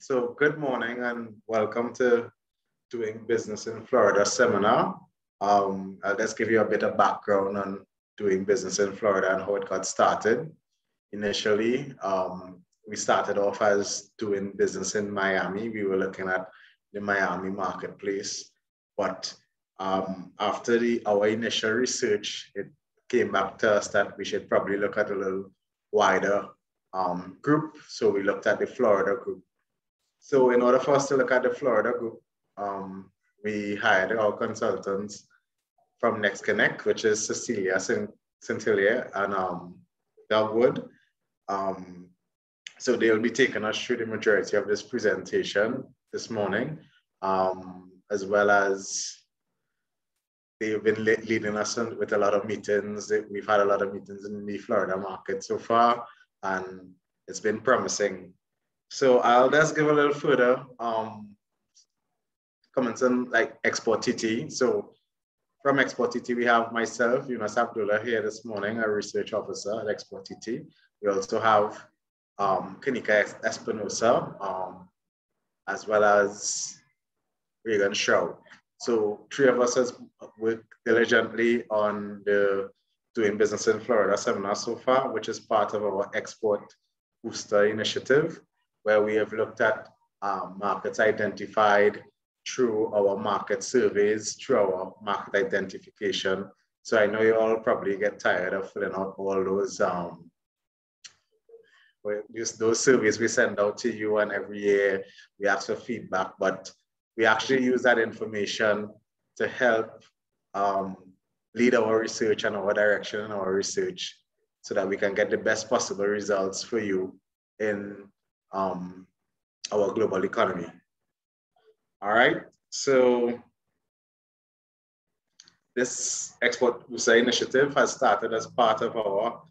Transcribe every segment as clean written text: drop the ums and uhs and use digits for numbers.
So good morning and welcome to Doing Business in Florida seminar. I'll just give you a bit of background on doing business in Florida and how it got started. Initially, we started off as doing business in Miami. We were looking at the Miami marketplace, but after our initial research, it came back to us that we should probably look at a little wider group. So we looked at the Florida group. So in order for us to look at the Florida group, we hired our consultants from Next Connect, which is Cecilia St-Hilaire and Doug Wood. So they'll be taking us through the majority of this presentation this morning, as well as they've been leading us with a lot of meetings. We've had a lot of meetings in the Florida market so far, and it's been promising. So I'll just give a little further comments on like Export TT. So from Export TT, we have myself, Yunus Abdullah here this morning, a research officer at Export TT. We also have Kanika Espinosa, as well as Regan Shaw. So three of us has worked diligently on the Doing Business in Florida seminar so far, which is part of our Export Booster initiative, where we have looked at markets identified through our market surveys, through our market identification. So I know you all probably get tired of filling out all those surveys we send out to you, and every year we ask for feedback, but we actually use that information to help lead our research and our direction in our research so that we can get the best possible results for you in our global economy. All right, so this Export Booster initiative has started as part of our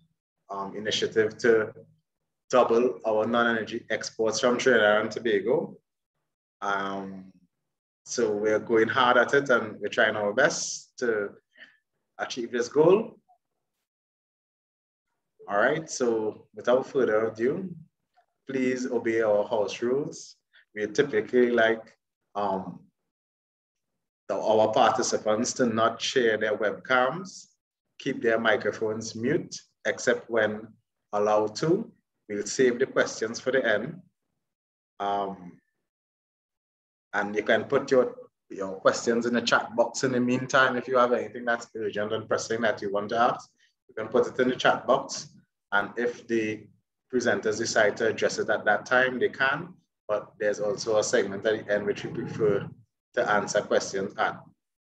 initiative to double our non-energy exports from Trinidad and Tobago. So we're going hard at it and we're trying our best to achieve this goal. All right, so without further ado, please obey our house rules. We typically like our participants to not share their webcams, keep their microphones mute, except when allowed to. We'll save the questions for the end. And you can put your questions in the chat box in the meantime. If you have anything that's urgent and pressing that you want to ask, you can put it in the chat box. And if the presenters decide to address it at that time, they can. But there's also a segment at the end which we prefer to answer questions at.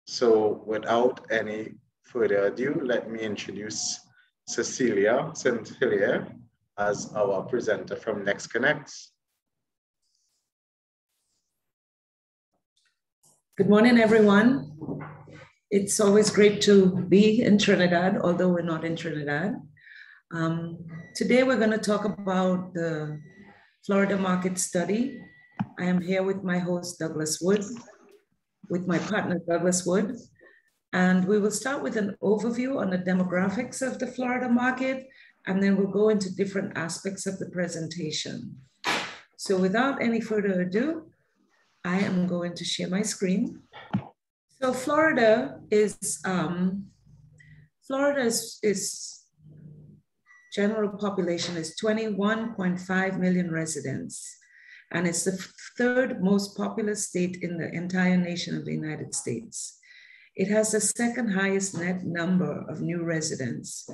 So without any further ado, let me introduce Cecilia St-Hilaire as our presenter from Next Connect. Good morning, everyone. It's always great to be in Trinidad, although we're not in Trinidad. Today, we're going to talk about the Florida market study. I am here with my host, Douglas Wood, with my partner, Douglas Wood. And we will start with an overview on the demographics of the Florida market, and then we'll go into different aspects of the presentation. So without any further ado, I am going to share my screen. So Florida is general population is 21.5 million residents, and it's the third most populous state in the entire nation of the United States. It has the second highest net number of new residents,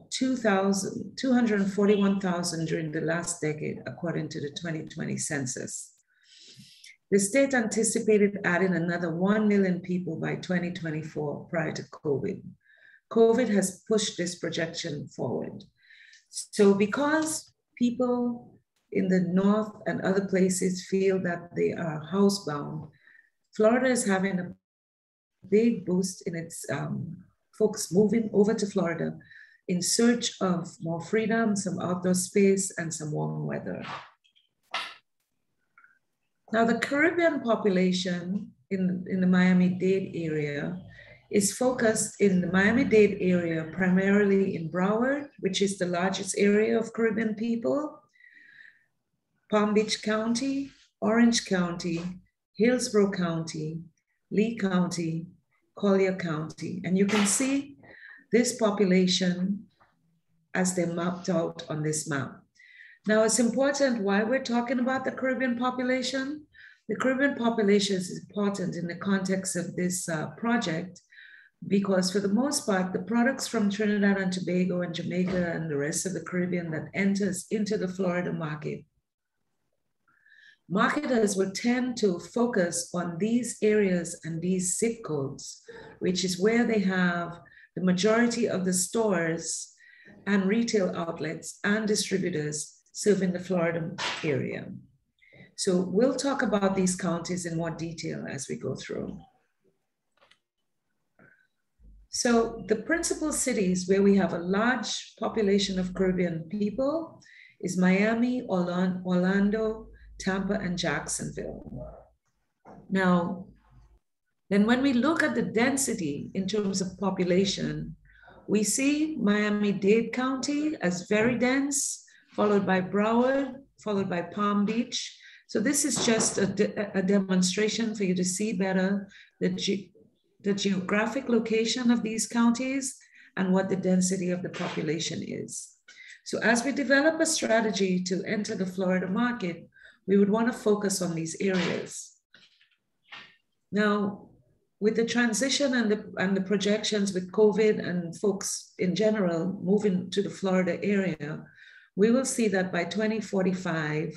241,000 during the last decade, according to the 2020 census. The state anticipated adding another 1 million people by 2024 prior to COVID. COVID has pushed this projection forward. So because people in the north and other places feel that they are housebound, Florida is having a big boost in its folks moving over to Florida in search of more freedom, some outdoor space, and some warm weather. Now, the Caribbean population in the Miami-Dade area is focused in the Miami-Dade area, primarily in Broward, which is the largest area of Caribbean people, Palm Beach County, Orange County, Hillsborough County, Lee County, Collier County. And you can see this population as they're mapped out on this map. Now, it's important why we're talking about the Caribbean population. The Caribbean population is important in the context of this project because for the most part, the products from Trinidad and Tobago and Jamaica and the rest of the Caribbean that enters into the Florida market, marketers will tend to focus on these areas and these zip codes, which is where they have the majority of the stores and retail outlets and distributors serving the Florida area. So we'll talk about these counties in more detail as we go through. So the principal cities where we have a large population of Caribbean people is Miami, Orlando, Tampa, and Jacksonville. Now, then when we look at the density in terms of population, we see Miami-Dade County as very dense, followed by Broward, followed by Palm Beach. So this is just a demonstration for you to see better the geographic location of these counties and what the density of the population is. So as we develop a strategy to enter the Florida market, we would want to focus on these areas. Now, with the transition and the projections with COVID and folks in general moving to the Florida area, we will see that by 2045,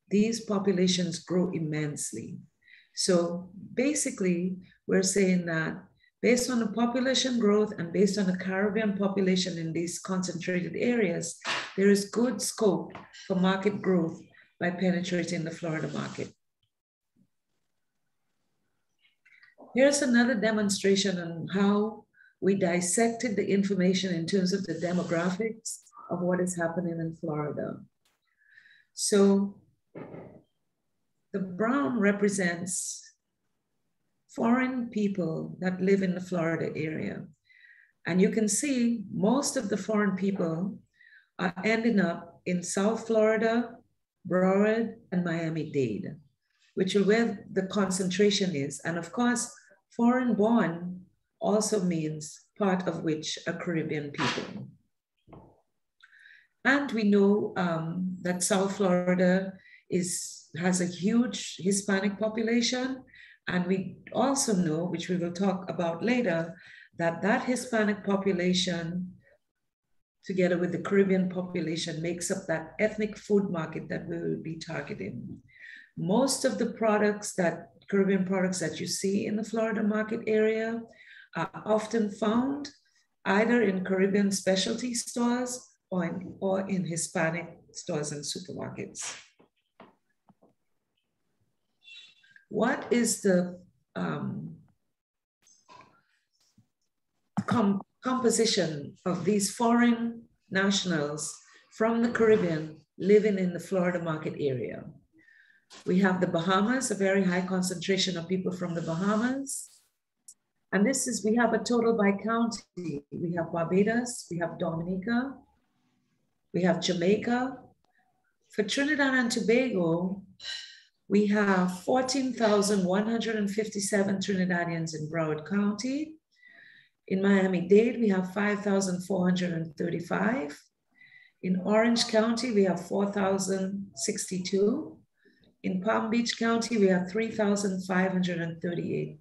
these populations grow immensely. So basically, we're saying that based on the population growth and based on the Caribbean population in these concentrated areas, there is good scope for market growth by penetrating the Florida market. Here's another demonstration on how we dissected the information in terms of the demographics of what is happening in Florida. So the brown represents foreign people that live in the Florida area. And you can see most of the foreign people are ending up in South Florida, Broward, and Miami-Dade, which is where the concentration is. And of course, foreign born also means part of which are Caribbean people. And we know that South Florida has a huge Hispanic population. And we also know, which we will talk about later, that that Hispanic population, together with the Caribbean population, makes up that ethnic food market that we will be targeting. Most of the products Caribbean products that you see in the Florida market area are often found either in Caribbean specialty stores or in Hispanic stores and supermarkets. What is the composition of these foreign nationals from the Caribbean living in the Florida market area? We have the Bahamas, a very high concentration of people from the Bahamas. And we have a total by county. We have Barbados, we have Dominica, we have Jamaica. For Trinidad and Tobago, we have 14,157 Trinidadians in Broward County. In Miami-Dade, we have 5,435. In Orange County, we have 4,062. In Palm Beach County, we have 3,538.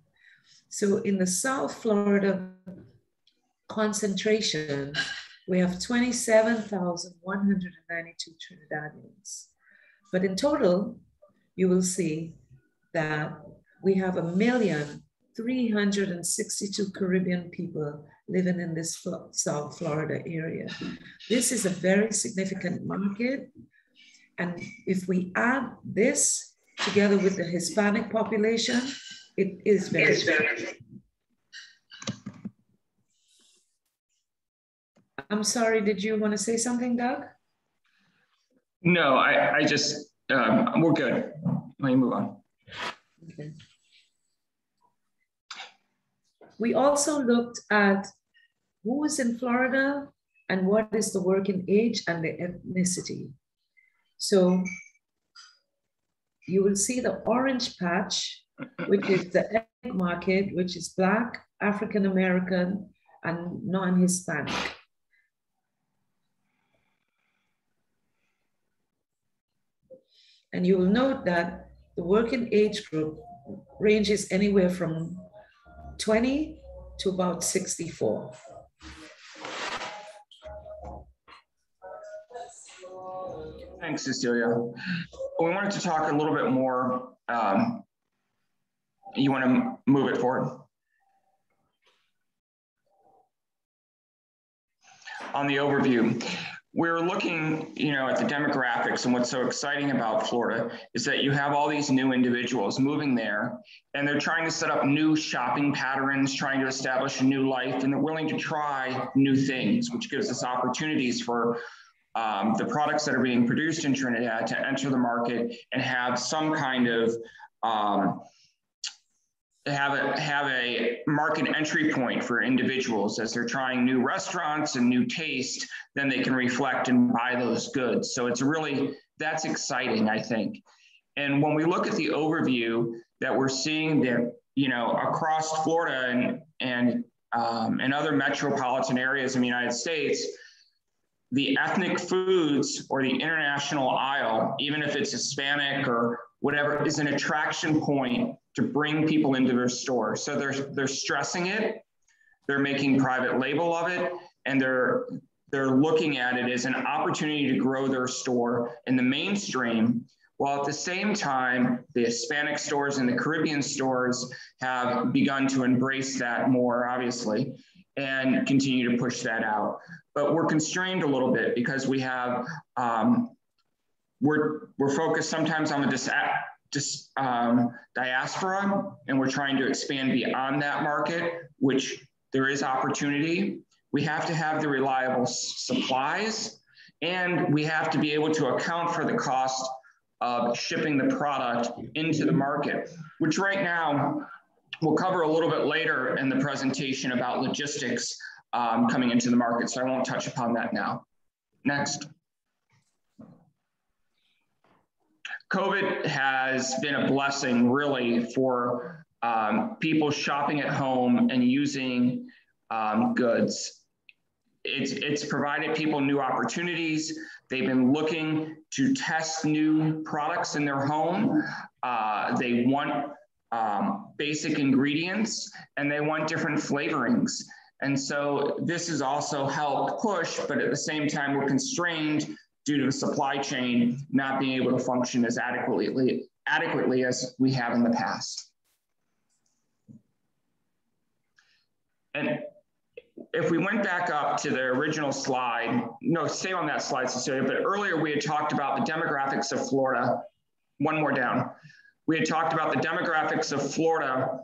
So in the South Florida concentration, we have 27,192 Trinidadians. But in total, you will see that we have 1,362,000 Caribbean people living in this South Florida area. This is a very significant market. And if we add this together with the Hispanic population, it is very significant. I'm sorry, did you want to say something, Doug? No, I just, we're good. Let me move on. Okay. We also looked at who is in Florida and what is the working age and the ethnicity. So you will see the orange patch, which is the ethnic market, which is Black, African American, and non-Hispanic. And you will note that the working age group ranges anywhere from 20 to about 64. Thanks, Cecilia. We wanted to talk a little bit more. You want to move it forward? On the overview, we're looking, at the demographics, and what's so exciting about Florida is that you have all these new individuals moving there, and they're trying to set up new shopping patterns, trying to establish a new life, and they're willing to try new things, which gives us opportunities for the products that are being produced in Trinidad to enter the market and have some kind of have a market entry point for individuals as they're trying new restaurants and new taste. Then they can reflect and buy those goods. So it's really, that's exciting, I think. And when we look at the overview that we're seeing that, across Florida and other metropolitan areas in the United States, the ethnic foods or the international aisle, even if it's Hispanic or whatever, is an attraction point to bring people into their store. So they're stressing it, they're making private label of it, and they're looking at it as an opportunity to grow their store in the mainstream, while at the same time, the Hispanic stores and the Caribbean stores have begun to embrace that more, obviously, and continue to push that out. But we're constrained a little bit because we have, we're focused sometimes on the diaspora, and we're trying to expand beyond that market, which there is opportunity. We have to have the reliable supplies, and we have to be able to account for the cost of shipping the product into the market, which right now we'll cover a little bit later in the presentation about logistics coming into the market. So I won't touch upon that now. Next. COVID has been a blessing really for people shopping at home and using goods. It's provided people new opportunities. They've been looking to test new products in their home. They want basic ingredients, and they want different flavorings. And so this has also helped push, but at the same time, we're constrained due to the supply chain not being able to function as adequately as we have in the past. And if we went back up to the original slide, no, stay on that slide, Cecilia, but earlier we had talked about the demographics of Florida. One more down. We had talked about the demographics of Florida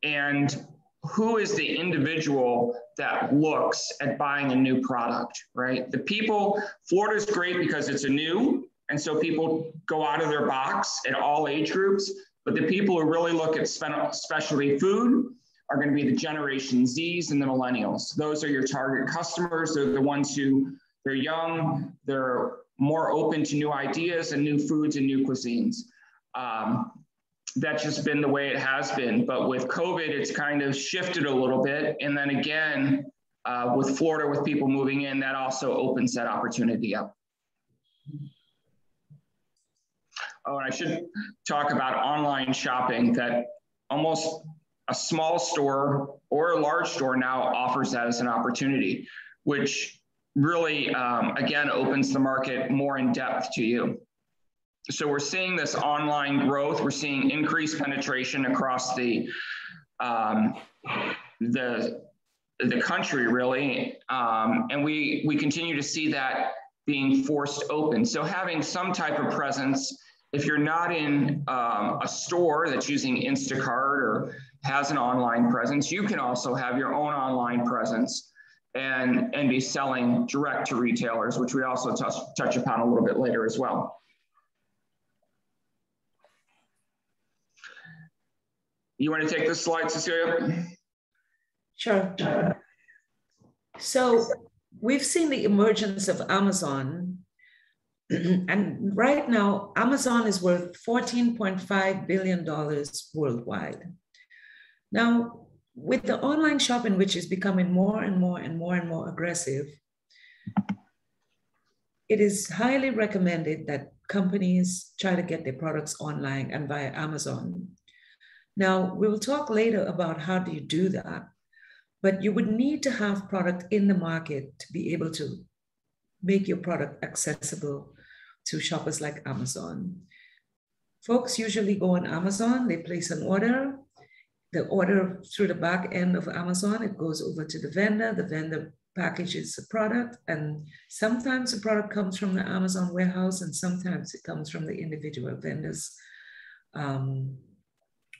and who is the individual that looks at buying a new product, right? The people, Florida's great because it's a new, and so people go out of their box at all age groups, but the people who really look at specialty food are going to be the Generation Zs and the millennials. Those are your target customers. They're the ones who, they're young, they're more open to new ideas and new foods and new cuisines. That's just been the way it has been. But with COVID, it's kind of shifted a little bit. And then again, with Florida, with people moving in, that also opens that opportunity up. Oh, and I should talk about online shopping, that almost a small store or a large store now offers that as an opportunity, which really, again, opens the market more in depth to you. So we're seeing this online growth. We're seeing increased penetration across the country, really, and we continue to see that being forced open. So having some type of presence, if you're not in a store that's using Instacart or has an online presence, you can also have your own online presence and be selling direct to retailers, which we also touch upon a little bit later as well. You want to take this slide, Cecilia? Sure. So we've seen the emergence of Amazon And right now, Amazon is worth $14.5 billion worldwide. Now, with the online shopping, which is becoming more and more aggressive, it is highly recommended that companies try to get their products online and via Amazon. Now, we will talk later about how do you do that, but you would need to have product in the market to be able to make your product accessible to shoppers like Amazon. Folks usually go on Amazon, they place an order, the order through the back end of Amazon, it goes over to the vendor packages the product, and sometimes the product comes from the Amazon warehouse and sometimes it comes from the individual vendor's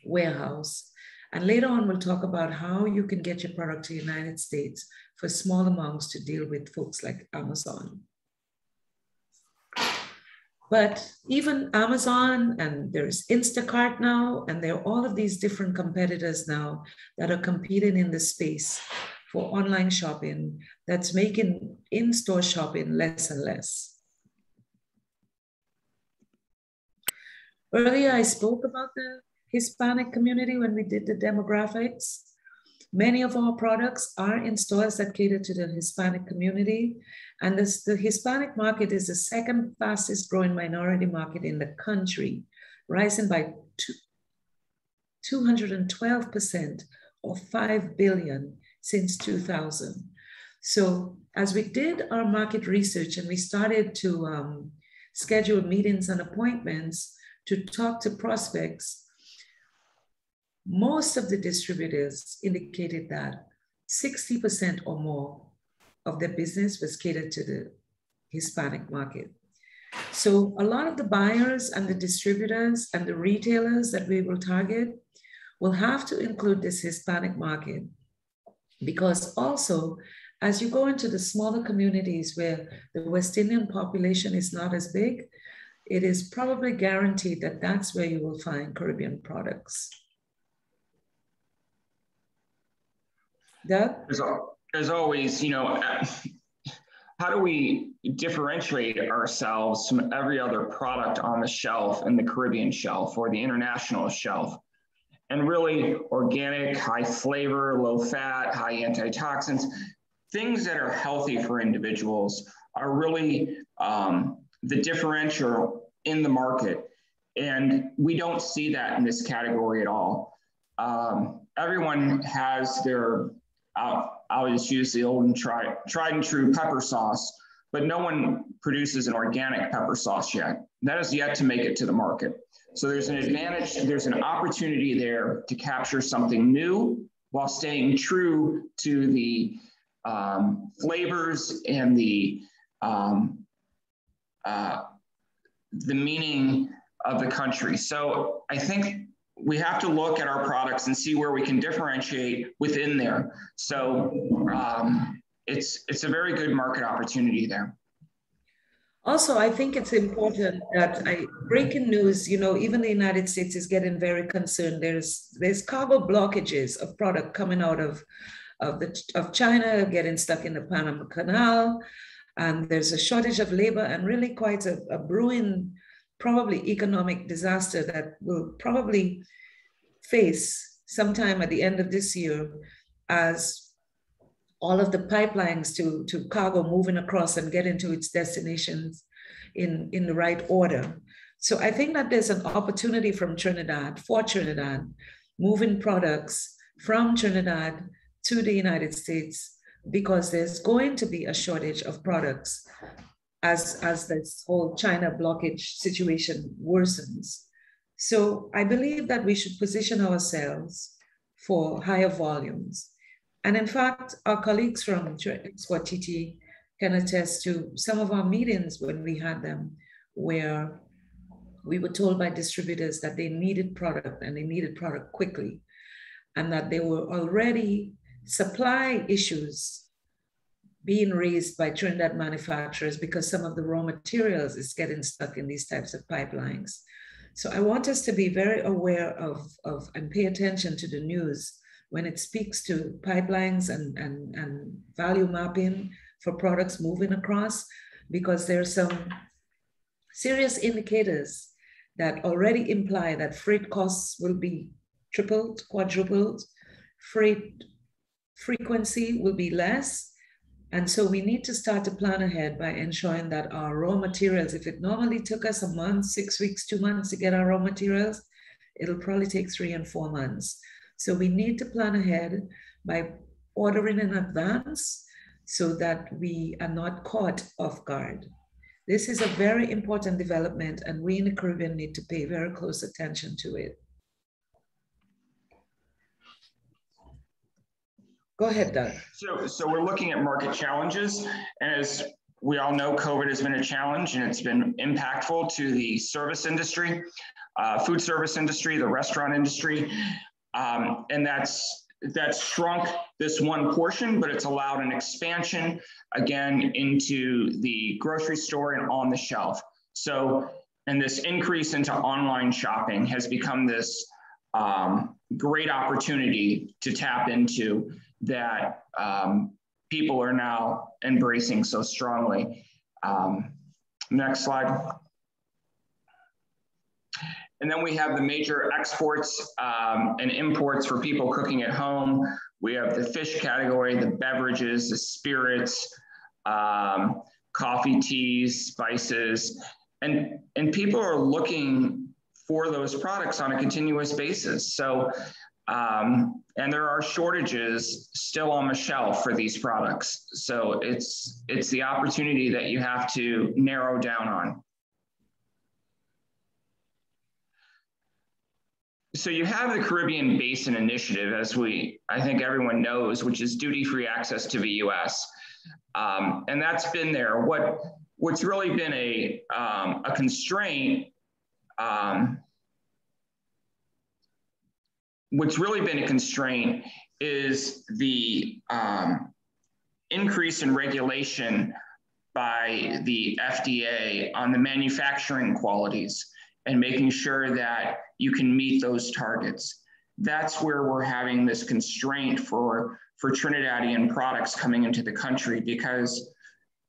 warehouse. And later on, we'll talk about how you can get your product to the United States for small amounts to deal with folks like Amazon. But even Amazon, and there's Instacart now, and there are all of these different competitors now that are competing in the space for online shopping that's making in-store shopping less and less. Earlier, I spoke about the Hispanic community when we did the demographics. Many of our products are in stores that cater to the Hispanic community. And the Hispanic market is the second fastest growing minority market in the country, rising by 212% or 5 billion since 2000. So as we did our market research and we started to schedule meetings and appointments to talk to prospects, most of the distributors indicated that 60% or more of their business was catered to the Hispanic market. So a lot of the buyers and the distributors and the retailers that we will target will have to include this Hispanic market, because also as you go into the smaller communities where the West Indian population is not as big, it is probably guaranteed that that's where you will find Caribbean products. Doug? There's always, you know, how do we differentiate ourselves from every other product on the shelf in the Caribbean shelf or the international shelf? And really organic, high flavor, low fat, high antitoxins, things that are healthy for individuals are really the differential in the market. And we don't see that in this category at all. Everyone has their, I'll just use the old and tried and true pepper sauce, but no one produces an organic pepper sauce yet. That is yet to make it to the market. So there's an advantage, there's an opportunity there to capture something new while staying true to the flavors and the meaning of the country. So I think we have to look at our products and see where we can differentiate within there. So it's a very good market opportunity there. Also, I think it's important that breaking news, you know, even the United States is getting very concerned. There's cargo blockages of product coming out of China, getting stuck in the Panama Canal, and there's a shortage of labor and really quite a brewing, probably economic disaster that will probably face sometime at the end of this year as all of the pipelines to cargo moving across and getting to its destinations in the right order. So I think that there's an opportunity for Trinidad, moving products from Trinidad to the United States, because there's going to be a shortage of products as this whole China blockage situation worsens. So I believe that we should position ourselves for higher volumes. And in fact, our colleagues from Export TT can attest to some of our meetings when we had them, where we were told by distributors that they needed product and they needed product quickly, and that there were already supply issues being raised by Trinidad manufacturers because some of the raw materials is getting stuck in these types of pipelines. So I want us to be very aware of and pay attention to the news when it speaks to pipelines and value mapping for products moving across, because there's some serious indicators that already imply that freight costs will be tripled, quadrupled, freight frequency will be less. And so we need to start to plan ahead by ensuring that our raw materials, if it normally took us a month, 6 weeks, 2 months to get our raw materials, it'll probably take 3 and 4 months. So we need to plan ahead by ordering in advance so that we are not caught off guard. This is a very important development, and we in the Caribbean need to pay very close attention to it. Go ahead, Doug. So we're looking at market challenges. And as we all know, COVID has been a challenge, and it's been impactful to the service industry, food service industry, the restaurant industry. And that's shrunk this one portion, but it's allowed an expansion again into the grocery store and on the shelf. So, and this increase into online shopping has become this great opportunity to tap into that people are now embracing so strongly. Next slide. And then we have the major exports and imports for people cooking at home. We have the fish category, the beverages, the spirits, coffee, teas, spices, and people are looking for those products on a continuous basis. So, and there are shortages still on the shelf for these products. So it's the opportunity that you have to narrow down on. So you have the Caribbean Basin Initiative, as I think everyone knows, which is duty-free access to the U.S. And that's been there. What's really been a constraint, what's really been a constraint is the increase in regulation by the FDA on the manufacturing qualities and making sure that you can meet those targets. That's where we're having this constraint for Trinidadian products coming into the country, because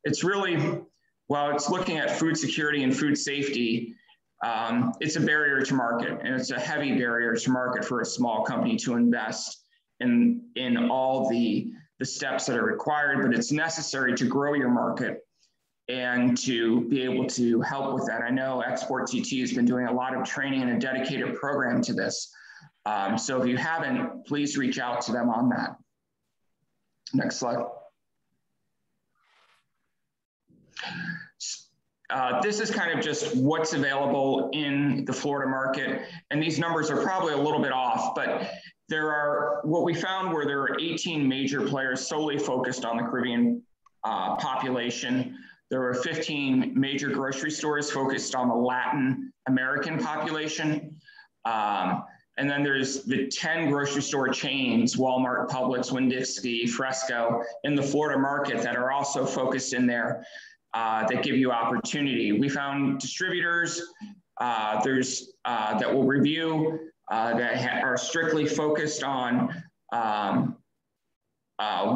it's really, while it's looking at food security and food safety, it's a barrier to market, and it's a heavy barrier to market for a small company to invest in all the steps that are required, but it's necessary to grow your market and to be able to help with that. I know Export TT has been doing a lot of training and a dedicated program to this. So if you haven't, please reach out to them on that. Next slide. This is kind of just what's available in the Florida market. And these numbers are probably a little bit off, but what we found were there are 18 major players solely focused on the Caribbean population. There were 15 major grocery stores focused on the Latin American population. And then there's the 10 grocery store chains, Walmart, Publix, Winn-Dixie, Fresco, in the Florida market that are also focused in there that give you opportunity. We found distributors that will review that are strictly focused on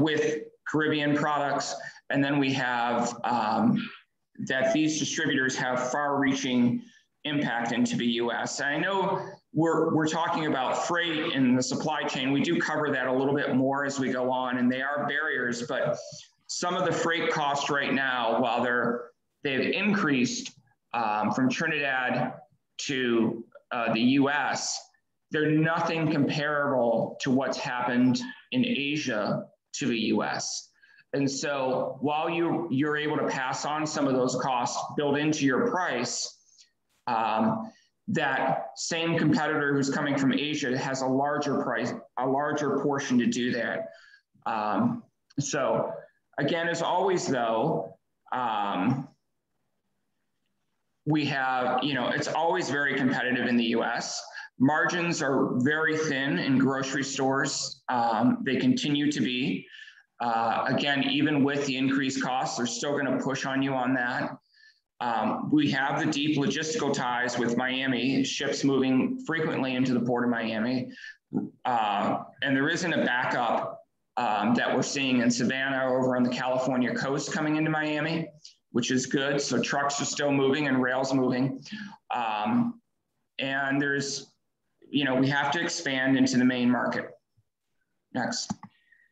with Caribbean products. And then we have that these distributors have far-reaching impact into the US. And I know we're talking about freight and the supply chain. We do cover that a little bit more as we go on, and they are barriers, but some of the freight costs right now, while they've increased from Trinidad to the US, they're nothing comparable to what's happened in Asia to the US. And so while you're able to pass on some of those costs built into your price, that same competitor who's coming from Asia has a larger portion to do that. So again, as always though, we have, it's always very competitive in the US. Margins are very thin in grocery stores. They continue to be. Again, even with the increased costs, they're still going to push on you on that. We have the deep logistical ties with Miami, ships moving frequently into the port of Miami. And there isn't a backup that we're seeing in Savannah over on the California coast coming into Miami. which is good. So trucks are still moving and rails moving. And there's, you know, we have to expand into the main market. Next.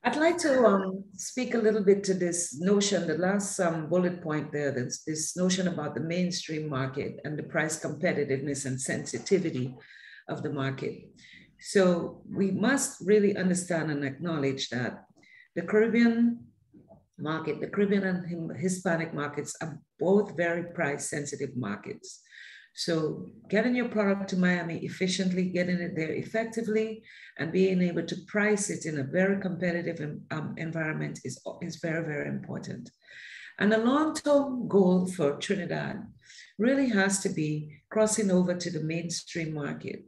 I'd like to speak a little bit to this notion, the last bullet point there, this notion about the mainstream market and the price competitiveness and sensitivity of the market. So we must really understand and acknowledge that the Caribbean market, the Caribbean and Hispanic markets are both very price sensitive markets. So getting your product to Miami efficiently, getting it there effectively, and being able to price it in a very competitive environment is very, very important. And the long-term goal for Trinidad really has to be crossing over to the mainstream market.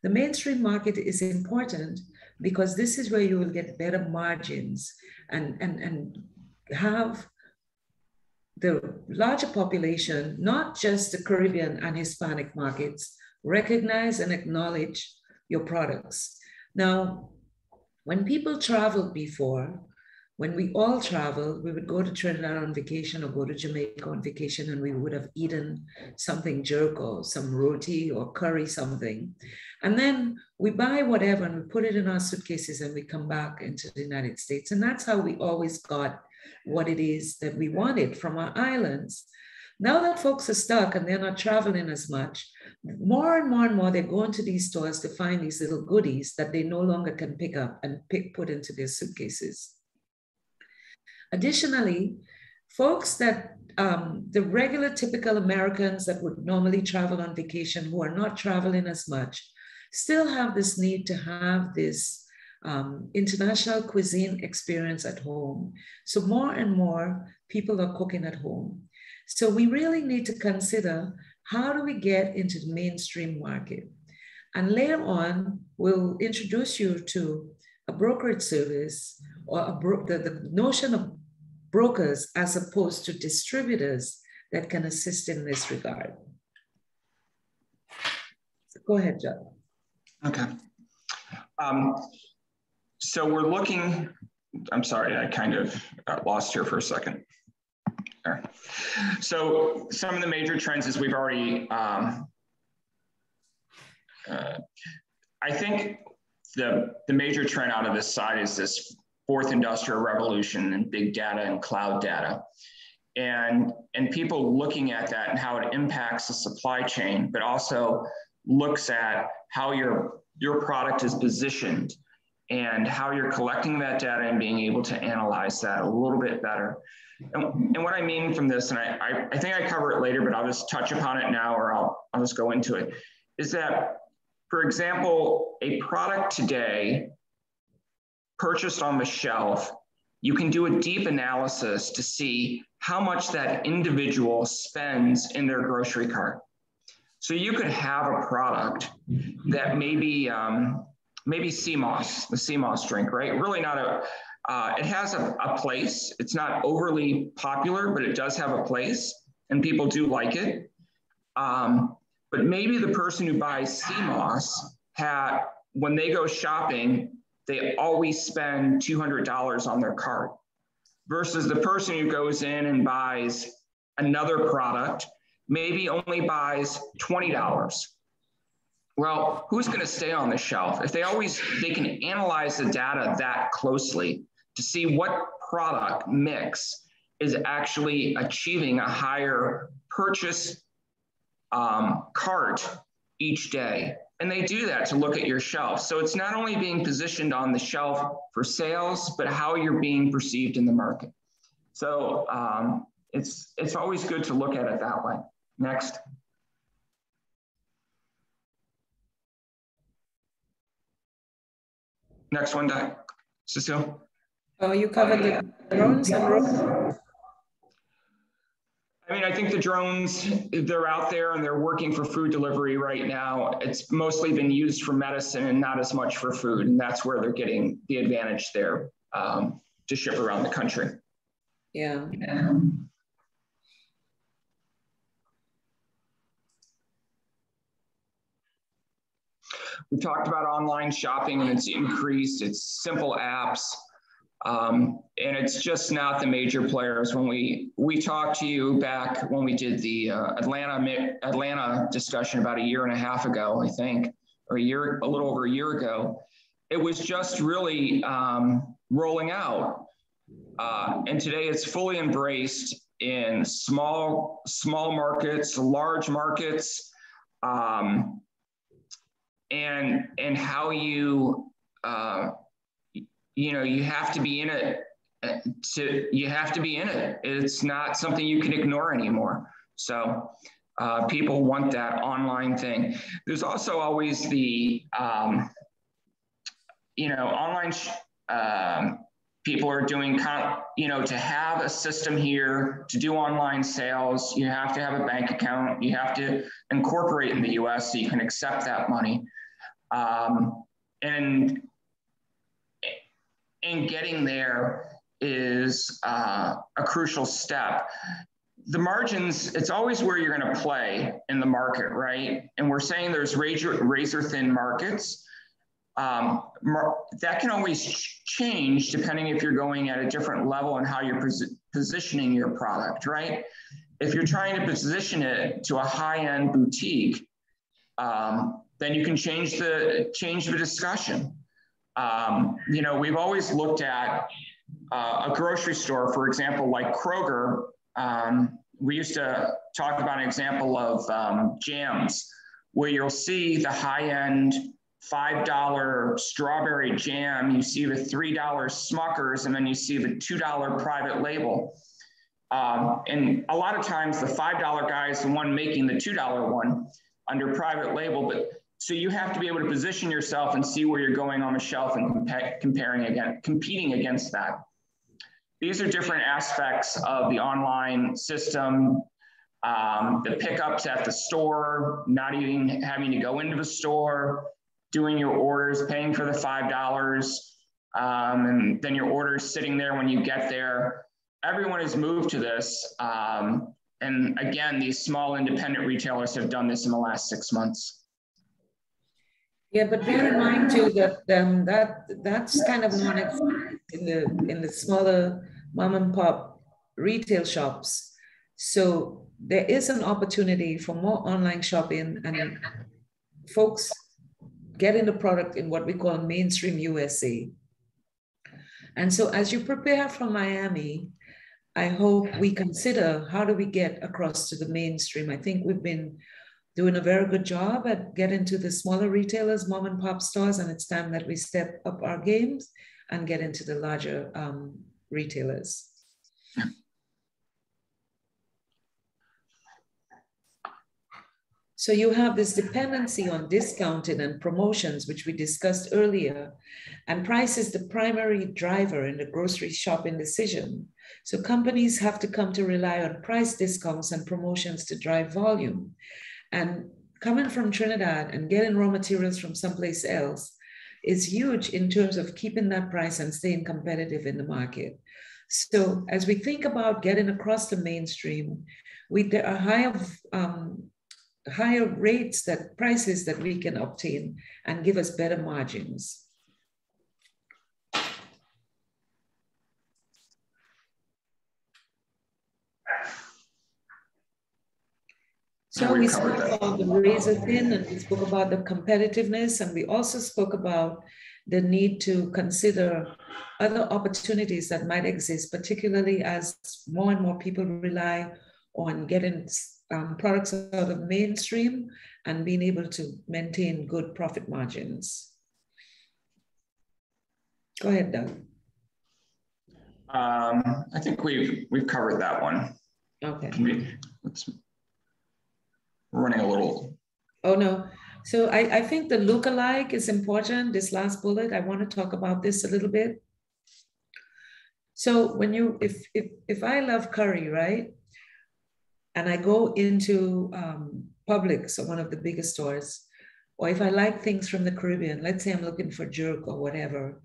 The mainstream market is important because this is where you will get better margins and have the larger population, not just the Caribbean and Hispanic markets, recognize and acknowledge your products. Now, when people traveled before, when we all traveled, we would go to Trinidad on vacation or go to Jamaica on vacation, and we would have eaten something jerk or some roti or curry something. And then we buy whatever and we put it in our suitcases and we come back into the United States. And that's how we always got what it is that we wanted from our islands. Now that folks are stuck and they're not traveling as much, more and more they're going to these stores to find these little goodies that they no longer can pick up and put into their suitcases. Additionally, folks that the regular typical Americans that would normally travel on vacation who are not traveling as much still have this need to have this international cuisine experience at home. So more and more people are cooking at home. So we really need to consider, how do we get into the mainstream market? And later on, we'll introduce you to a brokerage service or the notion of brokers as opposed to distributors that can assist in this regard. So go ahead, John. Okay. So we're looking, I'm sorry, I kind of got lost here for a second. All right. So some of the major trends is we've already, I think the major trend out of this side is this fourth industrial revolution and big data and cloud data. And people looking at that and how it impacts the supply chain, but also looks at how your product is positioned and how you're collecting that data and being able to analyze that a little bit better. And what I mean from this, and I think I cover it later, but I'll just touch upon it now, or I'll just go into it, is that, for example, a product today purchased on the shelf, you can do a deep analysis to see how much that individual spends in their grocery cart. So you could have a product that maybe CMOS, the CMOS drink, right? Really not it has a place. It's not overly popular, but it does have a place and people do like it. But maybe the person who buys CMOS when they go shopping, they always spend $200 on their cart versus the person who goes in and buys another product, maybe only buys $20. Well, who's going to stay on the shelf? If they can analyze the data that closely to see what product mix is actually achieving a higher purchase cart each day. And they do that to look at your shelf. So it's not only being positioned on the shelf for sales, but how you're being perceived in the market. So it's always good to look at it that way. Next. Next one, Cecile. Oh, you covered the drones and robots? I mean, I think the drones, they're out there and they're working for food delivery right now. It's mostly been used for medicine and not as much for food. And that's where they're getting the advantage there to ship around the country. Yeah. We talked about online shopping and it's increased. It's simple apps. And it's just not the major players. When we talked to you back when we did the Atlanta discussion about a year and a half ago, I think, or a little over a year ago, it was just really rolling out. And today it's fully embraced in small markets, large markets, and how you you have to be in it. You have to be in it. It's not something you can ignore anymore. So people want that online thing. There's also always the online. People are doing to have a system here to do online sales. You have to have a bank account. You have to incorporate in the U.S. so you can accept that money. And getting there is a crucial step. The margins, it's always where you're going to play in the market, right? And we're saying there's razor thin markets. That can always change depending if you're going at a different level and how you're positioning your product, right? If you're trying to position it to a high-end boutique, then you can change the discussion. We've always looked at a grocery store, for example, like Kroger. We used to talk about an example of jams, where you'll see the high-end $5 strawberry jam, you see the $3 Smuckers, and then you see the $2 private label. And a lot of times the $5 guy is the one making the $2 one under private label, but so you have to be able to position yourself and see where you're going on the shelf and competing against that. These are different aspects of the online system. The pickups at the store, not even having to go into the store, doing your orders, paying for the $5, and then your order's sitting there when you get there. Everyone has moved to this. And again, these small independent retailers have done this in the last 6 months. Yeah, but bear in mind too that that's kind of non-existent in the smaller mom and pop retail shops. So there is an opportunity for more online shopping and folks getting the product in what we call mainstream USA. And so as you prepare for Miami, I hope we consider how do we get across to the mainstream. I think we've been doing a very good job at getting to the smaller retailers, mom and pop stores, and it's time that we step up our games and get into the larger retailers. So you have this dependency on discounting and promotions, which we discussed earlier, and price is the primary driver in the grocery shopping decision. So companies have to come to rely on price discounts and promotions to drive volume. And coming from Trinidad and getting raw materials from someplace else is huge in terms of keeping that price and staying competitive in the market. So as we think about getting across the mainstream, there are higher rates, prices that we can obtain and give us better margins. So we spoke about the razor thin, and we spoke about the competitiveness, and we also spoke about the need to consider other opportunities that might exist, particularly as more and more people rely on getting products out of mainstream and being able to maintain good profit margins. Go ahead, Doug. I think we've covered that one. Okay. We're running a little. Oh no. So I think the lookalike is important. This last bullet, I want to talk about this a little bit. So when if I love curry, right? And I go into Publix, or one of the biggest stores, or if I like things from the Caribbean, let's say I'm looking for jerk or whatever,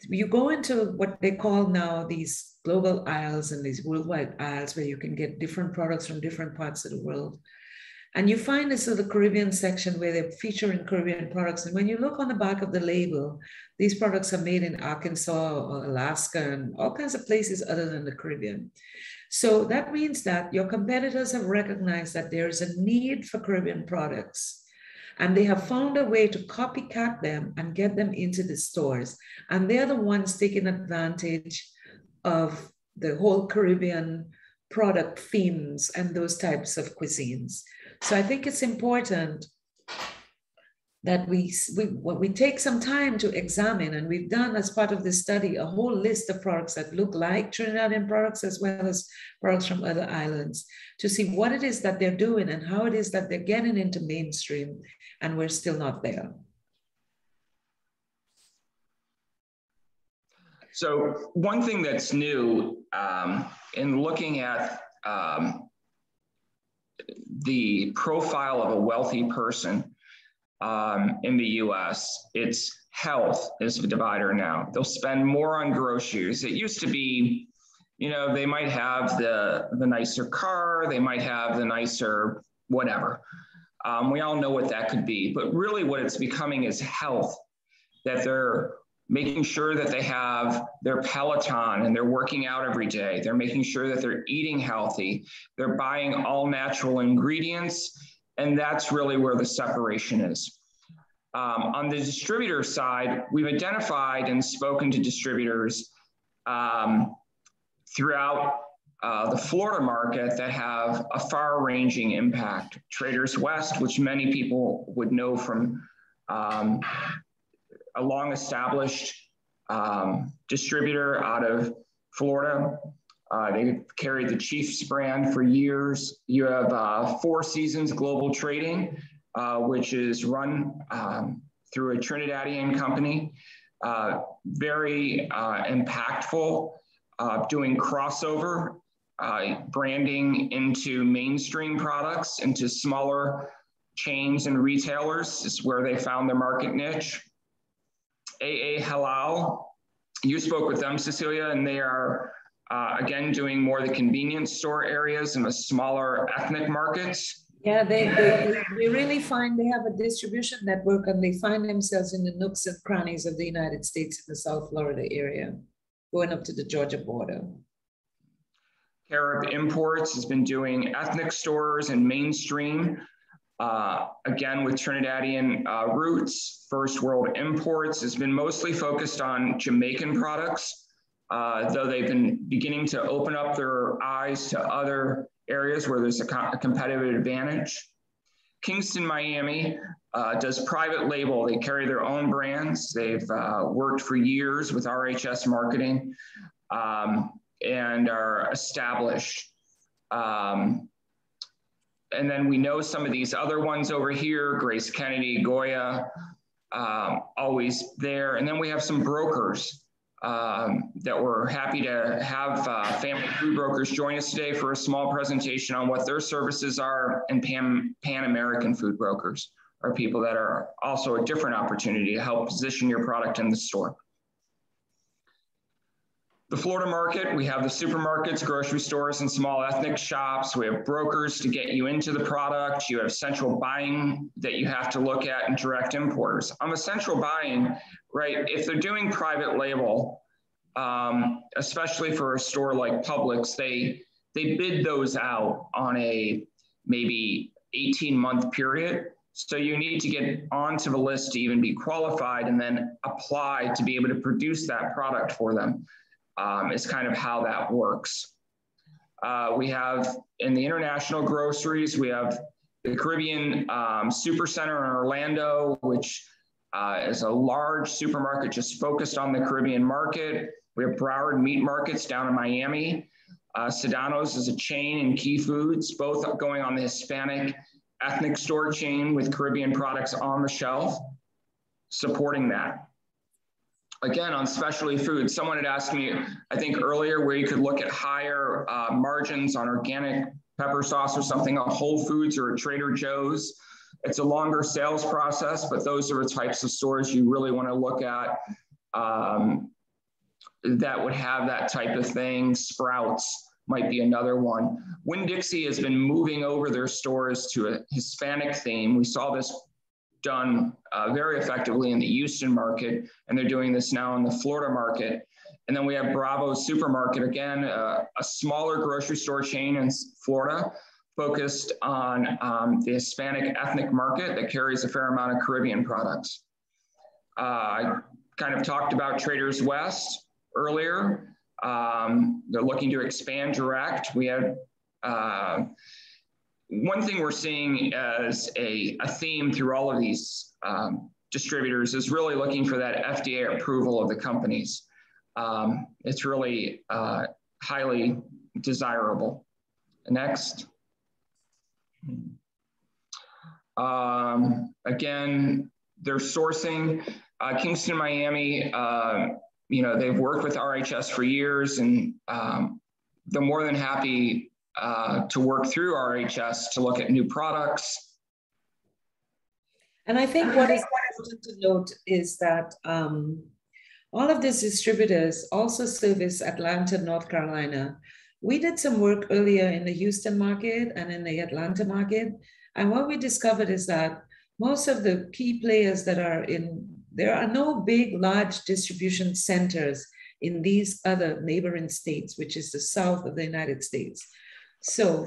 you go into what they call now these global aisles and these worldwide aisles where you can get different products from different parts of the world. And you find this in the Caribbean section where they're featuring Caribbean products. And when you look on the back of the label, these products are made in Arkansas or Alaska and all kinds of places other than the Caribbean. So that means that your competitors have recognized that there is a need for Caribbean products. And they have found a way to copycat them and get them into the stores. And they're the ones taking advantage of the whole Caribbean product themes and those types of cuisines. So I think it's important that we take some time to examine, and we've done as part of this study a whole list of products that look like Trinidadian products as well as products from other islands, to see what it is that they're doing and how it is that they're getting into mainstream, and we're still not there. So one thing that's new in looking at the profile of a wealthy person in the US, it's health is the divider now. They'll spend more on groceries. It used to be, you know, they might have the nicer car, they might have the nicer whatever. We all know what that could be, but really what it's becoming is health, that they're making sure that they have their Peloton and they're working out every day. They're making sure that they're eating healthy. They're buying all natural ingredients. And that's really where the separation is. On the distributor side, we've identified and spoken to distributors throughout the Florida market that have a far-ranging impact. Traders West, which many people would know from a long-established distributor out of Florida. They carried the Chiefs brand for years. You have Four Seasons Global Trading, which is run through a Trinidadian company. Very impactful, doing crossover, branding into mainstream products, into smaller chains and retailers is where they found their market niche. AA Halal, you spoke with them, Cecilia, and they are, again, doing more the convenience store areas and the smaller ethnic markets. Yeah, they really find they have a distribution network, and they find themselves in the nooks and crannies of the United States in the South Florida area, going up to the Georgia border. Carib Imports has been doing ethnic stores and mainstream. Again, with Trinidadian roots. First World Imports has been mostly focused on Jamaican products, though they've been beginning to open up their eyes to other areas where there's a competitive advantage. Kingston, Miami does private label. They carry their own brands. They've worked for years with RHS Marketing and are established. And then we know some of these other ones over here, Grace Kennedy, Goya, always there. And then we have some brokers that we're happy to have family food brokers join us today for a small presentation on what their services are. And Pan-American food brokers are people that are also a different opportunity to help position your product in the store. The Florida market, we have the supermarkets, grocery stores, and small ethnic shops. We have brokers to get you into the product. You have central buying that you have to look at, and direct importers. On the central buying, right, if they're doing private label, especially for a store like Publix, they bid those out on a maybe 18-month period. So you need to get onto the list to even be qualified and then apply to be able to produce that product for them. Is kind of how that works. We have in the international groceries, we have the Caribbean Supercenter in Orlando, which is a large supermarket just focused on the Caribbean market. We have Broward Meat Markets down in Miami. Sedano's is a chain in Key Foods, both going on the Hispanic ethnic store chain with Caribbean products on the shelf, supporting that. Again, on specialty foods, someone had asked me, I think earlier, where you could look at higher margins on organic pepper sauce or something, a Whole Foods or a Trader Joe's. It's a longer sales process, but those are the types of stores you really want to look at that would have that type of thing. Sprouts, might be another one. Winn-Dixie has been moving over their stores to a Hispanic theme. We saw this done very effectively in the Houston market, and they're doing this now in the Florida market. And then we have Bravo Supermarket, again, a smaller grocery store chain in Florida, focused on the Hispanic ethnic market that carries a fair amount of Caribbean products. I kind of talked about Traders West earlier. They're looking to expand direct. We had one thing we're seeing as a theme through all of these distributors is really looking for that FDA approval of the companies. It's really highly desirable. Next. Again, they're sourcing Kingston, Miami. You know, they've worked with RHS for years, and they're more than happy to work through RHS to look at new products. And I think what is important to note is that all of these distributors also service Atlanta, North Carolina. We did some work earlier in the Houston market and in the Atlanta market. And what we discovered is that most of the key players that are there are no big, large distribution centers in these other neighboring states, which is the south of the United States. So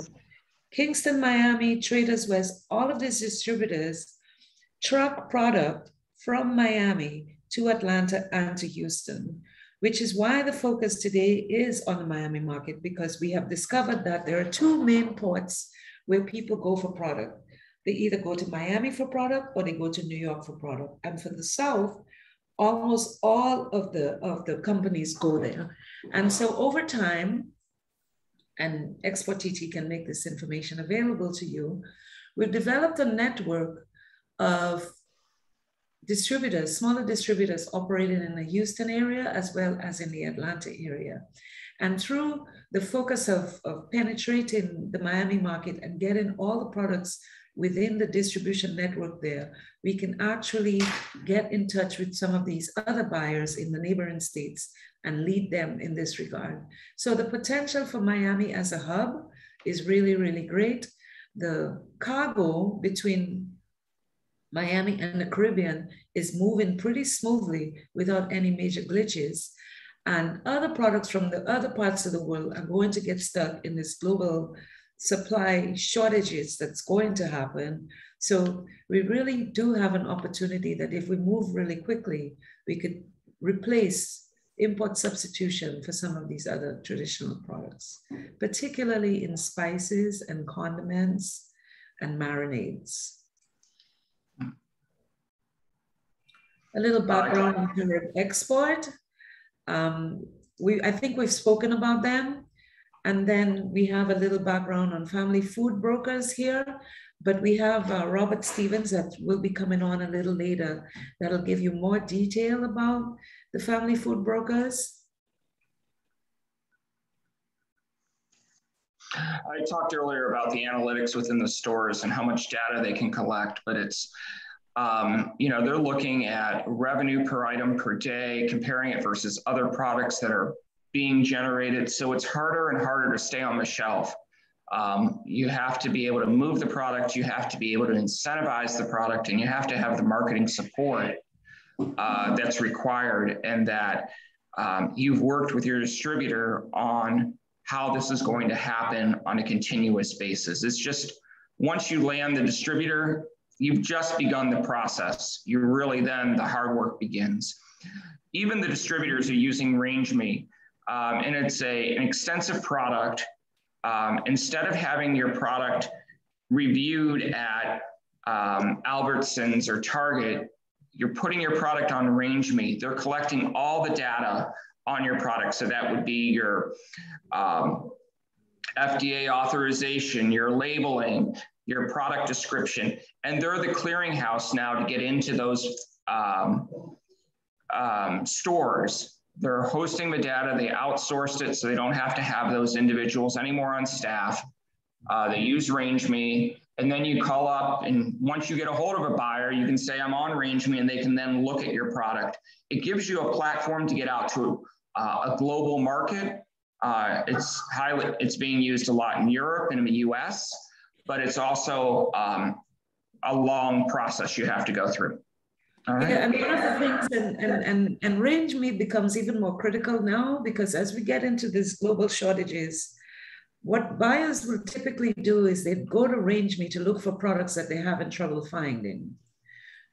Kingston, Miami, Traders West, all of these distributors truck product from Miami to Atlanta and to Houston, which is why the focus today is on the Miami market, because we have discovered that there are two main ports where people go for product. They either go to Miami for product or they go to New York for product. And for the South, almost all of the companies go there. And so over time, and Export TT can make this information available to you, we've developed a network of distributors, smaller distributors operating in the Houston area as well as in the Atlanta area. And through the focus of penetrating the Miami market and getting all the products within the distribution network there, we can actually get in touch with some of these other buyers in the neighboring states and lead them in this regard. So the potential for Miami as a hub is really, really great. The cargo between Miami and the Caribbean is moving pretty smoothly without any major glitches. And other products from the other parts of the world are going to get stuck in this global supply shortages that's going to happen. So we really do have an opportunity that if we move really quickly, we could replace import substitution for some of these other traditional products, particularly in spices and condiments and marinades. A little background on Carib Export. I think we've spoken about them. And then we have a little background on family food brokers here, but we have Robert Stevens that will be coming on a little later that'll give you more detail about the family food brokers. I talked earlier about the analytics within the stores and how much data they can collect, but it's, you know, they're looking at revenue per item per day, comparing it versus other products that are being generated. So it's harder and harder to stay on the shelf. You have to be able to move the product, you have to be able to incentivize the product, and you have to have the marketing support that's required, and that you've worked with your distributor on how this is going to happen on a continuous basis. It's just, once you land the distributor, you've just begun the process. You really, then the hard work begins. Even the distributors are using Range Me, and it's an extensive product. Instead of having your product reviewed at Albertsons or Target, you're putting your product on Range Me. They're collecting all the data on your product. So that would be your FDA authorization, your labeling, your product description, and they're the clearinghouse now to get into those stores. They're hosting the data, they outsourced it, so they don't have to have those individuals anymore on staff. They use Range Me, and then you call up, and once you get a hold of a buyer, you can say, I'm on Range Me, and they can then look at your product. It gives you a platform to get out to a global market It's being used a lot in Europe and in the US, but it's also a long process you have to go through. All right. Yeah, and one of the things, and range meat becomes even more critical now, because as we get into these global shortages, what buyers will typically do is they go to range meat to look for products that they're having trouble finding.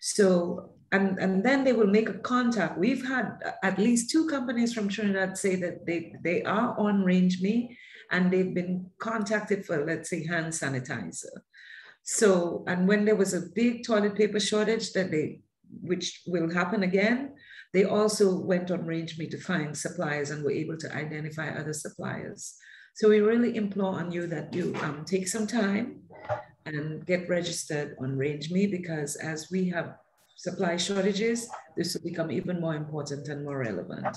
So, and then they will make a contact. We've had at least 2 companies from Trinidad say that they are on range meat and they've been contacted for, let's say, hand sanitizer. So, and when there was a big toilet paper shortage which will happen again, they also went on range meat to find suppliers and were able to identify other suppliers. So we really implore on you that you take some time and get registered on range meat, because as we have supply shortages, this will become even more important and more relevant.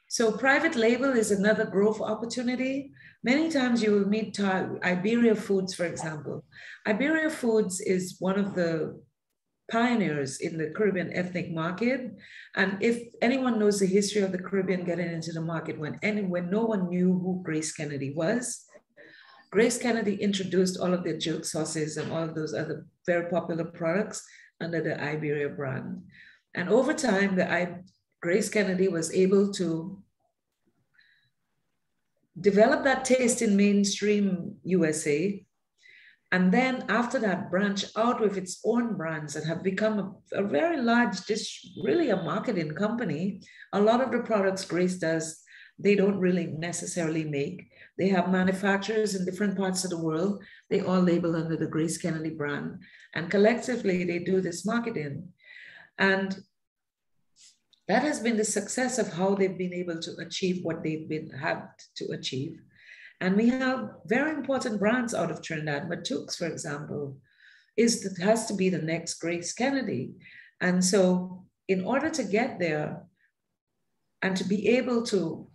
So private label is another growth opportunity. Many times you will meet Iberia Foods, for example. Iberia Foods is one of the pioneers in the Caribbean ethnic market. And if anyone knows the history of the Caribbean getting into the market when no one knew who Grace Kennedy was, Grace Kennedy introduced all of their jerk sauces and all of those other very popular products under the Iberia brand. And over time, Grace Kennedy was able to develop that taste in mainstream USA. And then after that, branch out with its own brands that have become a very large, really a marketing company. A lot of the products Grace does, they don't really necessarily make. They have manufacturers in different parts of the world. They all label under the Grace Kennedy brand. And collectively, they do this marketing. And that has been the success of how they've been able to achieve what they've had to achieve. And we have very important brands out of Trinidad. Matux, for example, has to be the next Grace Kennedy. And so in order to get there and to be able to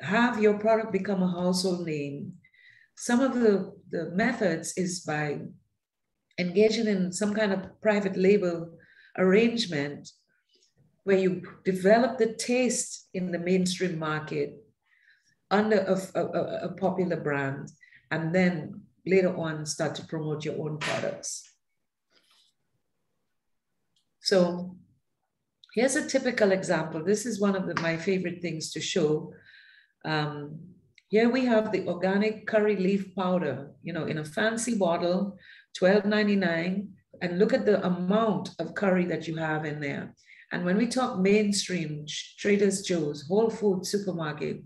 have your product become a household name, some of the methods is by engaging in some kind of private label arrangement where you develop the taste in the mainstream market under a popular brand, and then later on start to promote your own products. So here's a typical example. This is one of my favorite things to show. Here we have the organic curry leaf powder, in a fancy bottle, $12.99, and look at the amount of curry that you have in there. And when we talk mainstream, Trader Joe's, Whole Foods, supermarket,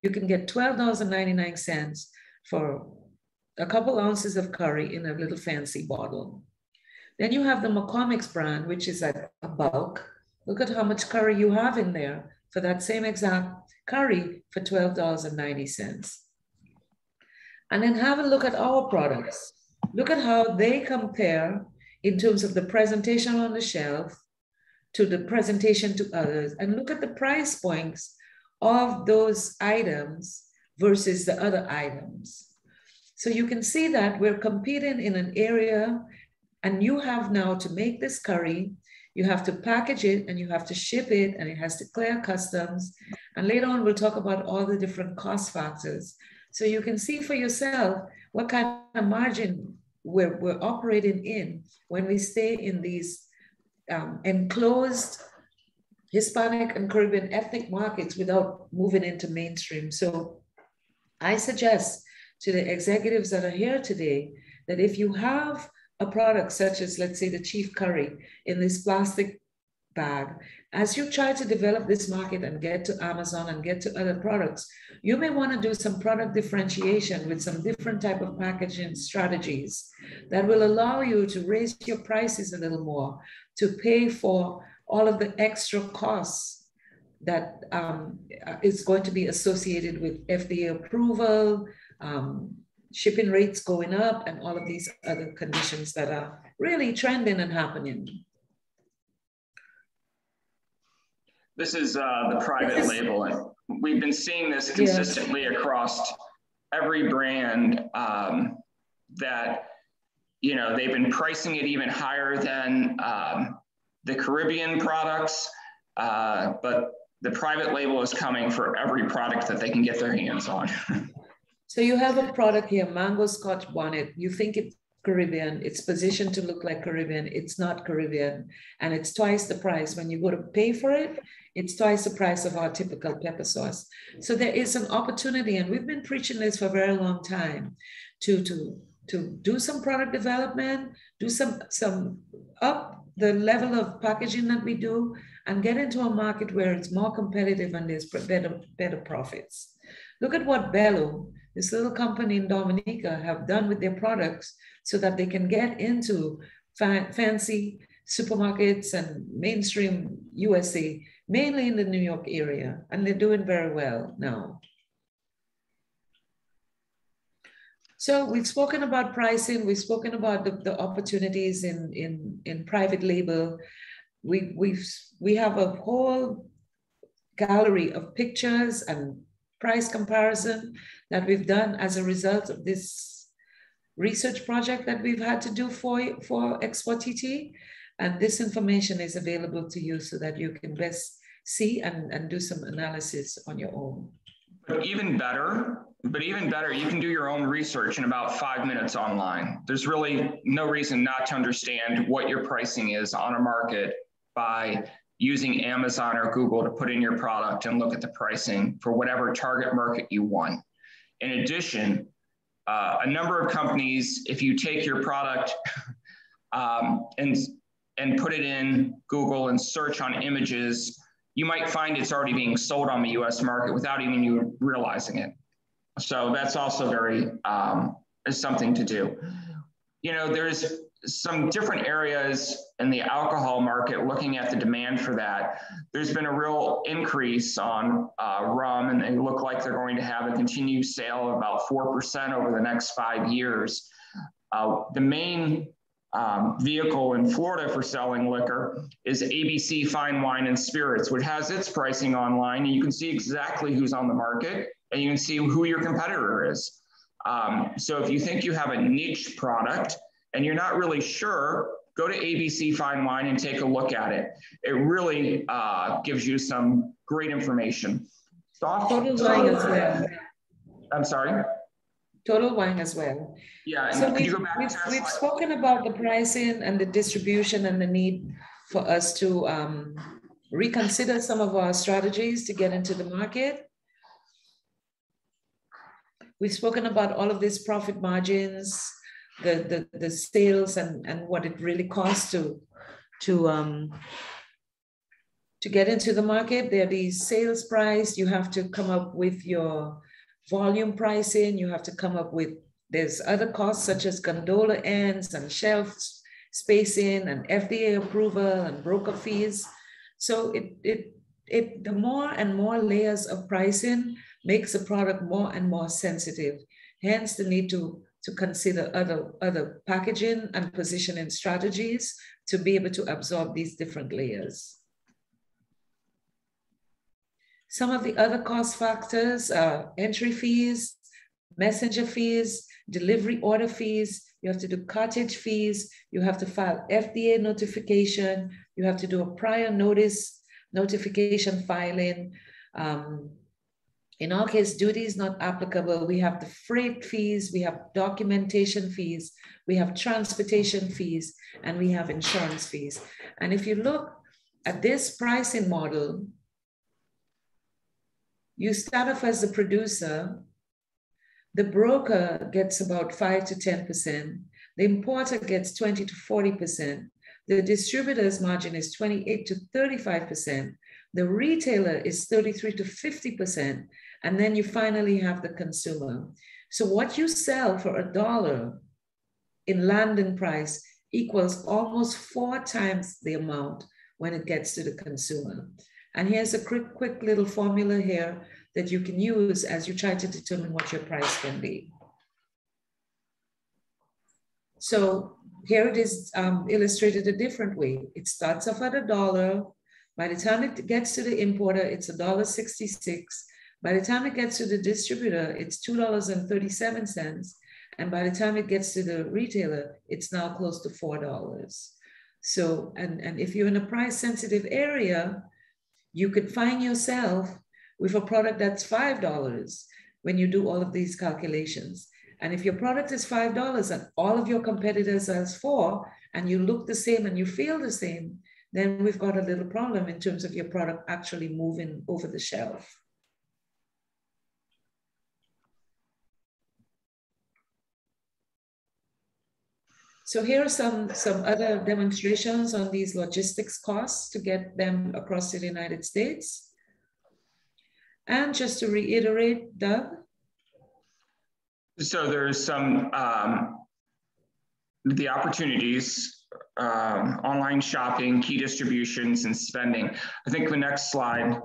you can get $12.99 for a couple ounces of curry in a little fancy bottle. Then you have the McCormick's brand, which is at a bulk. Look at how much curry you have in there for that same exact curry for $12.90. And then have a look at our products. Look at how they compare in terms of the presentation on the shelf to the presentation to others, and look at the price points of those items versus the other items. So you can see that we're competing in an area, and you have now to make this curry, you have to package it and you have to ship it, and it has to clear customs. And later on, we'll talk about all the different cost factors. So you can see for yourself what kind of margin we're operating in when we stay in these enclosed Hispanic and Caribbean ethnic markets without moving into mainstream. So I suggest to the executives that are here today that if you have a product such as, let's say, the Chief Curry in this plastic bag, as you try to develop this market and get to Amazon and get to other products, you may want to do some product differentiation with some different type of packaging strategies that will allow you to raise your prices a little more, to pay for all of the extra costs that is going to be associated with FDA approval, shipping rates going up, and all of these other conditions that are really trending and happening. This is the private label, and we've been seeing this consistently across every brand that, they've been pricing it even higher than the Caribbean products. but the private label is coming for every product that they can get their hands on. So you have a product here, Mango Scotch Bonnet. You think it's Caribbean, it's positioned to look like Caribbean, it's not Caribbean, and it's twice the price. When you go to pay for it, it's twice the price of our typical pepper sauce. So there is an opportunity, and we've been preaching this for a very long time, to do some product development, do some up the level of packaging that we do, and get into a market where it's more competitive and there's better profits. Look at what Bello, this little company in Dominica, have done with their products so that they can get into fancy supermarkets and mainstream USA, mainly in the New York area, and they're doing very well now. So we've spoken about pricing, we've spoken about the opportunities in private label. We have a whole gallery of pictures and price comparison that we've done as a result of this research project that we've had to do for Exportiti. And this information is available to you so that you can best see and do some analysis on your own. But even better, you can do your own research in about 5 minutes online. There's really no reason not to understand what your pricing is on a market by using Amazon or Google to put in your product and look at the pricing for whatever target market you want. In addition, a number of companies, if you take your product and put it in Google and search on images, you might find it's already being sold on the US market without even you realizing it. So that's also very, is something to do. You know, there's some different areas in the alcohol market looking at the demand for that. There's been a real increase on rum, and they look like they're going to have a continued sale of about 4% over the next 5 years. The main vehicle in Florida for selling liquor is ABC Fine Wine and Spirits, which has its pricing online, and you can see exactly who's on the market, and you can see who your competitor is. So if you think you have a niche product and you're not really sure, go to ABC Fine Wine and take a look at it. It really gives you some great information. Total Wine as well. I'm sorry? Total Wine as well. Yeah, so we've spoken about the pricing and the distribution and the need for us to reconsider some of our strategies to get into the market. We've spoken about all of these profit margins, the sales and what it really costs to get into the market. There are these sales price. You have to come up with your volume pricing. You have to come up with, there's other costs such as gondola ends and shelf spacing and FDA approval and broker fees. So the more and more layers of pricing makes the product more and more sensitive. Hence the need to consider other packaging and positioning strategies to be able to absorb these different layers. Some of the other cost factors are entry fees, messenger fees, delivery order fees. You have to do cartage fees. You have to file FDA notification. You have to do a prior notice notification filing. In our case, duty is not applicable. We have the freight fees, we have documentation fees, we have transportation fees, and we have insurance fees. And if you look at this pricing model, you start off as the producer, the broker gets about 5 to 10%, the importer gets 20 to 40%, the distributor's margin is 28 to 35%, the retailer is 33 to 50%, and then you finally have the consumer. So what you sell for $1 in landing price equals almost 4 times the amount when it gets to the consumer. And here's a quick little formula here that you can use as you try to determine what your price can be. So here it is illustrated a different way. It starts off at $1. By the time it gets to the importer, it's $1.66. By the time it gets to the distributor, it's $2.37. And by the time it gets to the retailer, it's now close to $4. So, and if you're in a price sensitive area, You could find yourself with a product that's $5 when you do all of these calculations. And if your product is $5 and all of your competitors are $4, and you look the same and you feel the same, then we've got a little problem in terms of your product actually moving over the shelf. So here are some other demonstrations on these logistics costs to get them across the United States. And just to reiterate, Doug. So there's some, the opportunities, online shopping, key distributions, and spending. I think the next slide,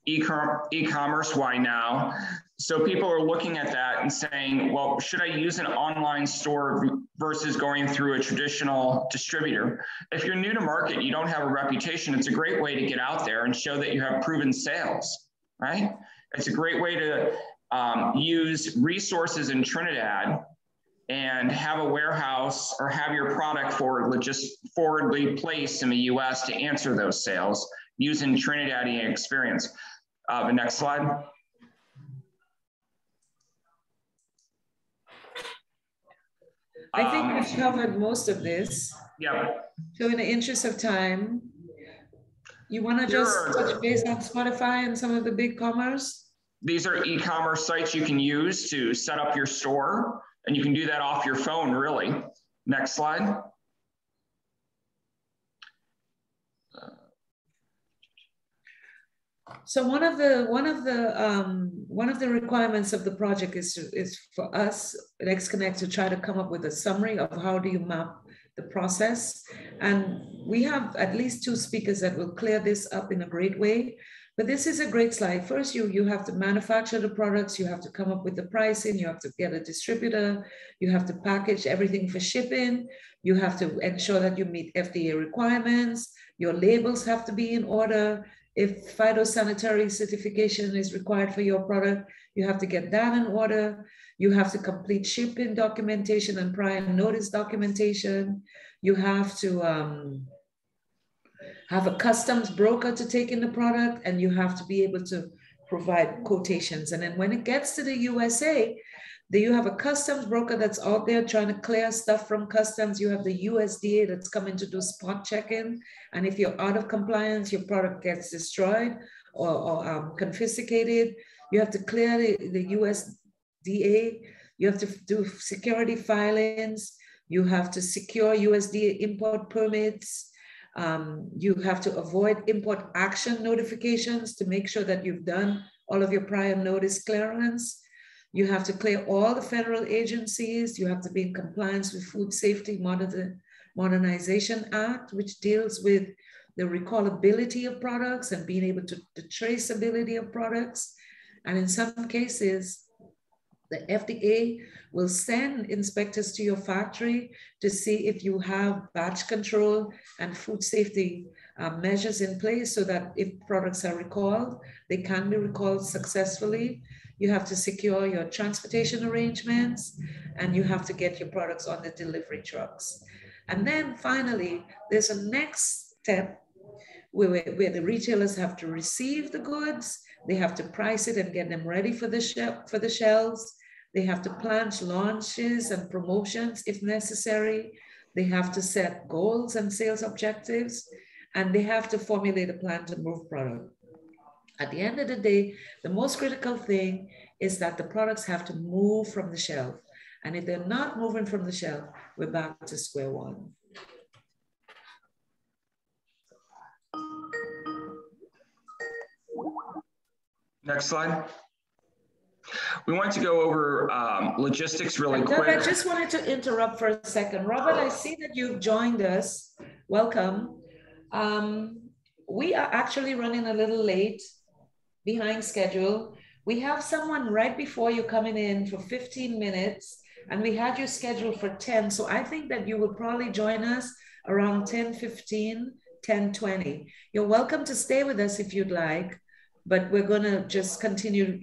e-commerce, why now? So people are looking at that and saying, well, should I use an online store versus going through a traditional distributor? If you're new to market, you don't have a reputation, it's a great way to get out there and show that you have proven sales, right? It's a great way to use resources in Trinidad and have a warehouse or have your product forwardly placed in the US to answer those sales using Trinidadian experience. The next slide. I think we've covered most of this. Yeah. So in the interest of time, you want to just touch base on Spotify and some of the big commerce? These are e-commerce sites you can use to set up your store, and you can do that off your phone, really. Next slide. So one of the requirements of the project is for us at XConnect to try to come up with a summary of how do you map the process. And we have at least 2 speakers that will clear this up in a great way. But this is a great slide. First, you have to manufacture the products, you have to come up with the pricing, you have to get a distributor, you have to package everything for shipping, you have to ensure that you meet FDA requirements, your labels have to be in order. If phytosanitary certification is required for your product, you have to get that in order. You have to complete shipping documentation and prior notice documentation. You have to have a customs broker to take in the product, and you have to be able to provide quotations. And then when it gets to the USA, you have a customs broker that's out there trying to clear stuff from customs. You have the USDA that's coming to do spot checking. And if you're out of compliance, your product gets destroyed or confiscated. You have to clear the USDA. You have to do security filings. You have to secure USDA import permits. You have to avoid import action notifications to make sure that you've done all of your prior notice clearance. You have to clear all the federal agencies. You have to be in compliance with Food Safety Modernization Act, which deals with the recallability of products and being able to the traceability of products. And in some cases, the FDA will send inspectors to your factory to see if you have batch control and food safety measures in place so that if products are recalled, they can be recalled successfully. You have to secure your transportation arrangements, and you have to get your products on the delivery trucks. And then finally, there's a next step where the retailers have to receive the goods, they have to price it and get them ready for the shelves. They have to plan launches and promotions if necessary. They have to set goals and sales objectives, and they have to formulate a plan to move product. At the end of the day, the most critical thing is that the products have to move from the shelf. And if they're not moving from the shelf, we're back to square one. Next slide. We want to go over logistics really quick. I just wanted to interrupt for a second. Robert, I see that you've joined us. Welcome. We are actually running a little late, behind schedule. We have someone right before you coming in for 15 minutes, and we had you scheduled for 10. So I think that you will probably join us around 10:15, 10:20. You're welcome to stay with us if you'd like, but we're gonna just continue.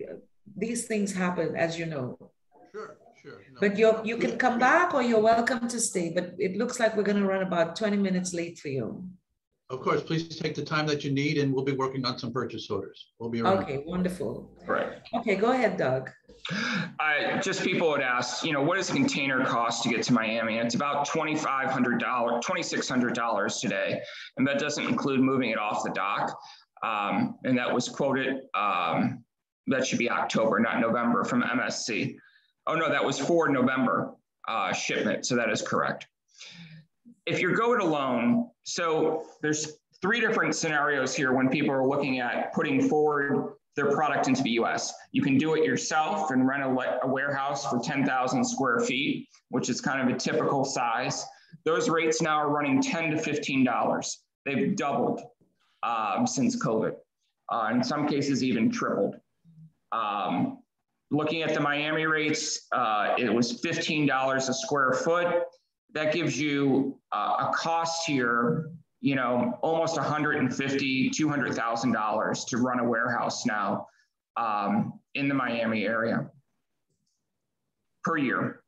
These things happen, as you know. Sure. No. But you can come back, or you're welcome to stay, but it looks like we're gonna run about 20 minutes late for you. Of course, please take the time that you need, and we'll be working on some purchase orders. We'll be around. Okay, wonderful. Right. Okay, go ahead, Doug. Just people would ask, what does a container cost to get to Miami? And it's about $2,500, $2,600 today. And that doesn't include moving it off the dock. And that was quoted, that should be October, not November, from MSC. Oh no, that was for November shipment. So that is correct. If you're going alone, so there's 3 different scenarios here when people are looking at putting forward their product into the US. You can do it yourself and rent a warehouse for 10,000 square feet, which is kind of a typical size. Those rates now are running $10 to $15. They've doubled since COVID. In some cases, even tripled. Looking at the Miami rates, it was $15 a square foot. That gives you a cost here, almost $150,000, $200,000 to run a warehouse now in the Miami area per year.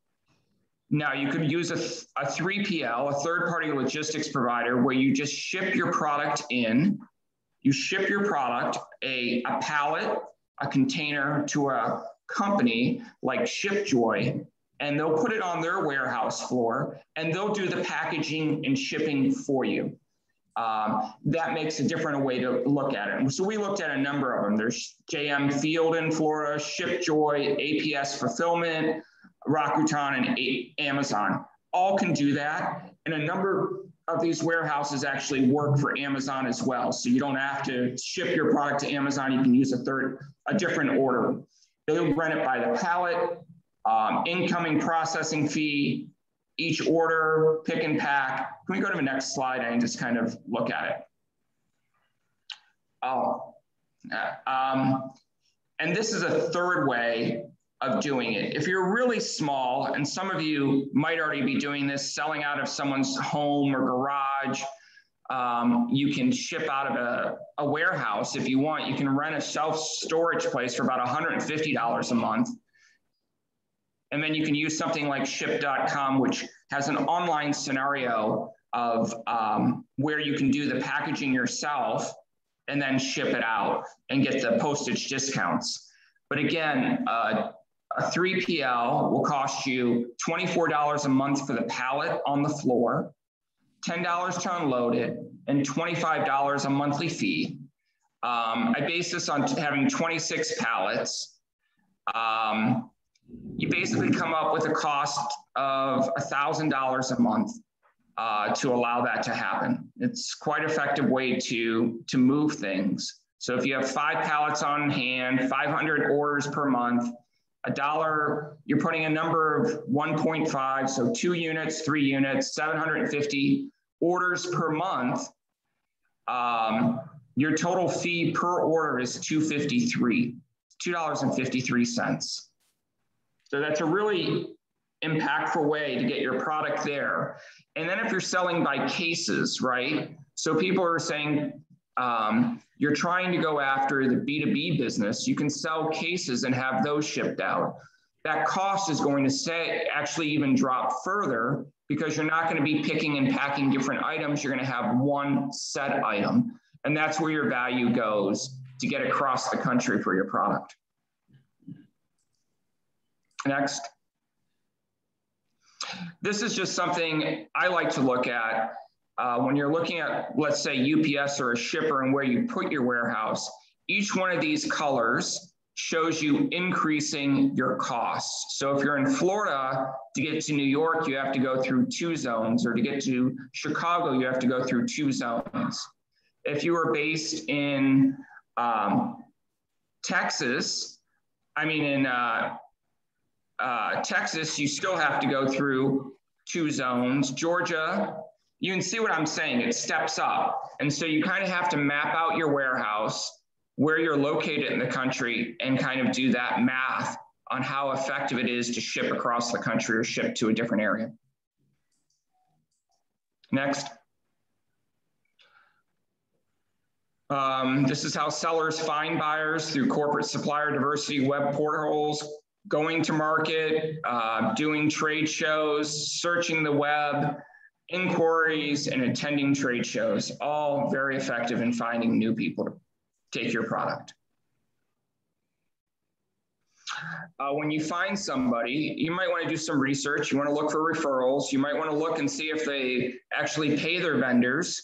Now you could use a 3PL, a third-party logistics provider, where you just ship your product in. You ship your product, a pallet, a container, to a company like ShipJoy, and they'll put it on their warehouse floor, and they'll do the packaging and shipping for you. That makes a different way to look at it. So we looked at a number of them. There's JM Field in Florida, ShipJoy, APS Fulfillment, Rakuten, and Amazon. All can do that. And a number of these warehouses actually work for Amazon as well. So you don't have to ship your product to Amazon. You can use a different order. They'll rent it by the pallet, incoming processing fee, each order, pick and pack. Can we go to the next slide and just kind of look at it? And this is a third way of doing it. If you're really small, and some of you might already be doing this, selling out of someone's home or garage, you can ship out of a warehouse if you want. You can rent a self-storage place for about $150 a month. And then you can use something like ship.com, which has an online scenario of where you can do the packaging yourself and then ship it out and get the postage discounts. But again, a 3PL will cost you $24 a month for the pallet on the floor, $10 to unload it, and $25 a monthly fee. I base this on having 26 pallets. You basically come up with a cost of $1,000 a month to allow that to happen. It's quite an effective way to move things. So if you have 5 pallets on hand, 500 orders per month, $1, you're putting a number of 1.5, so 2 units, 3 units, 750 orders per month. Your total fee per order is $2.53. So that's a really impactful way to get your product there. And then if you're selling by cases, right? So people are saying, you're trying to go after the B2B business, you can sell cases and have those shipped out. That cost is going to actually even drop further, because you're not going to be picking and packing different items. You're going to have one set item. And that's where your value goes to get across the country for your product. Next. This is just something I like to look at when you're looking at, let's say, UPS or a shipper and where you put your warehouse. Each one of these colors shows you increasing your costs. So if you're in Florida, to get to New York, you have to go through 2 zones, or to get to Chicago, you have to go through 2 zones. If you are based in Texas, Texas, you still have to go through 2 zones. Georgia, you can see what I'm saying, it steps up. And so you kind of have to map out your warehouse, where you're located in the country, and kind of do that math on how effective it is to ship across the country or ship to a different area. Next. This is how sellers find buyers through corporate supplier diversity web portals, going to market, doing trade shows, searching the web. inquiries, and attending trade shows, all very effective in finding new people to take your product. When you find somebody, you might want to do some research. You want to look for referrals. You might want to look and see if they actually pay their vendors,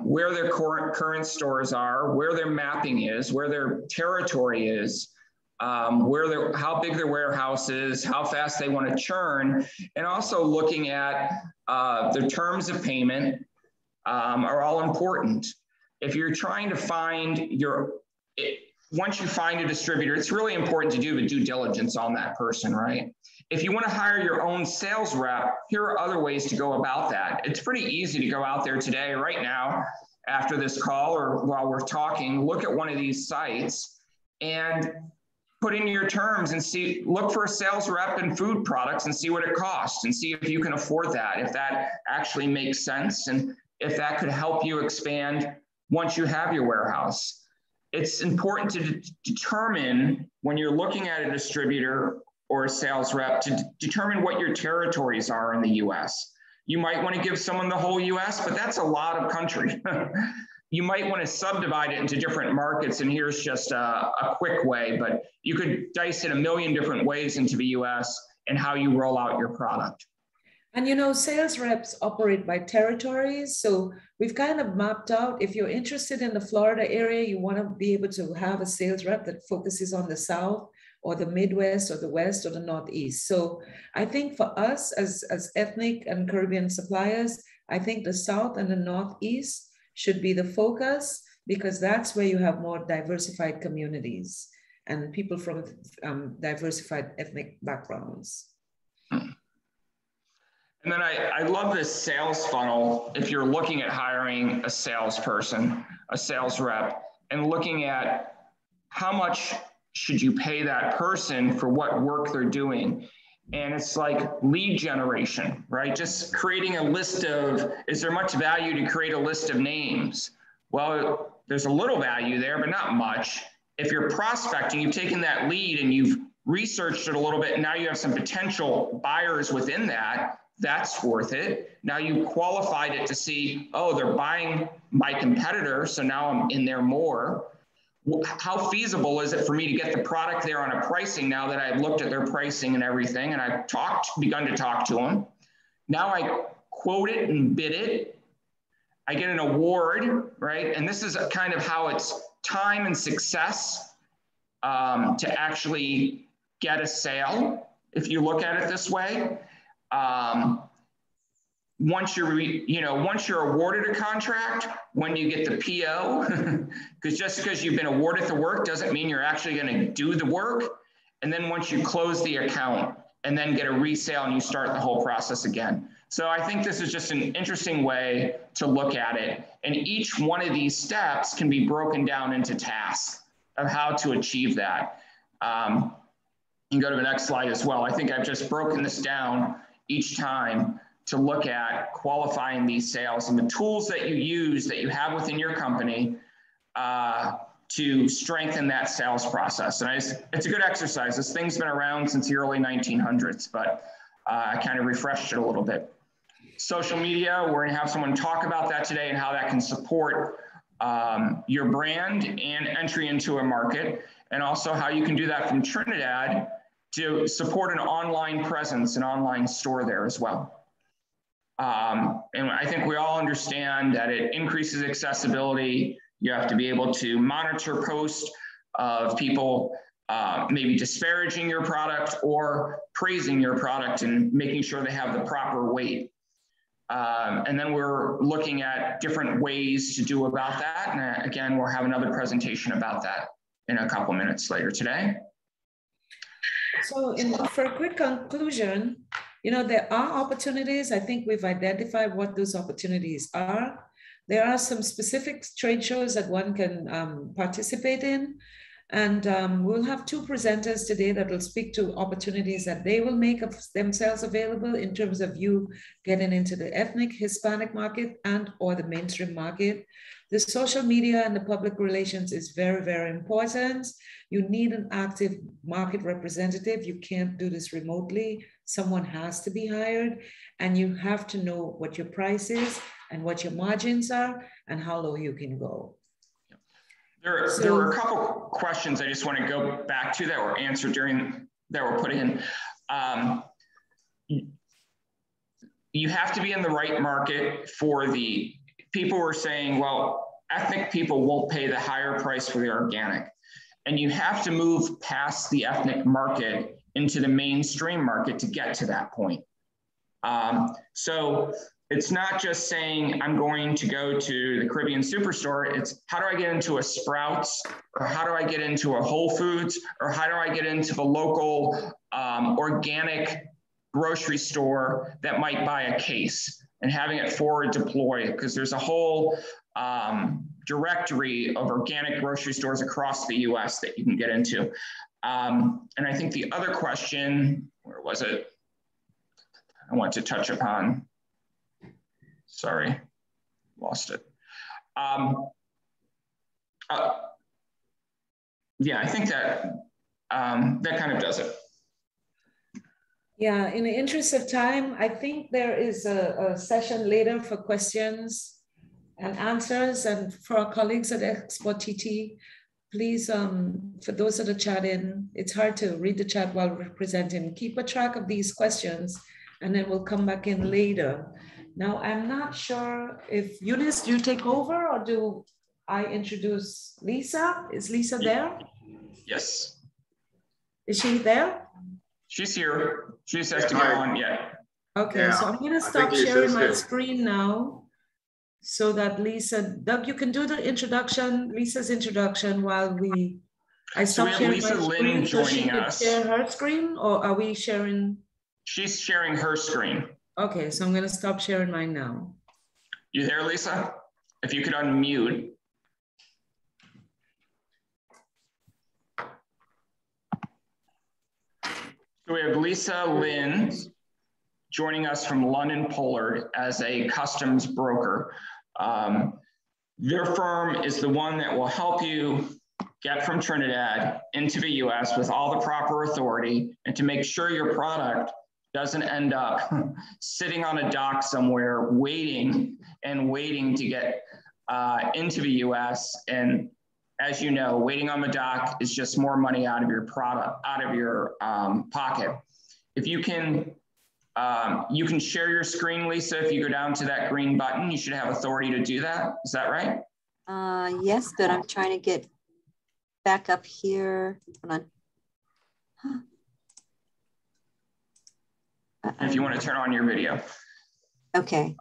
where their current stores are, where their mapping is, where their territory is, how big their warehouse is, how fast they want to churn, and also looking at their terms of payment are all important. If you're trying to find once you find a distributor, it's really important to do the due diligence on that person, right? If you want to hire your own sales rep, here are other ways to go about that. It's pretty easy to go out there today, right now, after this call or while we're talking, look at one of these sites and put in your terms and look for a sales rep in food products and see what it costs and see if you can afford that, if that actually makes sense, and if that could help you expand once you have your warehouse. It's important to determine when you're looking at a distributor or a sales rep to determine what your territories are in the US. You might want to give someone the whole US, but that's a lot of country. You might want to subdivide it into different markets, and here's just a quick way, but you could dice it a million different ways into the US and how you roll out your product. And you know, sales reps operate by territories. So we've kind of mapped out, if you're interested in the Florida area, you want to be able to have a sales rep that focuses on the South or the Midwest or the West or the Northeast. So I think for us as ethnic and Caribbean suppliers, I think the South and the Northeast should be the focus, because that's where you have more diversified communities and people from diversified ethnic backgrounds. And then I love this sales funnel. If you're looking at hiring a salesperson, a sales rep, and looking at how much should you pay that person for what work they're doing. And it's like lead generation, right? Just creating a list of, is there much value to create a list of names? Well, there's a little value there, but not much. If you're prospecting, you've taken that lead and you've researched it a little bit, and now you have some potential buyers within that, that's worth it. Now you qualified it to see, oh, they're buying my competitor, so now I'm in there more. How feasible is it for me to get the product there on a pricing now that I've looked at their pricing and everything, and I've begun to talk to them? Now I quote it and bid it. I get an award, right? And this is kind of how it's time and success to actually get a sale, if you look at it this way. Once you're awarded a contract, when you get the PO, because just because you've been awarded the work doesn't mean you're actually going to do the work. And then once you close the account and then get a resale and you start the whole process again. So I think this is just an interesting way to look at it. And each one of these steps can be broken down into tasks of how to achieve that. You can go to the next slide as well. I think I've just broken this down each time to look at qualifying these sales and the tools that you use that you have within your company to strengthen that sales process. And it's a good exercise. This thing's been around since the early 1900s, but I kind of refreshed it a little bit. Social media, we're gonna have someone talk about that today and how that can support your brand and entry into a market, and also how you can do that from Trinidad to support an online presence, an online store there as well. And I think we all understand that it increases accessibility. You have to be able to monitor posts of people maybe disparaging your product or praising your product and making sure they have the proper weight. And then we're looking at different ways to do about that. And again, we'll have another presentation about that in a couple minutes later today. So for a quick conclusion, you know, there are opportunities. I think we've identified what those opportunities are. There are some specific trade shows that one can participate in. And we'll have two presenters today that will speak to opportunities that they will make of themselves available in terms of you getting into the ethnic Hispanic market and or the mainstream market. The social media and the public relations is very, very important. You need an active market representative. You can't do this remotely. Someone has to be hired, and you have to know what your price is and what your margins are and how low you can go. There were a couple questions I just want to go back to that were answered that were put in. You have to be in the right market for the people who are saying, well, ethnic people won't pay the higher price for the organic. And you have to move past the ethnic market into the mainstream market to get to that point. So it's not just saying I'm going to go to the Caribbean Superstore. It's how do I get into a Sprouts, or how do I get into a Whole Foods, or how do I get into the local organic grocery store that might buy a case, and having it forward deploy, because there's a whole directory of organic grocery stores across the US that you can get into. And I think the other question, where was it? I want to touch upon. Sorry, lost it. Yeah, I think that that kind of does it. Yeah, in the interest of time, I think there is a session later for questions and answers, and for our colleagues at Export TT, please, for those that are chatting, it's hard to read the chat while we're presenting. Keep a track of these questions, and then we'll come back in later. Now, I'm not sure if Eunice, do you take over, or do I introduce Lisa? Is Lisa there? Yes. Is she there? She's here. She just has to get on yet. Okay, so I'm going to stop sharing my screen now so that Lisa, Doug, you can do the introduction, Lisa's introduction, while I stop sharing my screen so she can share her screen, or are we sharing? She's sharing her screen. Okay, so I'm going to stop sharing mine now. You there, Lisa? If you could unmute. So we have Lisa Lynn joining us from London Pollard as a customs broker. Their firm is the one that will help you get from Trinidad into the US with all the proper authority, and to make sure your product doesn't end up sitting on a dock somewhere waiting to get into the US. And as you know, waiting on the dock is just more money out of your pocket. If you can share your screen, Lisa. If you go down to that green button, you should have authority to do that. Is that right? Yes, but I'm trying to get back up here. Hold on. If you want to turn on your video. Okay.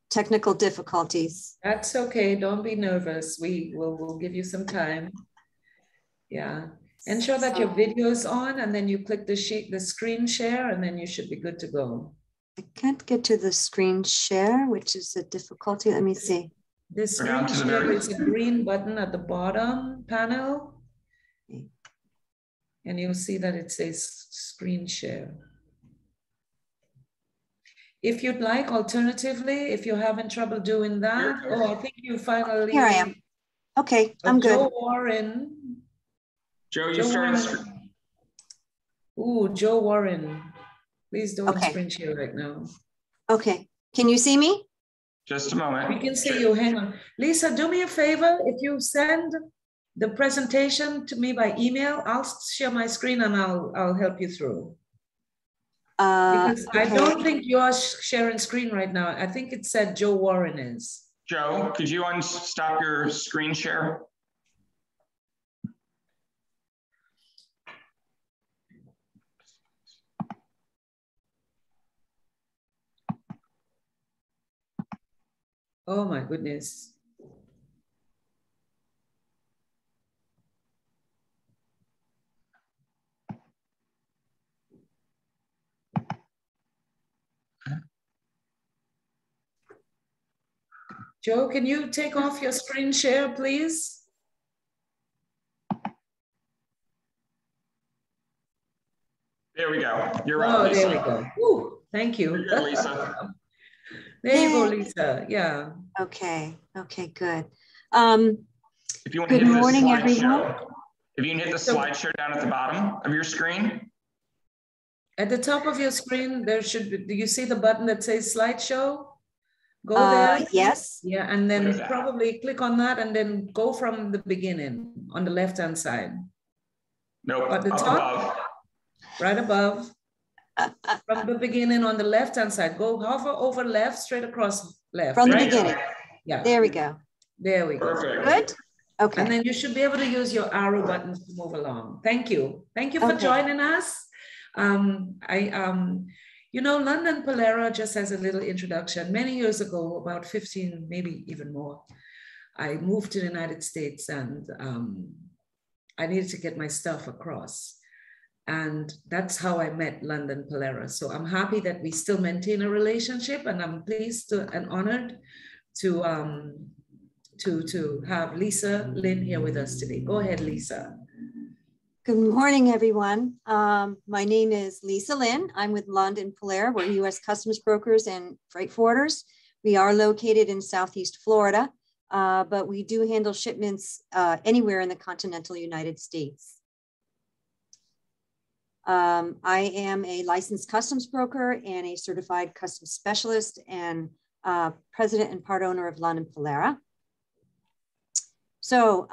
Technical difficulties. That's okay. Don't be nervous. We'll give you some time. Yeah. Ensure that your video is on, and then you click the screen share, and then you should be good to go. I can't get to the screen share, which is a difficulty. Let me see. The screen share is a green button at the bottom panel. And you'll see that it says screen share. If you'd like, alternatively, if you're having trouble doing that, I think you finally. Here I am. Okay, I'm good. Joe Warren. Joe, you started. Ooh, Joe Warren. Please don't screen share right now. Okay, can you see me? Just a moment. We can see you, hang on. Lisa, do me a favor. If you send the presentation to me by email, I'll share my screen and I'll help you through. Because I don't think you're sharing screen right now. I think it said Joe Warren is. Joe, could you stop your screen share? Oh my goodness. Joe, can you take off your screen share, please? There we go. You're up, Lisa. There we go. Ooh, thank you. You're good, Lisa. There you go, Lisa. Yeah. Okay. Okay, good. If you want to good hit morning, the everyone. If you can hit the slideshow down at the bottom of your screen. At the top of your screen, there should be, do you see the button that says slideshow? Go there. Yes. Yeah, and then probably click on that and then go from the beginning on the left-hand side. Nope, at the top, above. Right above. From the beginning on the left-hand side, go hover over left, straight across left. From the beginning. Yeah. There we go. There we go. Perfect. Good. Okay. And then you should be able to use your arrow buttons to move along. Thank you. Thank you for joining us. You know, London Polera, just as a little introduction, many years ago, about 15, maybe even more, I moved to the United States and I needed to get my stuff across. And that's how I met London Polera. So I'm happy that we still maintain a relationship, and I'm pleased and honored to have Lisa Lynn here with us today. Go ahead, Lisa. Good morning, everyone. My name is Lisa Lynn. I'm with London Polera. We're U.S. customs brokers and freight forwarders. We are located in Southeast Florida, but we do handle shipments anywhere in the continental United States. I am a licensed customs broker and a certified customs specialist and president and part owner of London Polera. So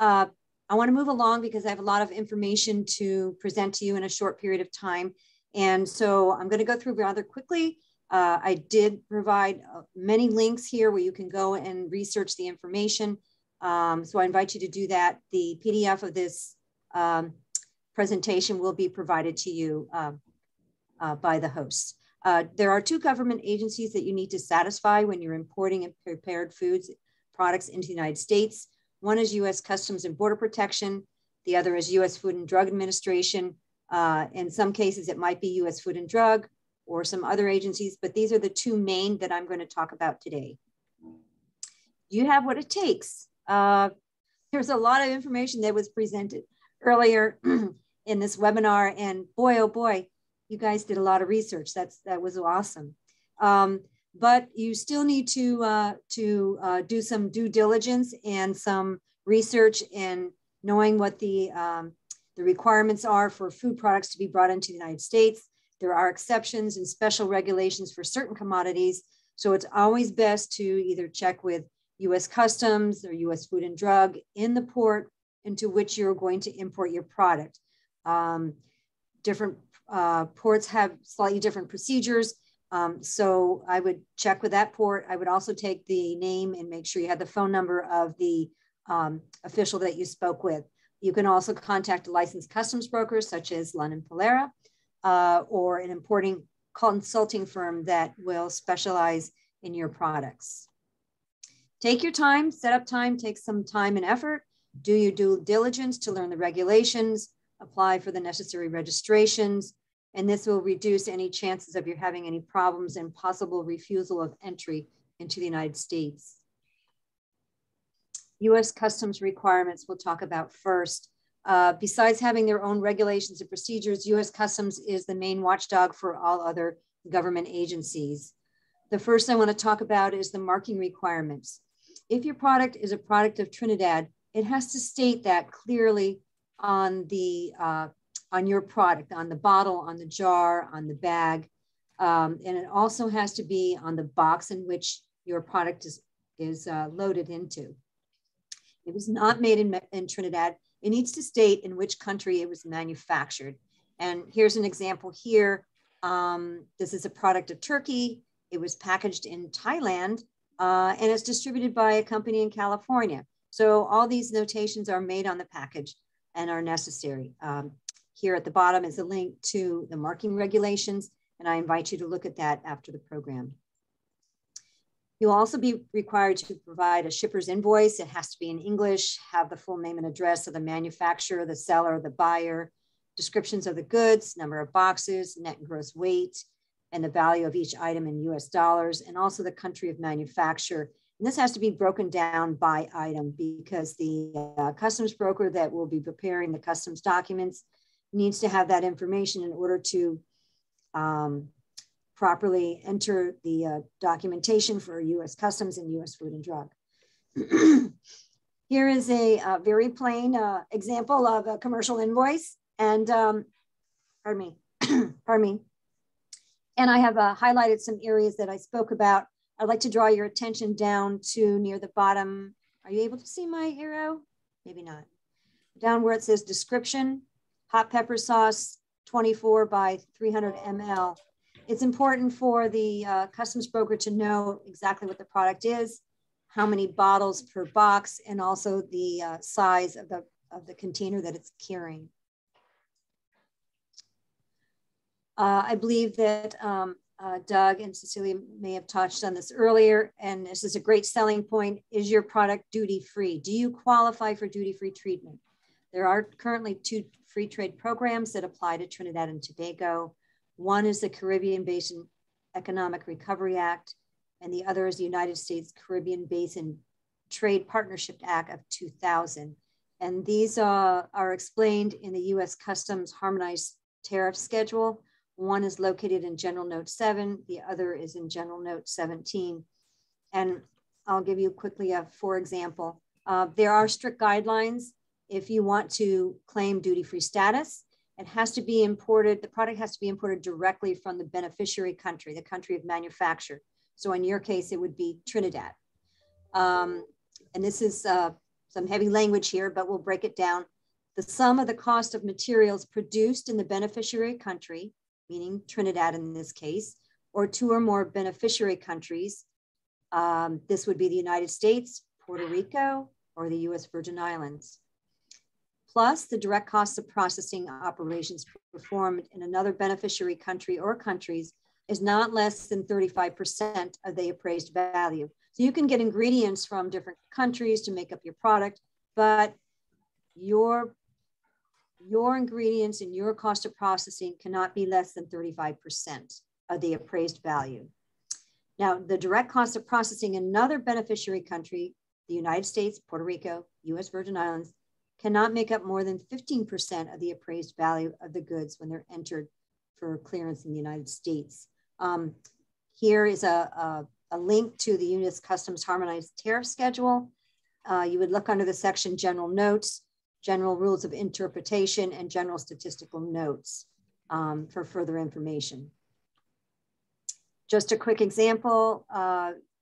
I want to move along because I have a lot of information to present to you in a short period of time. And so I'm going to go through rather quickly. I did provide many links here where you can go and research the information. So I invite you to do that. The PDF of this presentation will be provided to you by the host. There are two government agencies that you need to satisfy when you're importing and prepared foods products into the United States. One is U.S. Customs and Border Protection. The other is U.S. Food and Drug Administration. In some cases, it might be U.S. Food and Drug or some other agencies, but these are the two main that I'm going to talk about today. You have what it takes. There's a lot of information that was presented earlier in this webinar, and boy, oh boy, you guys did a lot of research. That was awesome. But you still need to do some due diligence and some research in knowing what the requirements are for food products to be brought into the United States. There are exceptions and special regulations for certain commodities. So it's always best to either check with U.S. Customs or U.S. Food and Drug in the port into which you're going to import your product. Different ports have slightly different procedures. So I would check with that port. I would also take the name and make sure you have the phone number of the official that you spoke with. You can also contact a licensed customs broker such as London Polera or an importing consulting firm that will specialize in your products. Take your time, set up time, take some time and effort, do your due diligence to learn the regulations, apply for the necessary registrations, and this will reduce any chances of you having any problems and possible refusal of entry into the United States. U.S. Customs requirements we'll talk about first. Besides having their own regulations and procedures, U.S. Customs is the main watchdog for all other government agencies. The first I want to talk about is the marking requirements. If your product is a product of Trinidad, it has to state that clearly on the on your product, on the bottle, on the jar, on the bag. And it also has to be on the box in which your product is loaded into. If it's not made in Trinidad, it needs to state in which country it was manufactured. And here's an example here. This is a product of Turkey. It was packaged in Thailand, and it's distributed by a company in California. So all these notations are made on the package and are necessary. Here at the bottom is a link to the marking regulations, and I invite you to look at that after the program. You'll also be required to provide a shipper's invoice. It has to be in English, have the full name and address of the manufacturer, the seller, the buyer, descriptions of the goods, number of boxes, net and gross weight, and the value of each item in US dollars, and also the country of manufacture And this has to be broken down by item because the customs broker that will be preparing the customs documents needs to have that information in order to properly enter the documentation for U.S. Customs and U.S. Food and Drug. Here is a very plain example of a commercial invoice. And pardon me. And I have highlighted some areas that I spoke about. I'd like to draw your attention down to near the bottom. Are you able to see my arrow? Maybe not. Down where it says description, hot pepper sauce, 24 by 300 ml. It's important for the customs broker to know exactly what the product is, how many bottles per box, and also the size of the container that it's carrying. I believe that Doug and Cecilia may have touched on this earlier, and this is a great selling point. Is your product duty-free? Do you qualify for duty-free treatment? There are currently 2 free trade programs that apply to Trinidad and Tobago. One is the Caribbean Basin Economic Recovery Act, and the other is the United States Caribbean Basin Trade Partnership Act of 2000. And these are explained in the U.S. Customs Harmonized Tariff Schedule. One is located in General Note 7, the other is in General Note 17. And I'll give you quickly for example. There are strict guidelines if you want to claim duty-free status. It has to be imported, the product has to be imported directly from the beneficiary country, the country of manufacture. So in your case, it would be Trinidad. And this is some heavy language here, but we'll break it down. The sum of the cost of materials produced in the beneficiary country, meaning Trinidad in this case, or 2 or more beneficiary countries. This would be the United States, Puerto Rico, or the US Virgin Islands. Plus the direct costs of processing operations performed in another beneficiary country or countries is not less than 35% of the appraised value. So you can get ingredients from different countries to make up your product, but your ingredients and your cost of processing cannot be less than 35% of the appraised value. Now, the direct cost of processing another beneficiary country, the United States, Puerto Rico, US Virgin Islands, cannot make up more than 15% of the appraised value of the goods when they're entered for clearance in the United States. Here is a link to the U.S. Customs Harmonized Tariff Schedule. You would look under the section General Notes, General Rules of Interpretation, and General Statistical Notes for further information. Just a quick example,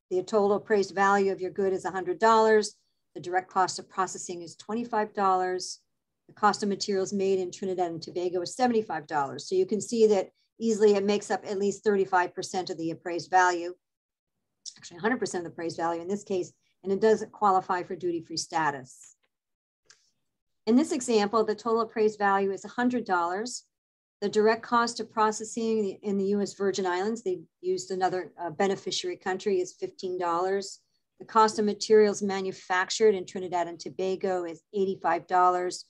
the total appraised value of your good is $100. The direct cost of processing is $25. The cost of materials made in Trinidad and Tobago is $75. So you can see that easily it makes up at least 35% of the appraised value, actually 100% of the appraised value in this case, and it doesn't qualify for duty-free status. In this example, the total appraised value is $100. The direct cost of processing in the US Virgin Islands, they used another beneficiary country, is $15. The cost of materials manufactured in Trinidad and Tobago is $85.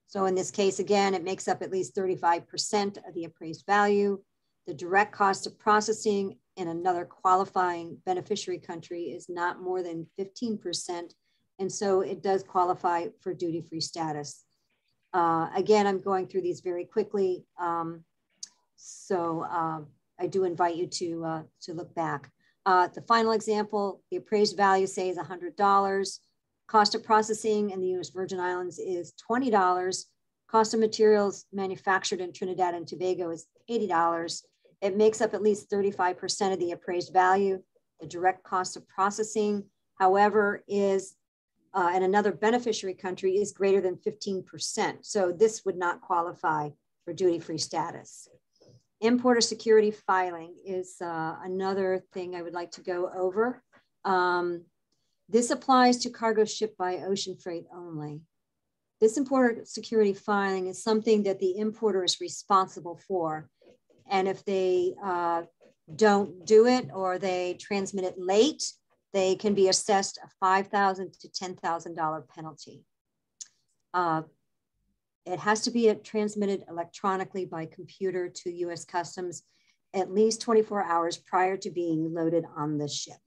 So in this case, again, it makes up at least 35% of the appraised value. The direct cost of processing in another qualifying beneficiary country is not more than 15%. And so it does qualify for duty-free status. Again, I'm going through these very quickly. So I do invite you to look back. The final example, the appraised value, say, is $100. Cost of processing in the US Virgin Islands is $20. Cost of materials manufactured in Trinidad and Tobago is $80. It makes up at least 35% of the appraised value. The direct cost of processing, however, is in another beneficiary country is greater than 15%. So this would not qualify for duty-free status. Importer security filing is another thing I would like to go over. This applies to cargo shipped by ocean freight only. This importer security filing is something that the importer is responsible for. And if they don't do it or they transmit it late, they can be assessed a $5,000 to $10,000 penalty. It has to be transmitted electronically by computer to US Customs at least 24 hours prior to being loaded on the ship.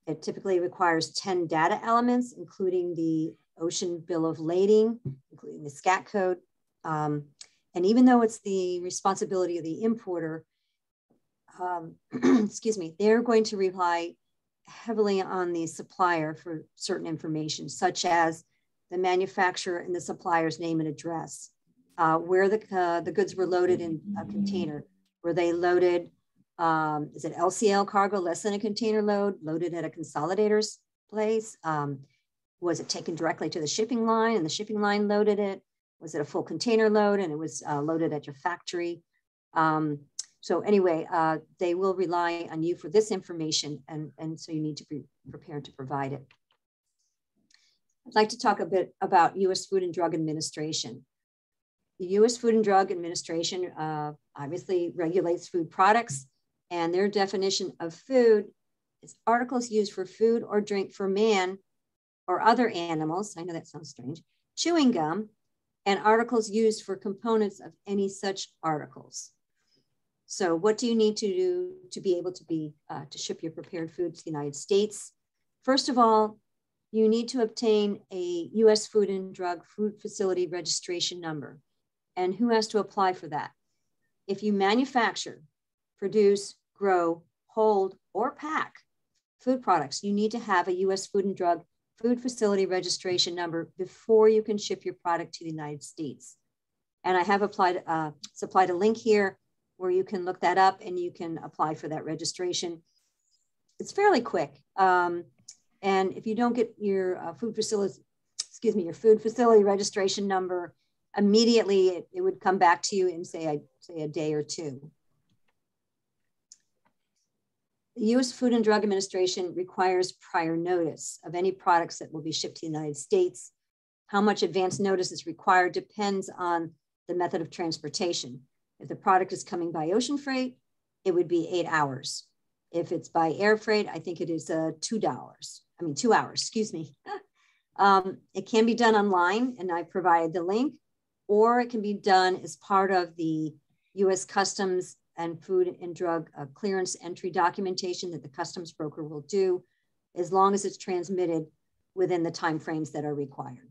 It typically requires 10 data elements, including the Ocean Bill of Lading, including the SCAT code. And even though it's the responsibility of the importer, excuse me, they're going to rely heavily on the supplier for certain information, such as the manufacturer and the supplier's name and address, where the goods were loaded in a container. Were they loaded, is it LCL cargo, less than a container load, loaded at a consolidator's place? Was it taken directly to the shipping line and the shipping line loaded it? Was it a full container load and it was loaded at your factory? So anyway, they will rely on you for this information, and so you need to be prepared to provide it. I'd like to talk a bit about U.S. Food and Drug Administration. The U.S. Food and Drug Administration obviously regulates food products, and their definition of food is articles used for food or drink for man or other animals. I know that sounds strange. Chewing gum, and articles used for components of any such articles. So what do you need to do to be able to ship your prepared food to the United States? First of all, you need to obtain a U.S. Food and Drug Food Facility Registration number. And who has to apply for that? If you manufacture, produce, grow, hold, or pack food products, you need to have a U.S. Food and Drug Food Facility Registration number before you can ship your product to the United States. And I have supplied a link here where you can look that up and you can apply for that registration. It's fairly quick. And if you don't get your food facility registration number immediately, it would come back to you in say a day or two. The U.S. Food and Drug Administration requires prior notice of any products that will be shipped to the United States. How much advance notice is required depends on the method of transportation. If the product is coming by ocean freight, it would be 8 hours. If it's by air freight, I think it is 2 hours, excuse me. It can be done online, and I provided the link, or it can be done as part of the U.S. Customs and Food and Drug clearance entry documentation that the customs broker will do, as long as it's transmitted within the timeframes that are required.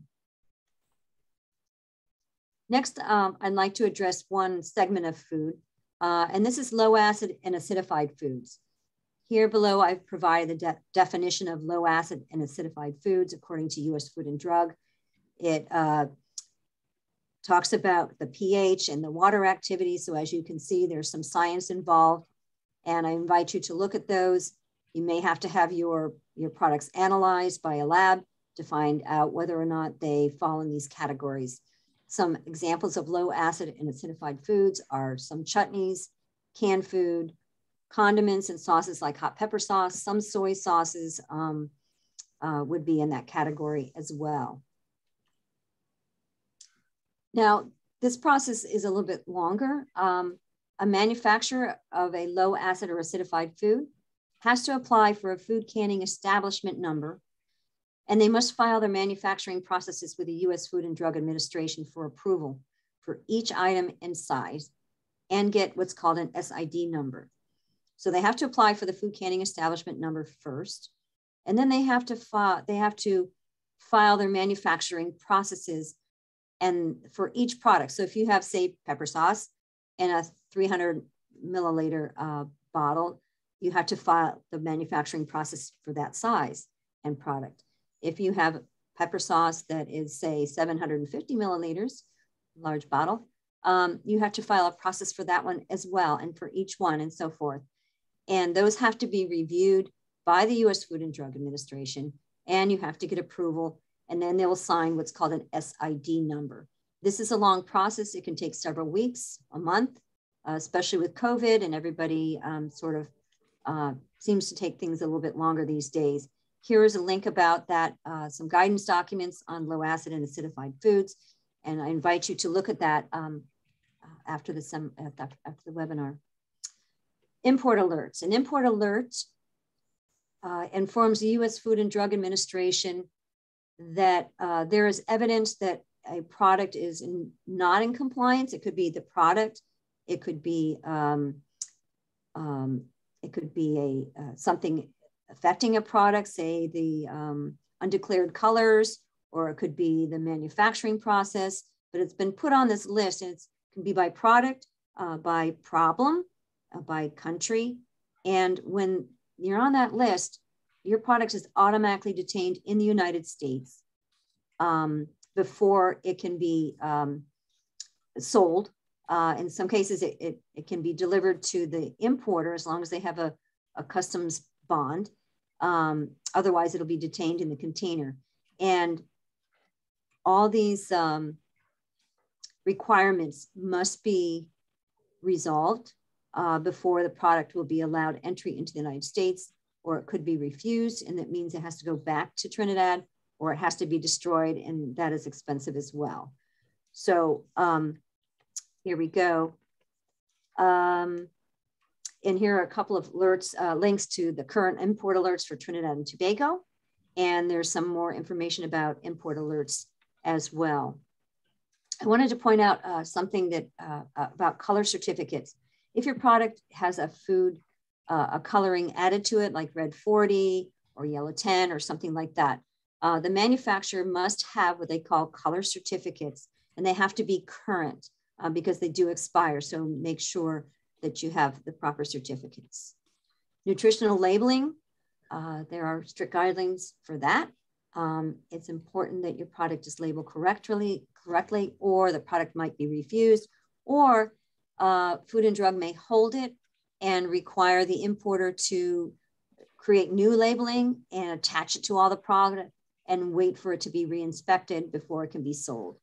Next, I'd like to address one segment of food, and this is low acid and acidified foods. Here below, I've provided the definition of low acid and acidified foods according to U.S. Food and Drug. It talks about the pH and the water activity. So as you can see, there's some science involved, and I invite you to look at those. You may have to have your products analyzed by a lab to find out whether or not they fall in these categories. Some examples of low acid and acidified foods are some chutneys, canned food, condiments and sauces like hot pepper sauce. Some soy sauces would be in that category as well. Now, this process is a little bit longer. A manufacturer of a low acid or acidified food has to apply for a food canning establishment number, and they must file their manufacturing processes with the U.S. Food and Drug Administration for approval for each item and size, and get what's called an SID number. So they have to apply for the food canning establishment number first, and then they have to file their manufacturing processes and for each product. So if you have, say, pepper sauce in a 300 milliliter bottle, you have to file the manufacturing process for that size and product. If you have pepper sauce that is, say, 750 milliliters, large bottle, you have to file a process for that one as well, and for each one and so forth. And those have to be reviewed by the U.S. Food and Drug Administration, and you have to get approval, and then they will sign what's called an SID number. This is a long process. It can take several weeks, a month, especially with COVID, and everybody sort of seems to take things a little bit longer these days. Here is a link about that, some guidance documents on low acid and acidified foods, and I invite you to look at that after the webinar. Import alerts. An import alert informs the U.S. Food and Drug Administration that there is evidence that a product is not in compliance. It could be the product. It could be something affecting a product, say the undeclared colors, or it could be the manufacturing process, but it's been put on this list, and it can be by product, by problem, by country. And when you're on that list, your product is automatically detained in the United States before it can be sold. In some cases, it can be delivered to the importer as long as they have a customs bond. Otherwise, it'll be detained in the container. And all these requirements must be resolved before the product will be allowed entry into the United States, or it could be refused, and that means it has to go back to Trinidad, or it has to be destroyed, and that is expensive as well. So here we go. And here are a couple of alerts, links to the current import alerts for Trinidad and Tobago. And there's some more information about import alerts as well. I wanted to point out something that about color certificates. If your product has a food, a coloring added to it, like red 40 or yellow 10 or something like that, the manufacturer must have what they call color certificates, and they have to be current because they do expire. So make sure that you have the proper certificates. Nutritional labeling, there are strict guidelines for that. It's important that your product is labeled correctly, or the product might be refused, or Food and Drug may hold it and require the importer to create new labeling and attach it to all the product and wait for it to be re-inspected before it can be sold.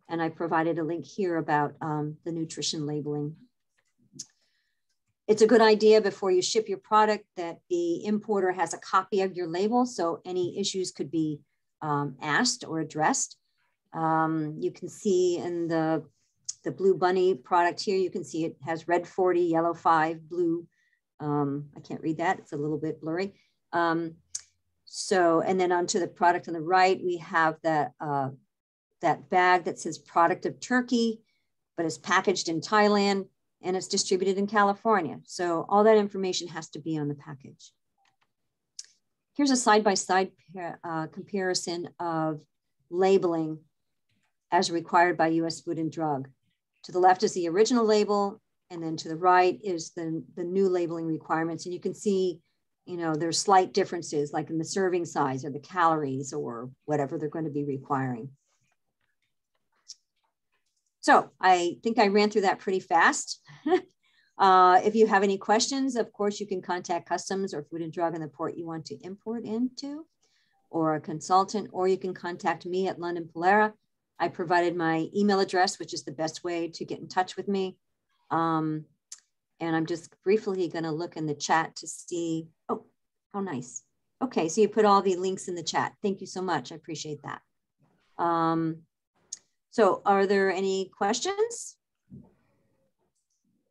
And I provided a link here about the nutrition labeling. It's a good idea before you ship your product that the importer has a copy of your label, so any issues could be asked or addressed. You can see in the Blue Bunny product here, you can see it has red 40, yellow 5, blue. I can't read that, it's a little bit blurry. And then onto the product on the right, we have that, that bag that says product of Turkey, but is packaged in Thailand and it's distributed in California. So all that information has to be on the package. Here's a side-by-side comparison of labeling as required by US Food and Drug. To the left is the original label, and then to the right is the new labeling requirements. And you can see, you know, there's slight differences like in the serving size or the calories or whatever they're going to be requiring. So I think I ran through that pretty fast. If you have any questions, of course, you can contact Customs or Food and Drug in the port you want to import into, or a consultant, or you can contact me at London Polera. I provided my email address, which is the best way to get in touch with me. And I'm just briefly going to look in the chat to see, oh, how nice. Okay, so you put all the links in the chat. Thank you so much. I appreciate that. So are there any questions?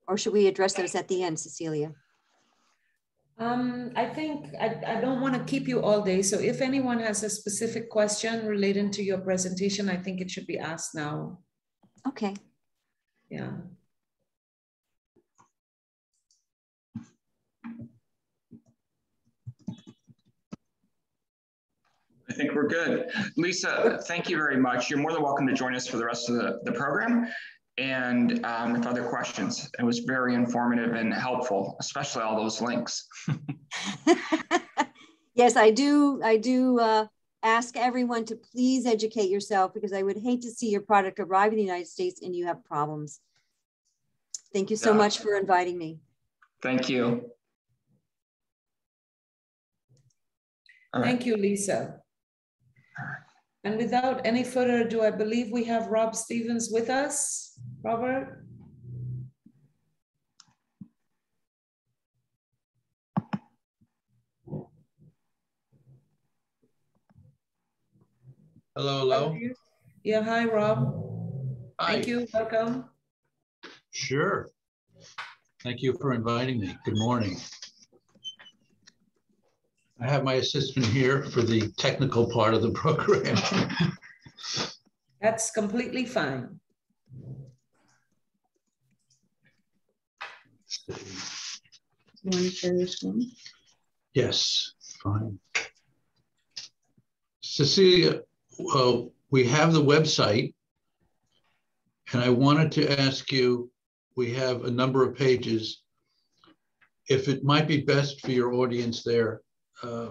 Or should we address those at the end, Cecilia? I think I don't want to keep you all day. So if anyone has a specific question relating to your presentation, I think it should be asked now. Okay. Yeah. I think we're good. Lisa, thank you very much. You're more than welcome to join us for the rest of the program. And with other questions, it was very informative and helpful, especially all those links. Yes, I do ask everyone to please educate yourself, because I would hate to see your product arrive in the United States and you have problems. Thank you so much for inviting me. Thank you. Thank you, Lisa. And without any further ado, I believe we have Rob Stevens with us. Robert? Hello, hello. Yeah, hi, Rob. Hi. Thank you, welcome. Sure. Thank you for inviting me. Good morning. I have my assistant here for the technical part of the program. That's completely fine. You want to share your screen? Yes. fine. Cecilia, we have the website, and I wanted to ask you, we have a number of pages. If it might be best for your audience there,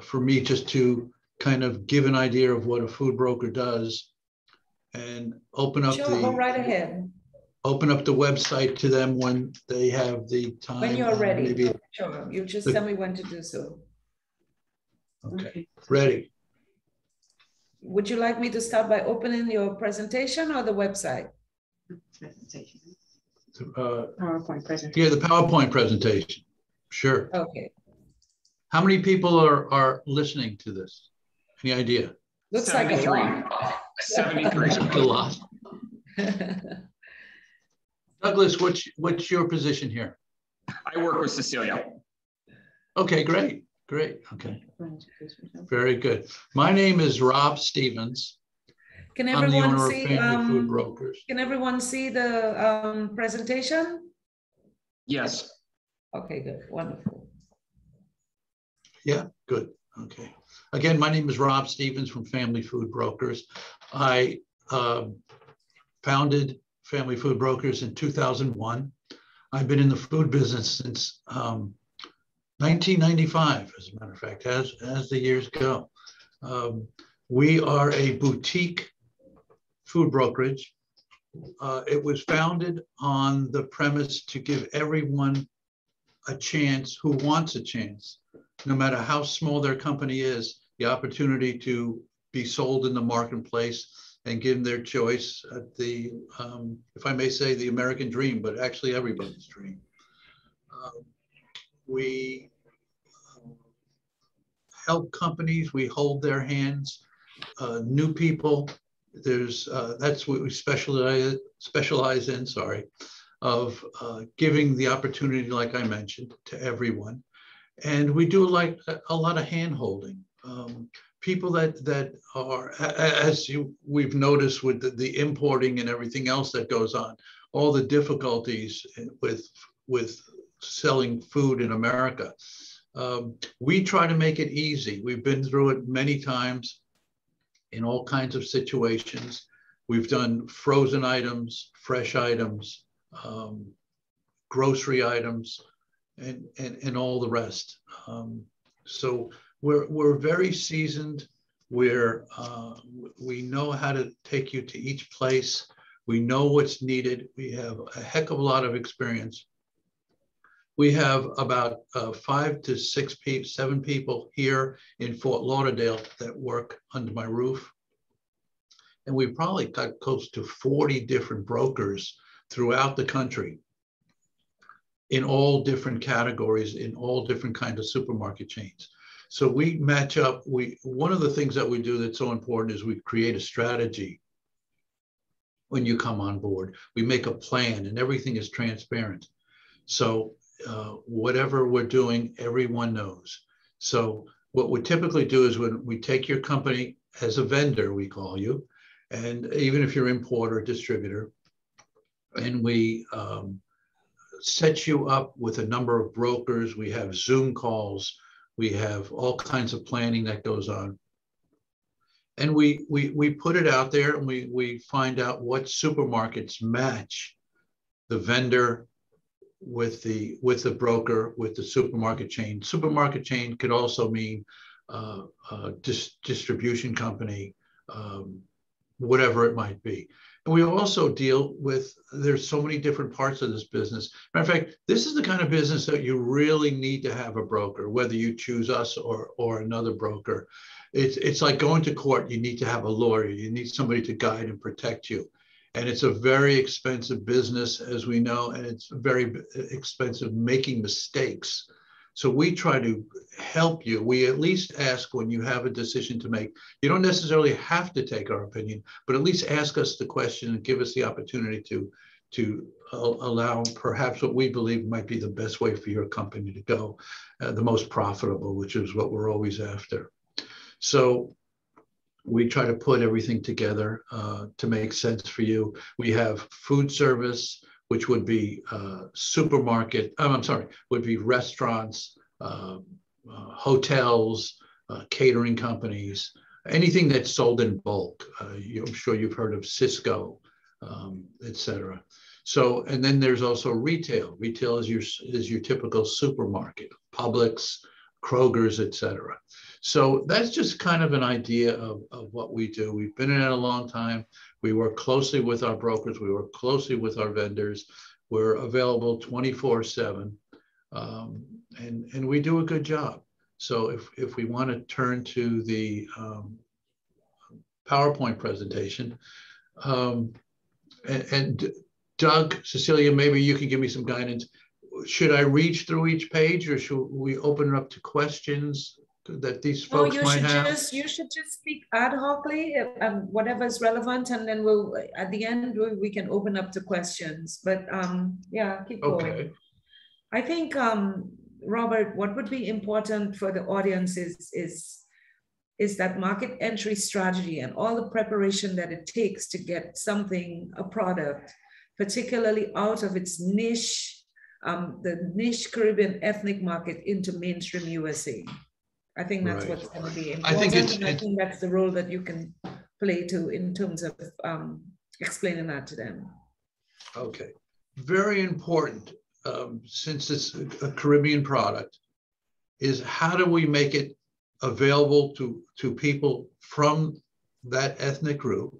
for me just to kind of give an idea of what a food broker does and open up go right ahead. Open up the website to them when they have the time. When you're ready. Maybe sure. You just tell me when to do so. Okay. Ready. Would you like me to start by opening your presentation or the website? Presentation. PowerPoint presentation. Yeah, the PowerPoint presentation. Sure. Okay. How many people are listening to this? Any idea? Looks 73. Like a lot. 73. A lot. Douglas, what's your position here? I work with Cecilia. Okay, great. Great. Okay. Very good. My name is Rob Stevens. Can I'm the everyone owner see, of Family Food Brokers. Can everyone see the presentation? Yes. Okay, good. Wonderful. Yeah, good. Okay. Again, my name is Rob Stevens from Family Food Brokers. I founded Family Food Brokers in 2001. I've been in the food business since 1995, as a matter of fact, as the years go. We are a boutique food brokerage. It was founded on the premise to give everyone a chance who wants a chance, no matter how small their company is, the opportunity to be sold in the marketplace and give them their choice at the, if I may say, the American dream, but actually everybody's dream. We help companies, we hold their hands, new people. That's what we specialize in, of giving the opportunity, like I mentioned, to everyone. And we do like a lot of hand holding. People that are, as we've noticed with the importing and everything else that goes on, all the difficulties with selling food in America. We try to make it easy. We've been through it many times in all kinds of situations. We've done frozen items, fresh items, grocery items, and all the rest. So we're very seasoned. We know how to take you to each place. We know what's needed. We have a heck of a lot of experience. We have about 5 to 6 people, 7 people here in Fort Lauderdale that work under my roof. And we've probably got close to 40 different brokers throughout the country in all different categories, in all different kinds of supermarket chains. So we match up. One of the things that we do that's so important is we create a strategy when you come on board. We make a plan and everything is transparent. So whatever we're doing, everyone knows. So what we typically do is when we take your company as a vendor, we call you, and even if you're importer or distributor, and we set you up with a number of brokers. We have Zoom calls. We have all kinds of planning that goes on. And we put it out there, and we find out what supermarkets match the vendor with the broker, with the supermarket chain. Supermarket chain could also mean distribution company, whatever it might be. And we also deal with, there's so many different parts of this business. Matter of fact, this is the kind of business that you really need to have a broker, whether you choose us or another broker. It's like going to court. You need to have a lawyer. You need somebody to guide and protect you. And it's a very expensive business, as we know, and it's very expensive making mistakes. So we try to help you. We at least ask when you have a decision to make. You don't necessarily have to take our opinion, but at least ask us the question and give us the opportunity to allow perhaps what we believe might be the best way for your company to go, the most profitable, which is what we're always after. So we try to put everything together to make sense for you. We have food service, which would be would be restaurants, hotels, catering companies, anything that's sold in bulk. I'm sure you've heard of Cisco, et cetera. So, and then there's also retail. Retail is your typical supermarket, Publix, Kroger's, et cetera. So that's just kind of an idea of what we do. We've been in it a long time. We work closely with our brokers. We work closely with our vendors. We're available 24/7, and we do a good job. So if we want to turn to the PowerPoint presentation, and Doug, Cecilia, maybe you can give me some guidance. Should I reach through each page, or should we open it up to questions that these folks might have? You should just speak ad hocly, whatever is relevant, and then we'll, at the end, we can open up to questions. But yeah, keep going. Okay. I think, Robert, what would be important for the audience is that market entry strategy and all the preparation that it takes to get something, a product, particularly out of its niche, the niche Caribbean ethnic market into mainstream USA. I think that's what's going to be important. I think that's the role that you can play to in terms of explaining that to them. Okay, very important, since it's a Caribbean product, is how do we make it available to people from that ethnic group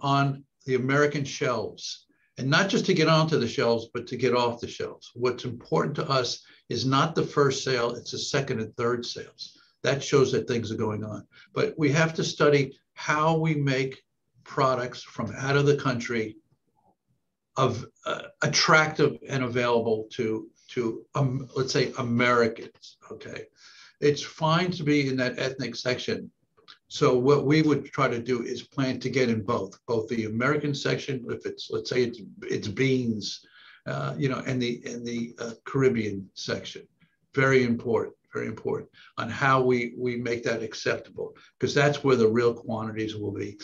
on the American shelves, and not just to get onto the shelves, but to get off the shelves. What's important to us is not the first sale, it's the second and third sales. That shows that things are going on. But we have to study how we make products from out of the country attractive and available to let's say Americans, okay? It's fine to be in that ethnic section. So what we would try to do is plan to get in both the American section, if it's, let's say it's beans, and the Caribbean section. Very important on how we make that acceptable, because that's where the real quantities will be.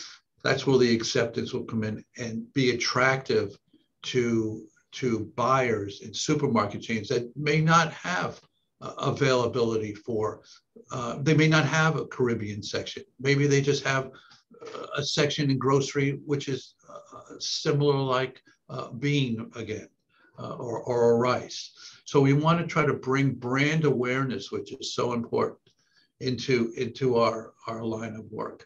That's where the acceptance will come in and be attractive to buyers in supermarket chains that may not have availability for, they may not have a Caribbean section. Maybe they just have a section in grocery, which is similar, like bean again, or a rice. So we want to try to bring brand awareness, which is so important, into our line of work.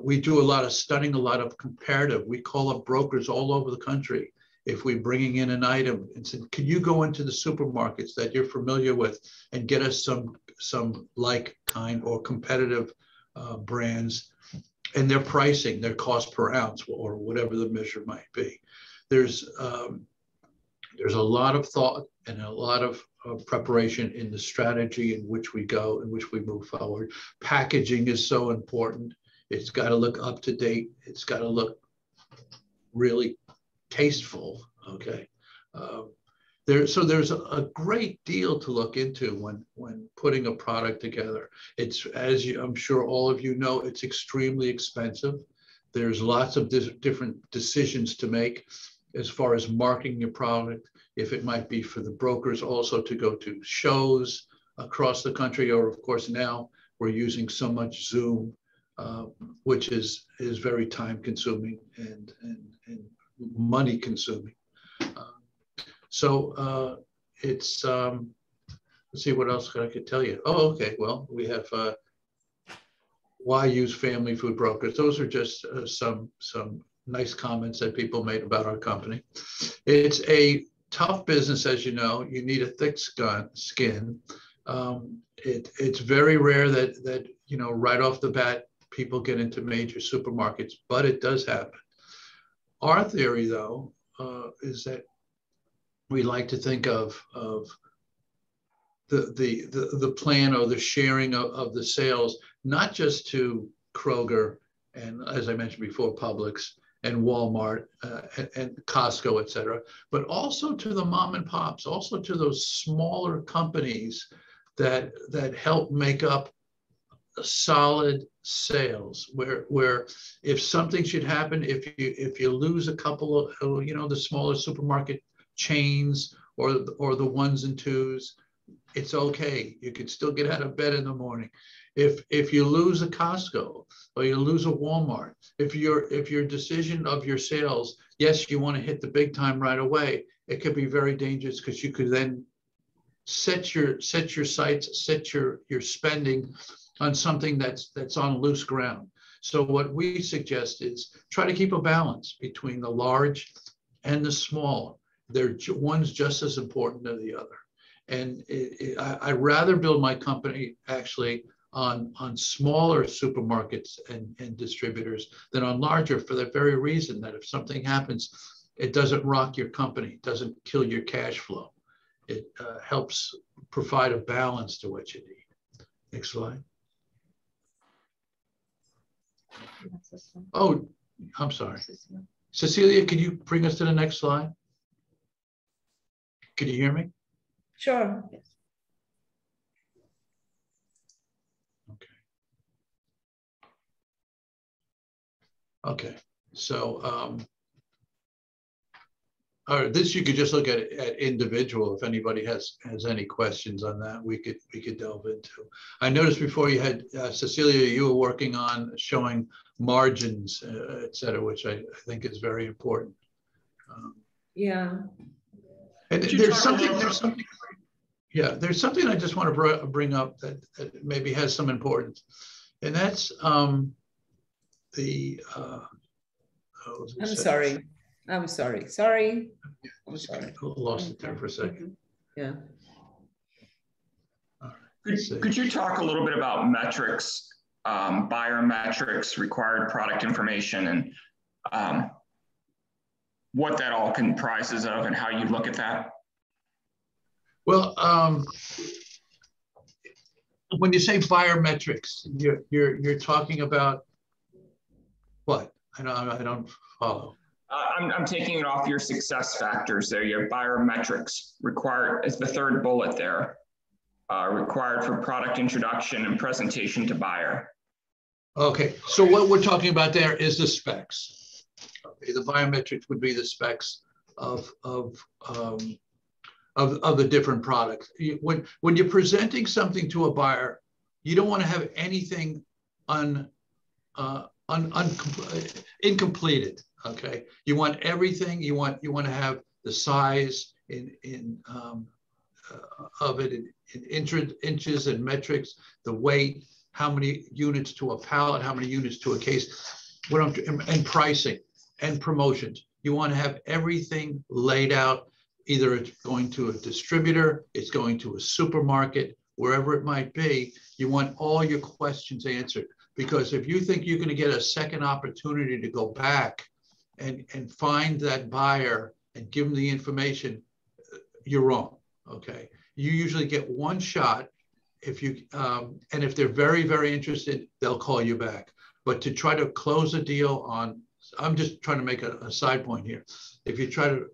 We do a lot of studying, a lot of comparative. We call up brokers all over the country. If we're bringing in an item and said, can you go into the supermarkets that you're familiar with and get us some like kind or competitive brands and their pricing, their cost per ounce, or whatever the measure might be. There's a lot of thought and a lot of preparation in the strategy in which we go, in which we move forward. Packaging is so important. It's got to look up to date. It's got to look really tasteful, okay? So there's a great deal to look into when putting a product together. It's, as I'm sure all of you know, it's extremely expensive. There's lots of different decisions to make as far as marketing your product, if it might be for the brokers also to go to shows across the country, or of course now we're using so much Zoom, which is very time consuming and money consuming. It's, let's see what else I could tell you. Oh, okay, well, we have why use family food brokers. Those are just some nice comments that people made about our company. It's a tough business, as you know. You need a thick skin. It's very rare that right off the bat people get into major supermarkets, but it does happen. Our theory, though, is that we like to think of the plan or the sharing of the sales, not just to Kroger and, as I mentioned before, Publix and Walmart and Costco, et cetera, but also to the mom and pops, also to those smaller companies that help make up solid sales, where if something should happen, if you lose a couple of the smaller supermarket chains or the ones and twos, it's okay. You can still get out of bed in the morning. If you lose a Costco or you lose a Walmart, if your decision of your sales, yes, you want to hit the big time right away, it could be very dangerous because you could then set your sights, set your spending on something that's on loose ground. So what we suggest is try to keep a balance between the large and the small. One's just as important as the other. And I'd rather build my company actually on smaller supermarkets and distributors than on larger, for the very reason that if something happens, it doesn't rock your company, it doesn't kill your cash flow. It helps provide a balance to what you need. Next slide. Oh, I'm sorry. Cecilia, can you bring us to the next slide? Can you hear me? Sure. Okay. Okay. So, all right, this you could just look at individual. If anybody has any questions on that, we could delve into. I noticed before you had Cecilia, you were working on showing margins, et cetera, which I think is very important. Yeah. And there's something. Yeah, there's something I just want to bring up that maybe has some importance, and that's the. I'm sorry. Sorry. I'm sorry. I lost it there for a second. Yeah. All right. Could you talk a little bit about metrics, buyer metrics, required product information, and what that all comprises of, and how you look at that? Well, when you say buyer metrics, you're talking about what? I don't follow. I'm taking it off your success factors there. Your buyer metrics required is the third bullet there. Required for product introduction and presentation to buyer. Okay, so what we're talking about there is the specs. Okay, the biometrics would be the specs of the different products. When you're presenting something to a buyer, you don't want to have anything incompleted. Okay, you want everything. You want to have the size of it in inches and metrics, the weight, how many units to a pallet, how many units to a case, and pricing and promotions. You want to have everything laid out. Either it's going to a distributor, it's going to a supermarket, wherever it might be. You want all your questions answered, because if you think you're going to get a second opportunity to go back and find that buyer and give them the information, you're wrong. Okay, you usually get one shot. If you and if they're very, very interested, they'll call you back. But to try to close a deal on, I'm just trying to make a side point here. If you try to,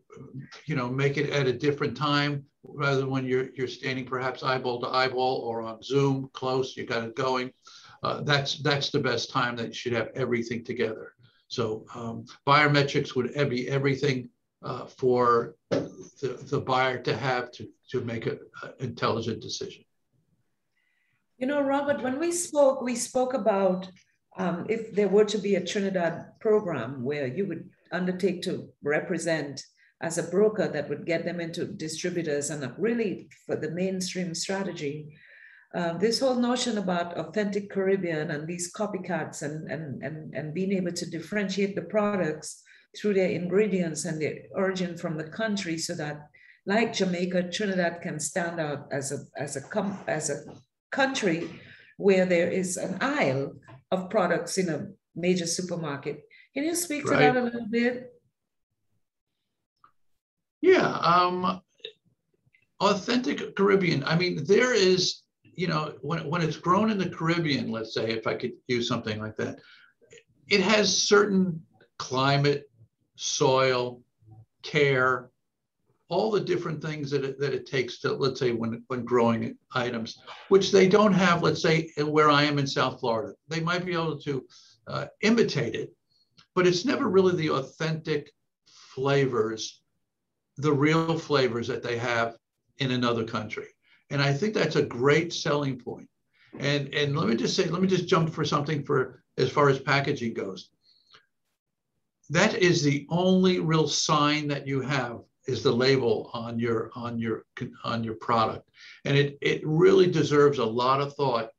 make it at a different time, rather than when you're standing perhaps eyeball to eyeball or on Zoom close, you got it going. That's the best time that you should have everything together. So buyer metrics would be everything for the buyer to have to make an intelligent decision. Robert, when we spoke about if there were to be a Trinidad program where you would undertake to represent as a broker that would get them into distributors and really for the mainstream strategy, this whole notion about authentic Caribbean and these copycats and being able to differentiate the products through their ingredients and their origin from the country, so that, like Jamaica, Trinidad can stand out as a country where there is an aisle of products in a major supermarket. Can you speak to that a little bit? Yeah, authentic Caribbean. I mean, there is, when it's grown in the Caribbean, let's say, if I could use something like that, it has certain climate, soil, care, all the different things that it takes to, let's say, when growing items, which they don't have, let's say, where I am in South Florida. They might be able to imitate it, but it's never really the authentic flavors, the real flavors that they have in another country. And I think that's a great selling point. And let me just jump for something for as far as packaging goes. That is the only real sign that you have is the label on your product. And it really deserves a lot of thought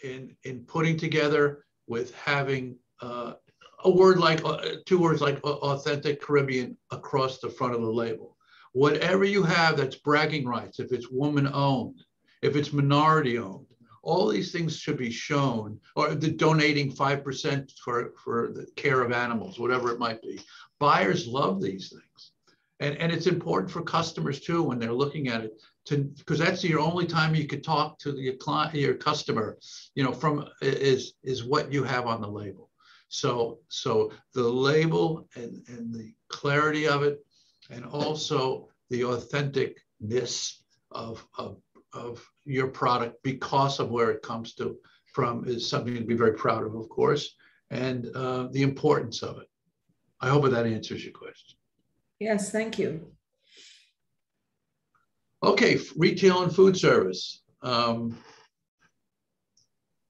in putting together with having a word like, 2 words like authentic Caribbean across the front of the label. Whatever you have that's bragging rights, if it's woman owned, if it's minority owned, all these things should be shown, or the donating 5% for the care of animals, whatever it might be. Buyers love these things. And it's important for customers too, when they're looking at it, because that's your only time you could talk to your client, your customer, is what you have on the label. So the label and the clarity of it, and also the authenticness of your product because of where it comes from is something to be very proud of course, and the importance of it. I hope that answers your question. Yes, thank you. Okay, retail and food service. During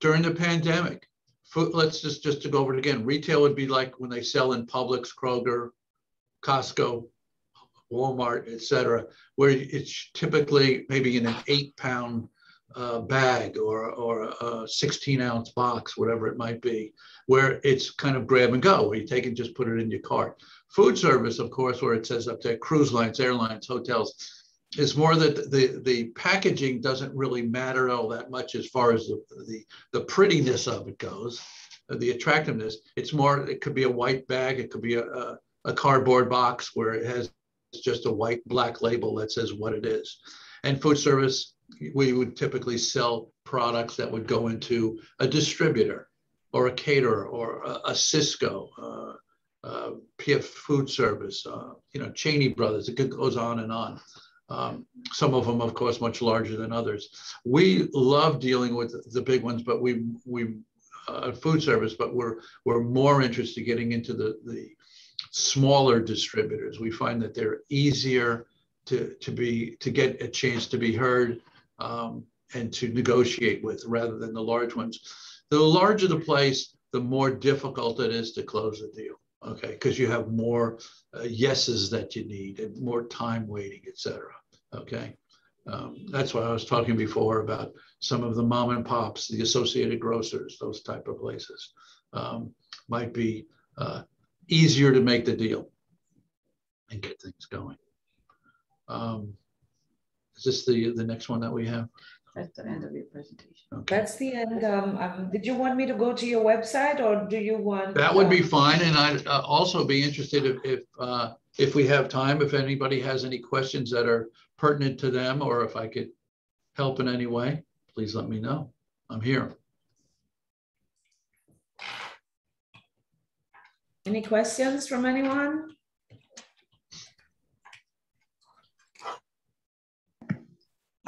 the pandemic, let's just to go over it again. Retail would be like when they sell in Publix, Kroger, Costco, Walmart, etc., where it's typically maybe in an 8-pound bag or a 16-ounce box, whatever it might be, where it's kind of grab and go, where you take and just put it in your cart. Food service, of course, where it says up there, cruise lines, airlines, hotels, is more that the packaging doesn't really matter all that much as far as the prettiness of it goes, the attractiveness. It's more, it could be a white bag, it could be a cardboard box where it has just a white black label that says what it is. And food service, we would typically sell products that would go into a distributor or a caterer or a Cisco, PF Food Service, Cheney Brothers. It goes on and on. Some of them, of course, much larger than others. We love dealing with the big ones, but we food service, but we're more interested in getting into the smaller distributors. We find that they're easier to get a chance to be heard and to negotiate with, rather than the large ones. The larger the place, the more difficult it is to close the deal. Okay, because you have more yeses that you need and more time waiting, etc. Okay, that's why I was talking before about some of the mom and pops, the associated grocers, those type of places might be easier to make the deal and get things going. Is this the next one that we have? That's the end of your presentation. Okay. That's the end. Did you want me to go to your website, or do you want? That would be fine, and I'd also be interested if we have time, if anybody has any questions that are pertinent to them, or if I could help in any way, please let me know. I'm here. Any questions from anyone?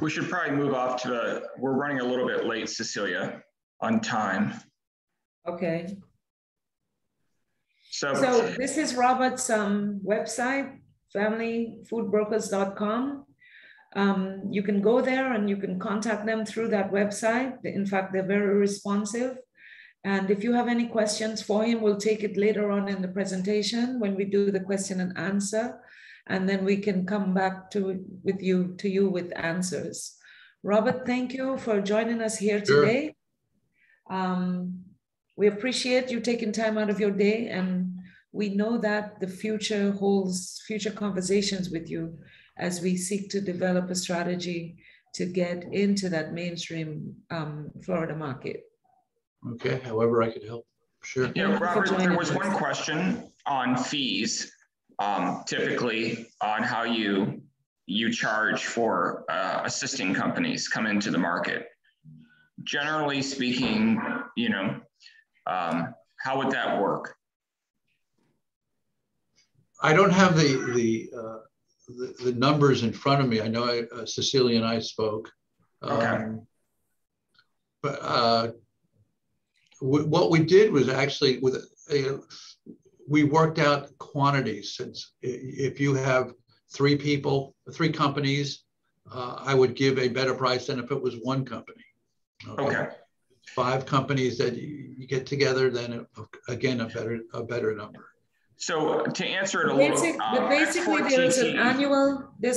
We should probably move off to we're running a little bit late, Cecilia, on time. Okay. So this is Robert's website, familyfoodbrokers.com. You can go there and you can contact them through that website. In fact, they're very responsive. And if you have any questions for him, we'll take it later on in the presentation when we do the question and answer. And then we can come back to you with answers. Robert, thank you for joining us here today. Sure. We appreciate you taking time out of your day, and we know that the future holds future conversations with you as we seek to develop a strategy to get into that mainstream Florida market. Okay, however I could help, sure. Yeah, Robert, there was one question on fees. Typically on how you charge for assisting companies come into the market. Generally speaking, how would that work? I don't have the numbers in front of me. I know Cecilia and I spoke. Okay. But what we did was actually we worked out quantities. Since if you have 3 companies, I would give a better price than if it was one company. Okay. 5 companies that you get together, then again, a better number. So to answer it a little, but basically there's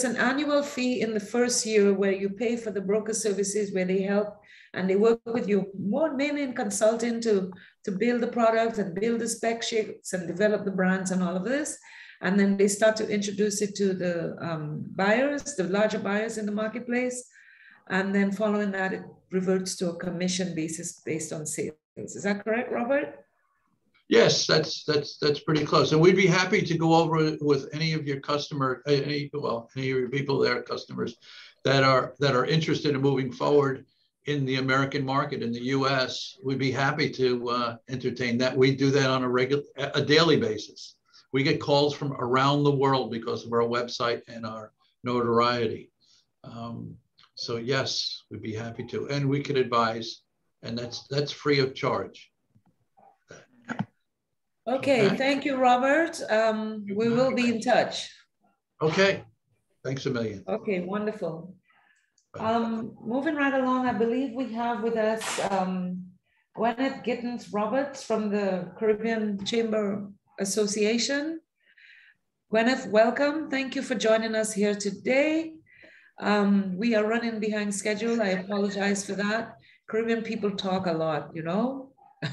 an annual fee in the first year where you pay for the broker services, where they help and they work with you more mainly in consulting to build the product and build the spec sheets and develop the brands and all of this. And then they start to introduce it to the buyers, the larger buyers in the marketplace. And then following that, it reverts to a commission basis based on sales. Is that correct, Robert? Yes, that's pretty close. And we'd be happy to go over it with any of your any of your people there, customers that are interested in moving forward in the American market, in the US. We'd be happy to entertain that. We do that on a daily basis. We get calls from around the world because of our website and our notoriety. So yes, we'd be happy to, and we could advise, and that's free of charge. Okay, thank you, Robert. We will be in touch. Okay, thanks a million. Okay, wonderful. Moving right along, I believe we have with us Gwyneth Gittens-Roberts from the Caribbean Chamber Association. Gwyneth, welcome. Thank you for joining us here today. We are running behind schedule. I apologize for that. Caribbean people talk a lot, you know.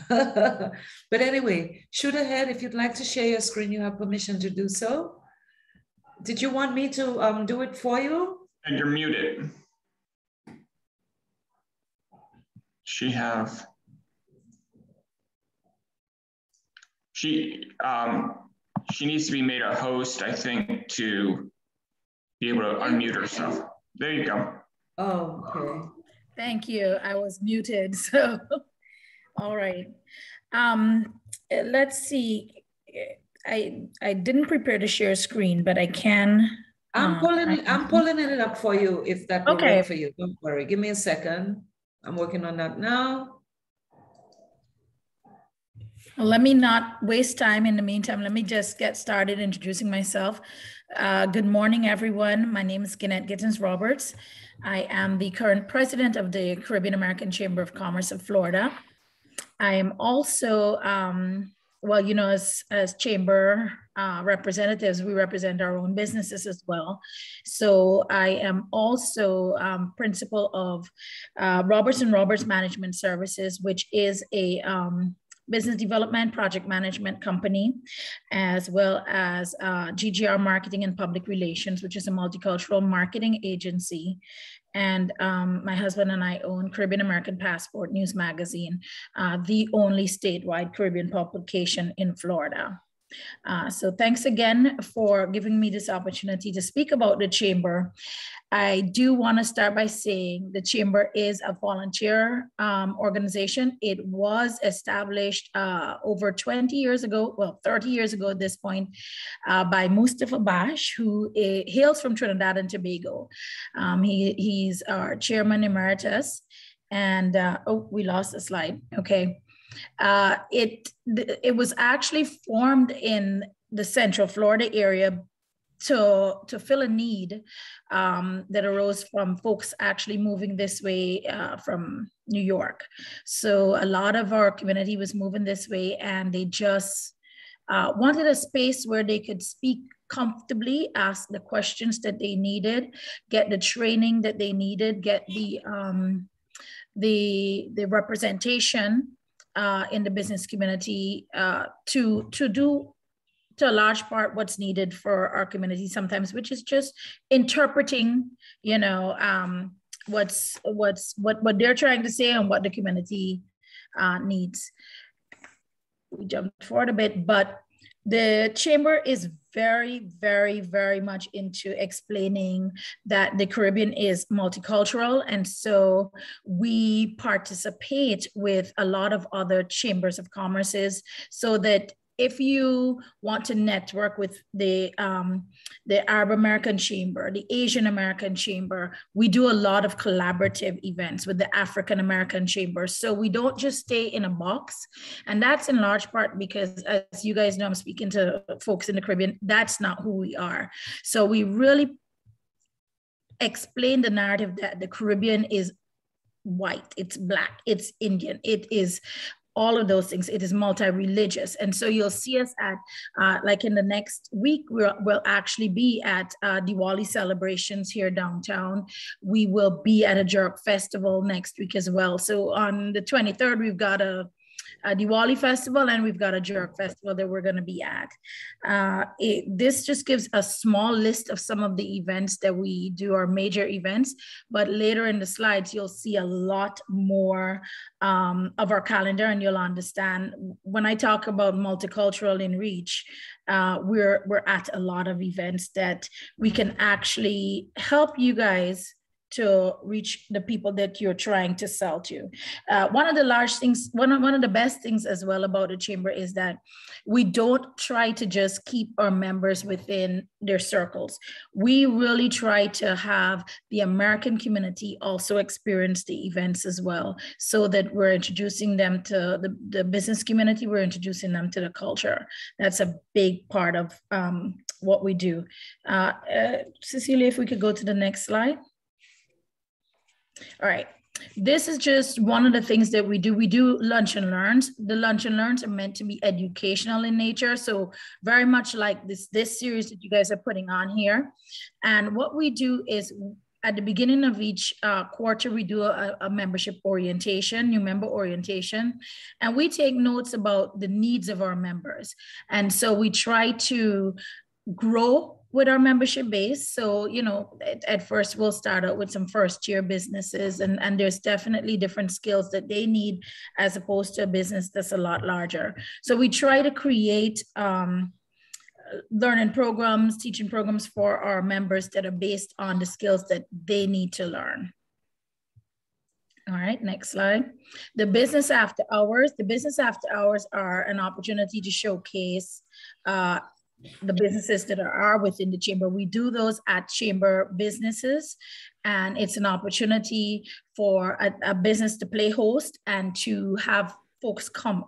But anyway, shoot ahead. If you'd like to share your screen, you have permission to do so. Did you want me to do it for you? And you're muted. She needs to be made a host, I think, to be able to unmute herself. There you go. Oh, okay. Thank you. I was muted, so all right. Let's see. I didn't prepare to share screen, but I can. I'm pulling it up for you if that will work for you. Don't worry. Give me a second. I'm working on that now. Well, let me not waste time. In the meantime, let me just get started introducing myself. Good morning, everyone. My name is Gwyneth Gittens-Roberts. I am the current president of the Caribbean American Chamber of Commerce of Florida. I am also, well, you know, as chamber representatives, we represent our own businesses as well. So I am also principal of Roberts & Roberts Management Services, which is a business development project management company, as well as GGR Marketing and Public Relations, which is a multicultural marketing agency. And my husband and I own Caribbean American Passport News Magazine, the only statewide Caribbean publication in Florida. So thanks again for giving me this opportunity to speak about the Chamber. I do want to start by saying the Chamber is a volunteer organization. It was established over 20 years ago, well, 30 years ago at this point, by Mustafa Bash, who hails from Trinidad and Tobago. He's our chairman emeritus. And, oh, we lost a slide. Okay. It was actually formed in the Central Florida area to fill a need that arose from folks actually moving this way from New York. So a lot of our community was moving this way, and they just wanted a space where they could speak comfortably, ask the questions that they needed, get the training that they needed, get the representation in the business community to do, to a large part, what's needed for our community sometimes, which is just interpreting, you know, what they're trying to say and what the community needs. We jumped forward a bit, but the Chamber is very, very, very much into explaining that the Caribbean is multicultural. And so we participate with a lot of other chambers of commerces, so that if you want to network with the Arab American Chamber, the Asian American Chamber, we do a lot of collaborative events with the African American Chamber. So we don't just stay in a box. And that's in large part because, as you guys know, I'm speaking to folks in the Caribbean, that's not who we are. So we really explain the narrative that the Caribbean is white, it's Black, it's Indian, it is all of those things. It is multi-religious. And so you'll see us at, like in the next week, we'll actually be at Diwali celebrations here downtown. We will be at a jerk festival next week as well. So on the 23rd, we've got a Diwali festival, and we've got a jerk festival that we're going to be at. This just gives a small list of some of the events that we do, our major events, but later in the slides, you'll see a lot more of our calendar, and you'll understand when I talk about multicultural in Reach, we're at a lot of events that we can actually help you guys to reach the people that you're trying to sell to. One of the large things, one of the best things as well about the chamber is that we don't try to just keep our members within their circles. We really try to have the American community also experience the events as well, so that we're introducing them to the business community, we're introducing them to the culture. That's a big part of what we do. Cecilia, if we could go to the next slide. All right, this is just one of the things that we do. We do lunch and learns. The lunch and learns are meant to be educational in nature. So very much like this series that you guys are putting on here. And what we do is at the beginning of each quarter, we do a membership orientation, new member orientation, and we take notes about the needs of our members. And so we try to grow with our membership base. So, you know, at first we'll start out with some first year businesses, and there's definitely different skills that they need as opposed to a business that's a lot larger. So we try to create learning programs, teaching programs for our members that are based on the skills that they need to learn. All right, next slide. The business after hours. The business after hours are an opportunity to showcase the businesses that are within the chamber. We do those at chamber businesses, and it's an opportunity for a business to play host and to have folks come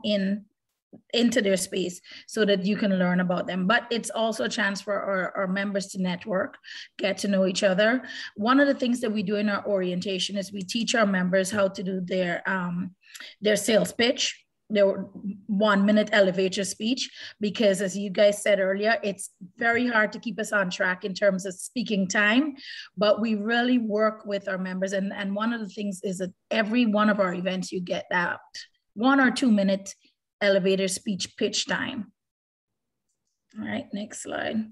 into their space so that you can learn about them. But it's also a chance for our members to network, get to know each other. One of the things that we do in our orientation is we teach our members how to do their sales pitch, their 1 minute elevator speech, because as you guys said earlier, it's very hard to keep us on track in terms of speaking time, but we really work with our members. And one of the things is that every one of our events, you get that 1 or 2 minute elevator speech pitch time. All right, next slide.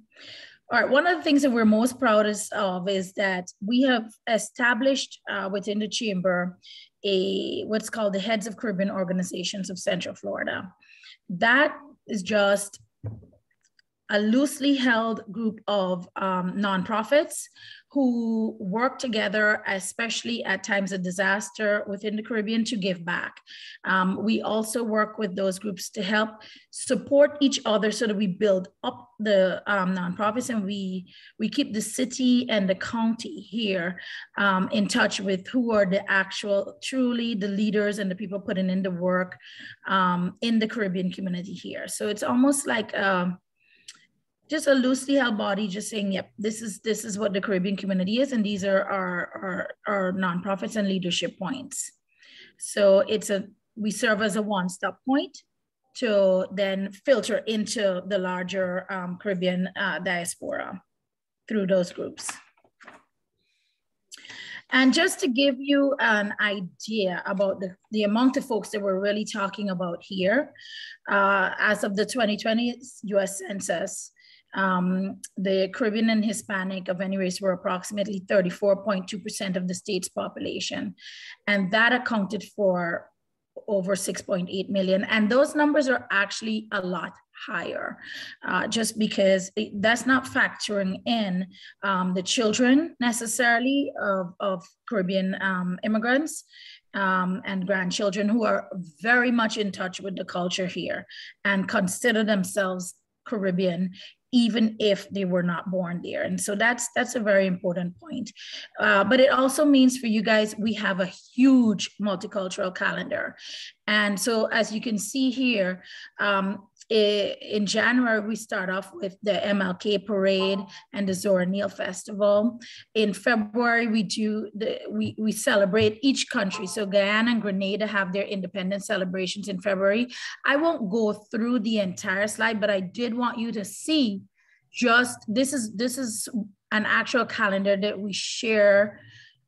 All right, one of the things that we're most proud of is that we have established within the chamber what's called the Heads of Caribbean Organizations of Central Florida. That is just a loosely held group of nonprofits who work together, especially at times of disaster within the Caribbean, to give back. We also work with those groups to help support each other so that we build up the nonprofits, and we keep the city and the county here in touch with who are the actual, truly the leaders and the people putting in the work in the Caribbean community here. So it's almost like just a loosely held body just saying, yep, this is what the Caribbean community is, and these are our nonprofits and leadership points. So we serve as a one-stop point to then filter into the larger Caribbean diaspora through those groups. And just to give you an idea about the amount of folks that we're really talking about here, as of the 2020 US Census, the Caribbean and Hispanic of any race were approximately 34.2% of the state's population. And that accounted for over 6.8 million. And those numbers are actually a lot higher, just because that's not factoring in the children necessarily of Caribbean immigrants and grandchildren who are very much in touch with the culture here and consider themselves Caribbean, even if they were not born there. And so that's a very important point. But it also means for you guys, we have a huge multicultural calendar. And so as you can see here, in January, we start off with the MLK Parade and the Zora Neale Festival. In February, we celebrate each country. So Guyana and Grenada have their independence celebrations in February. I won't go through the entire slide, but I did want you to see this is an actual calendar that we share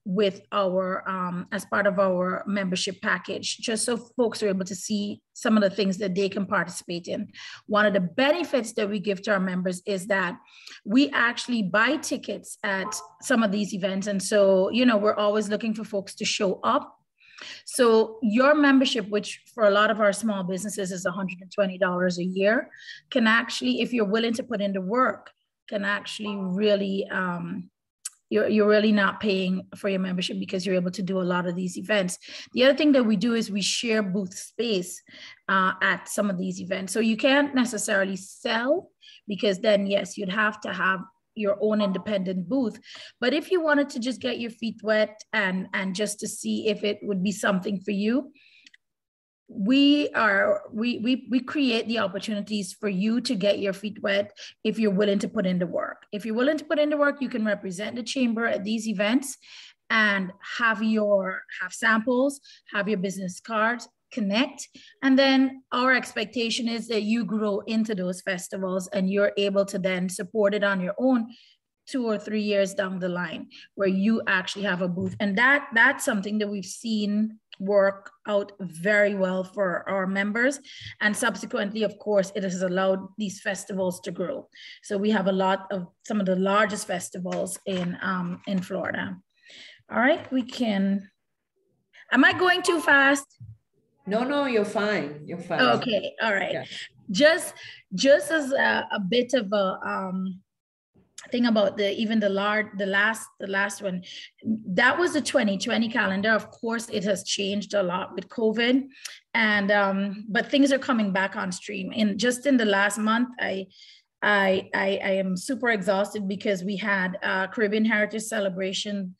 with our, as part of our membership package, just so folks are able to see some of the things that they can participate in. One of the benefits that we give to our members is that we actually buy tickets at some of these events. And so, you know, we're always looking for folks to show up. So your membership, which for a lot of our small businesses is $120 a year, can actually, if you're willing to put in the work, can actually really, you're really not paying for your membership because you're able to do a lot of these events. The other thing that we do is we share booth space at some of these events. So you can't necessarily sell, because then yes, you'd have to have your own independent booth. But if you wanted to just get your feet wet and just to see if it would be something for you, we create the opportunities for you to get your feet wet if you're willing to put in the work. If you're willing to put in the work, you can represent the chamber at these events and have samples, have your business cards, connect. And then our expectation is that you grow into those festivals and you're able to then support it on your own 2 or 3 years down the line, where you actually have a booth. And that's something that we've seen work out very well for our members. And subsequently, of course, it has allowed these festivals to grow. So we have some of the largest festivals in Florida. All right, we can, am I going too fast? No, you're fine. You're fine. Okay, all right. Yeah. Just as a bit of a thing about the last one, that was the 2020 calendar. Of course, it has changed a lot with COVID, and but things are coming back on stream. And just in the last month, I am super exhausted because we had a Caribbean Heritage Celebration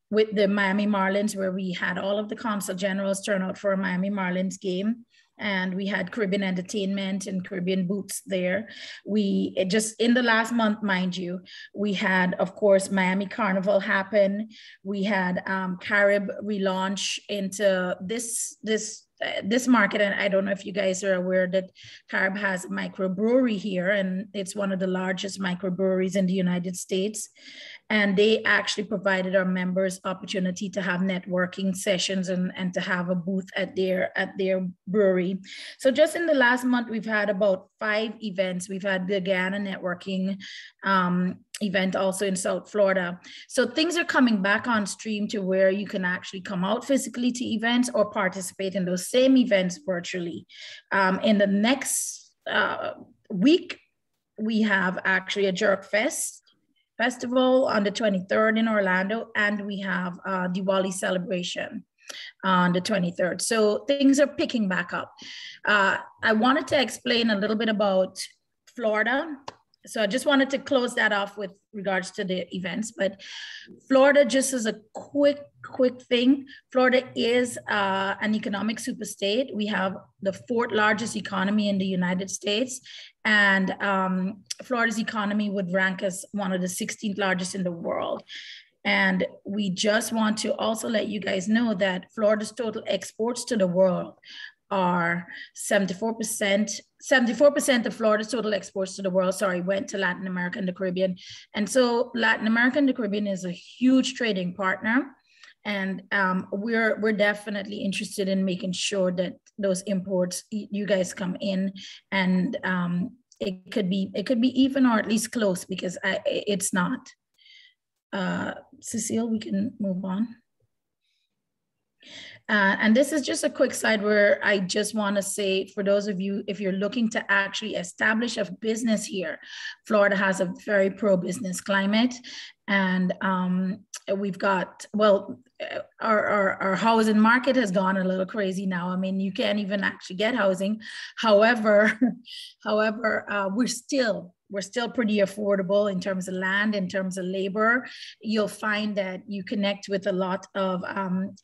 with the Miami Marlins, where we had all of the consul generals turn out for a Miami Marlins game. And we had Caribbean entertainment and Caribbean booths there. We just in the last month, mind you, we had, of course, Miami Carnival happen. We had Carib relaunch into this market. And I don't know if you guys are aware that Carib has a microbrewery here, and it's one of the largest microbreweries in the United States. And they actually provided our members opportunity to have networking sessions and to have a booth at their brewery. So just in the last month, we've had about 5 events. We've had the Guyana networking event also in South Florida. So things are coming back on stream to where you can actually come out physically to events or participate in those same events virtually. In the next week, we have actually a Jerk Festival on the 23rd in Orlando, and we have a Diwali celebration on the 23rd. So things are picking back up. I wanted to explain a little bit about Florida. So I just wanted to close that off with regards to the events, but Florida, just as a quick thing, Florida is an economic superstate. We have the 4th largest economy in the United States, and Florida's economy would rank as one of the 16th largest in the world. And we just want to also let you guys know that Florida's total exports to the world are 74% of Florida's total exports to the world, went to Latin America and the Caribbean. And so Latin America and the Caribbean is a huge trading partner. And we're definitely interested in making sure that those imports, you guys come in, and it could be even or at least close, because it's not. Cecile, we can move on. And this is just a quick slide where I just want to say, for those of you, if you're looking to actually establish a business here, Florida has a very pro-business climate. And we've got, well, our housing market has gone a little crazy now. I mean, you can't even actually get housing. However, we're still pretty affordable in terms of land, in terms of labor. You'll find that you connect with a lot of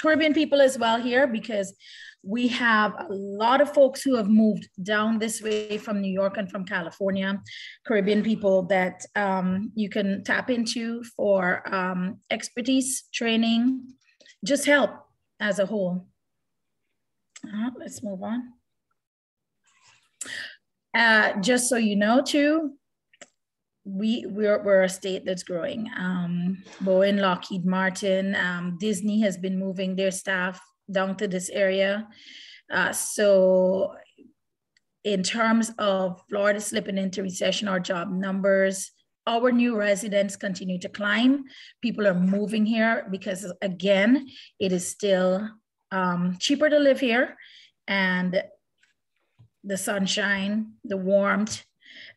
Caribbean people as well here, because we have a lot of folks who have moved down this way from New York and from California, Caribbean people that you can tap into for expertise, training, just help as a whole. Let's move on. Just so you know too, we're a state that's growing. Boeing, Lockheed Martin, Disney has been moving their staff down to this area. So in terms of Florida slipping into recession, our job numbers, our new residents continue to climb. People are moving here because, again, it is still cheaper to live here, and the sunshine, the warmth,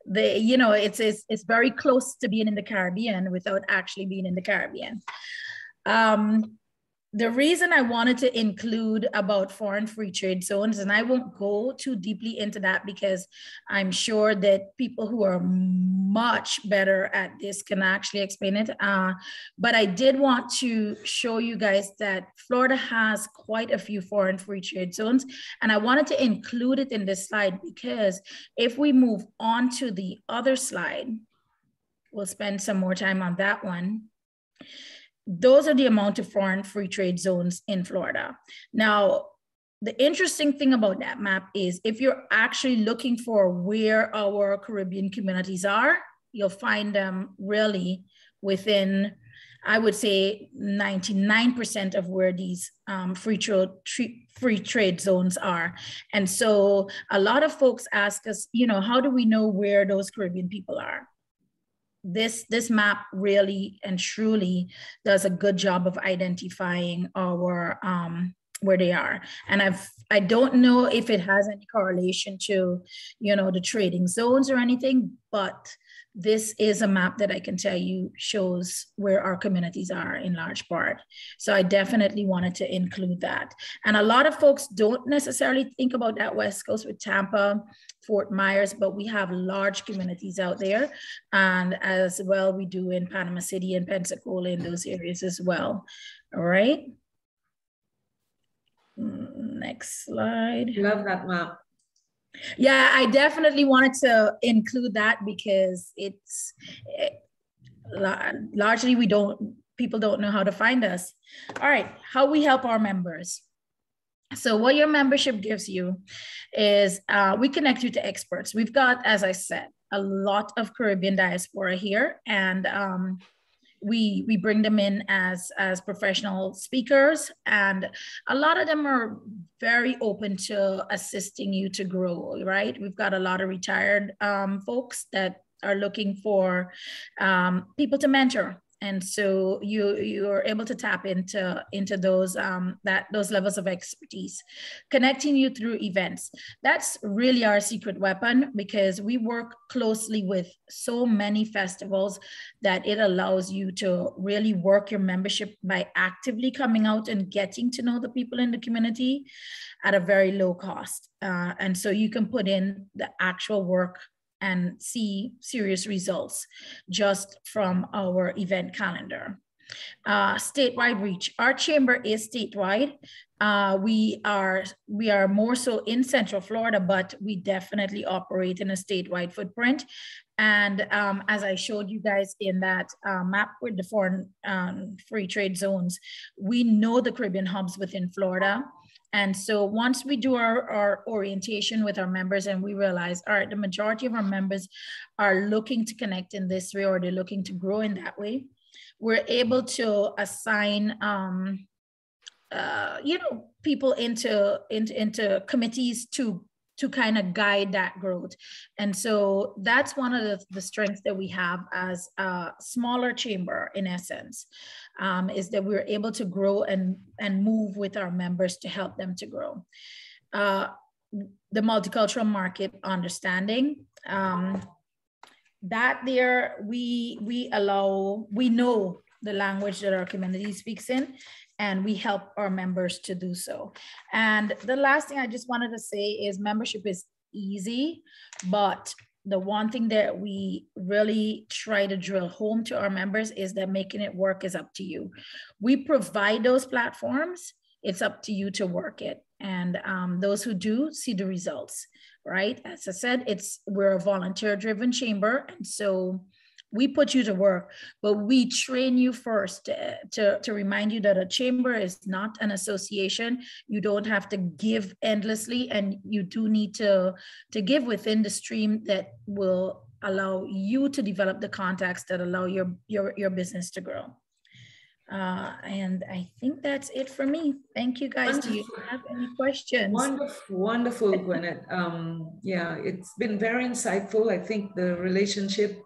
it's very close to being in the Caribbean without actually being in the Caribbean. The reason I wanted to include about foreign free trade zones, and I won't go too deeply into that because I'm sure that people who are much better at this can actually explain it. But I did want to show you guys that Florida has quite a few foreign free trade zones. And I wanted to include it in this slide because if we move on to the other slide, we'll spend some more time on that one. Those are the amount of foreign free trade zones in Florida. Now, the interesting thing about that map is if you're actually looking for where our Caribbean communities are, you'll find them really within, I would say, 99% of where these free trade zones are. And so a lot of folks ask us, how do we know where those Caribbean people are? This map really and truly does a good job of identifying our where they are. And I don't know if it has any correlation to the trading zones or anything, but this is a map that I can tell you shows where our communities are in large part. So I definitely wanted to include that. And a lot of folks don't necessarily think about that West Coast with Tampa, Fort Myers, but we have large communities out there. And as well, we do in Panama City and Pensacola in those areas as well. All right. Next slide. Love that map. Yeah, I definitely wanted to include that because largely people don't know how to find us. All right, how we help our members. So what your membership gives you is we connect you to experts. We've got, as I said, a lot of Caribbean diaspora here, and we bring them in as professional speakers, and a lot of them are very open to assisting you to grow, right? We've got a lot of retired folks that are looking for people to mentor. And so you're able to tap into those those levels of expertise, connecting you through events. That's really our secret weapon because we work closely with so many festivals that it allows you to really work your membership by actively coming out and getting to know the people in the community at a very low cost. And so you can put in the actual work and see serious results just from our event calendar. Statewide reach. Our chamber is statewide. We are more so in Central Florida, but we definitely operate in a statewide footprint. And as I showed you guys in that map with the foreign free trade zones, we know the Caribbean hubs within Florida. And so once we do our orientation with our members and we realize, all right, the majority of our members are looking to connect in this way or they're looking to grow in that way, we're able to assign, people into committees to kind of guide that growth. And so that's one of the strengths that we have as a smaller chamber in essence, is that we're able to grow and move with our members to help them to grow. The multicultural market understanding, that there we know the language that our community speaks in, and we help our members to do so. And the last thing I just wanted to say is membership is easy, but the one thing that we really try to drill home to our members is that making it work is up to you. We provide those platforms. It's up to you to work it. And those who do see the results, right? As I said, we're a volunteer-driven chamber. And so we put you to work, but we train you first to remind you that a chamber is not an association. You don't have to give endlessly, and you do need to give within the stream that will allow you to develop the contacts that allow your business to grow. And I think that's it for me. Thank you, guys. Wonderful. Do you have any questions? Wonderful, wonderful, Gwyneth. Yeah, it's been very insightful. I think the relationship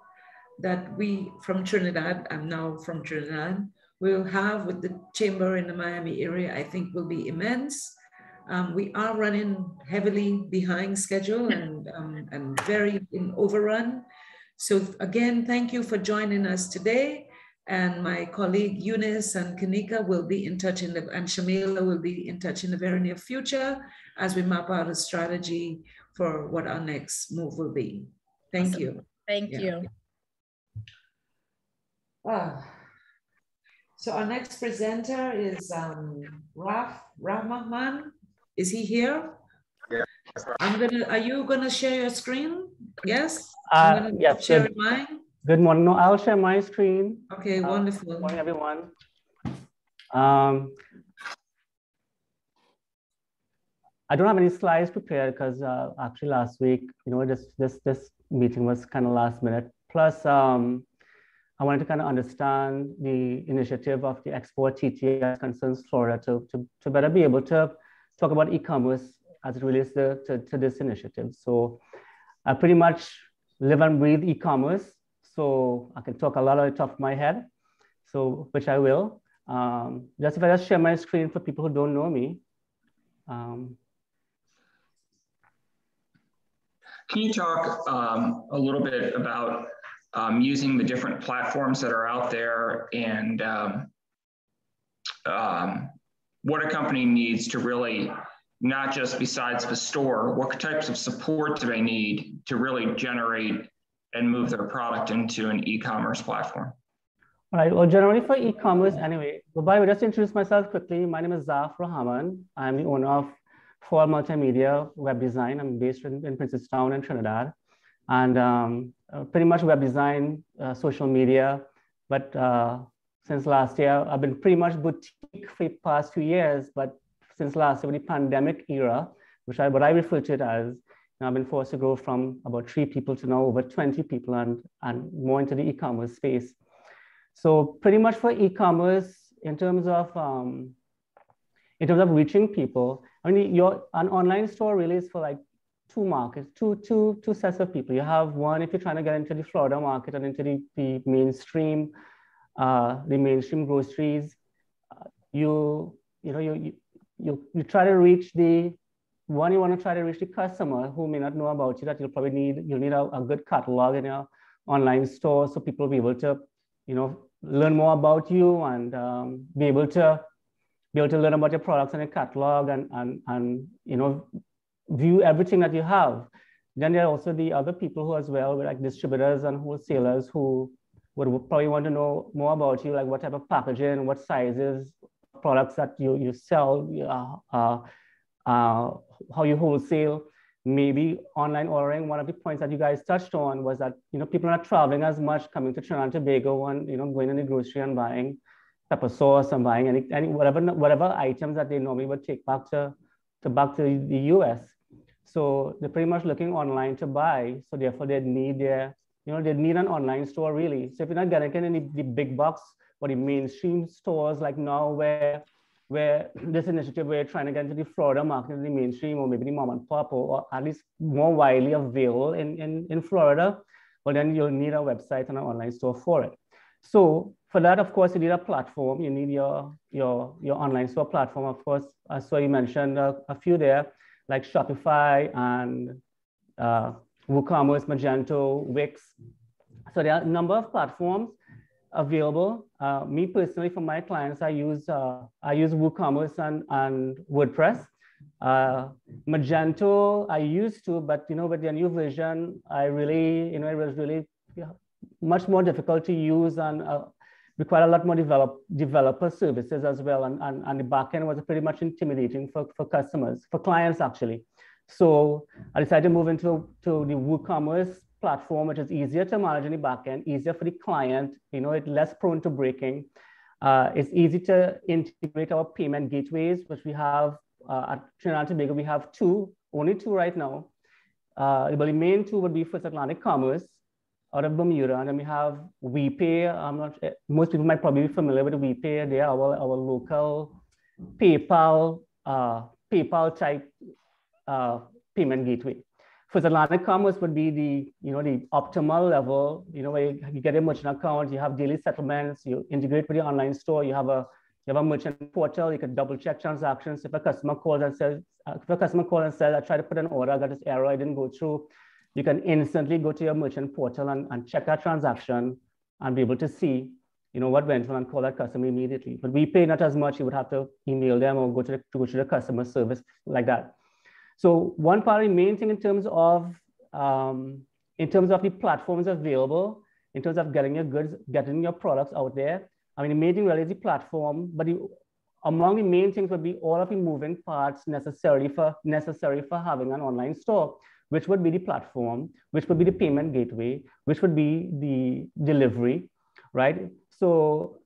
that we from Trinidad, I'm now from Trinidad, will have with the chamber in the Miami area, I think will be immense. We are running heavily behind schedule and very in overrun. So again, thank you for joining us today. And my colleague Eunice and Kanika will be in touch and Shamila will be in touch in the very near future as we map out a strategy for what our next move will be. Thank you. Thank you. So our next presenter is Rahman. Is he here? Yeah. Are you gonna share your screen? Yes? Yes. Share mine. Good morning. No, I'll share my screen. Okay, wonderful. Good morning, everyone. I don't have any slides prepared because actually last week, this meeting was kind of last minute. Plus, I wanted to kind of understand the initiative of the Export TTA Concerns Florida to better be able to talk about e-commerce as it relates to this initiative. So I pretty much live and breathe e-commerce. So I can talk a lot off the top of my head, so which I will. Just if I just share my screen for people who don't know me. Can you talk a little bit about using the different platforms that are out there and what a company needs to really, not just besides the store, what types of support do they need to really generate and move their product into an e-commerce platform? All right, well, generally for e-commerce anyway, well, by the way, just to introduce myself quickly, my name is Zaf Rahman. I'm the owner of For Multimedia Web Design. I'm based in Princestown in Trinidad. And pretty much web design, social media, but since last year, I've been pretty much boutique for the past few years, but since last year, with the pandemic era, what I refer to it as, I've been forced to go from about 3 people to now over 20 people and more into the e-commerce space. So pretty much for e-commerce, in terms of reaching people, I mean, an online store really is for like 2 markets, two sets of people. You have one, if you're trying to get into the Florida market and into the mainstream groceries, you try to reach you want to try to reach the customer who may not know about you, that you'll need a good catalog in your online store, so people will be able to, learn more about you and be able to learn about your products and your catalog and view everything that you have. Then there are also the other people who as well, like distributors and wholesalers, who would probably want to know more about you, like what type of packaging, what sizes, products that you sell, how you wholesale, maybe online ordering. One of the points that you guys touched on was that, people are not traveling as much, coming to Trinidad and Tobago and, going in the grocery and buying pepper sauce and buying any whatever items that they normally would take back to the US. So they're pretty much looking online to buy. So therefore they need they need an online store really. So if you're not getting in the big box or the mainstream stores like now where this initiative, where you're trying to get into the Florida market, the mainstream, or maybe the mom and pop, or at least more widely available in Florida, well, then you'll need a website and an online store for it. So for that, of course, you need a platform. You need your online store platform, of course. So you mentioned a few there, like Shopify and WooCommerce, Magento, Wix. So there are a number of platforms. available. Me personally, for my clients, I use WooCommerce and WordPress. Magento, I used to, but with the new version, I really, it was really much more difficult to use and require a lot more developer services as well. And the backend was pretty much intimidating for customers, for clients actually. So I decided to move into the WooCommerce platform, which is easier to manage in the backend, easier for the client, it's less prone to breaking. It's easy to integrate our payment gateways, which we have at Trinidad and Tobago. We have only two right now. But the main two would be First Atlantic Commerce out of Bermuda, and then we have WePay. Most people might probably be familiar with WePay. They are our local PayPal type payment gateway. First Atlantic Commerce would be the optimal level, where you get a merchant account, you have daily settlements, you integrate with your online store, you have a merchant portal, you can double check transactions. If a customer calls and says, I tried to put an order, I got this error, I didn't go through, you can instantly go to your merchant portal and check that transaction and be able to see, what went on and call that customer immediately. But WePay, not as much. You would have to email them or go to the customer service like that. So one part of the main thing in terms of the platforms available, in terms of getting your goods, getting your products out there. I mean, the main thing really is the platform, but among the main things would be all of the moving parts necessary for having an online store, which would be the platform, which would be the payment gateway, which would be the delivery, right? So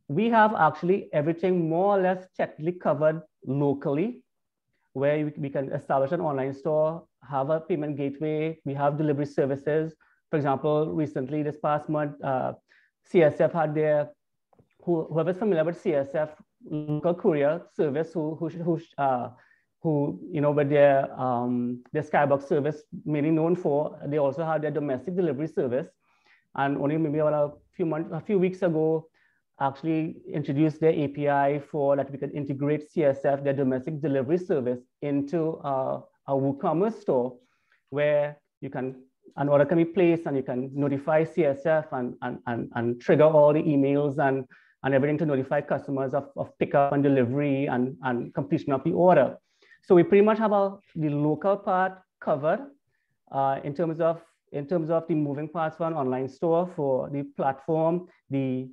we have actually everything more or less technically covered locally, where we can establish an online store, have a payment gateway, we have delivery services. For example, recently this past month, CSF had their, whoever's familiar with CSF, local courier service, who with their Skybox service, mainly known for, they also had their domestic delivery service. And only maybe about a few weeks ago, actually introduced their API for that we could integrate CSF, their domestic delivery service, into a WooCommerce store, where an order can be placed and you can notify CSF and trigger all the emails and everything to notify customers of pickup and delivery and completion of the order. So we pretty much have the local part covered in terms of the moving parts for an online store, for the platform, the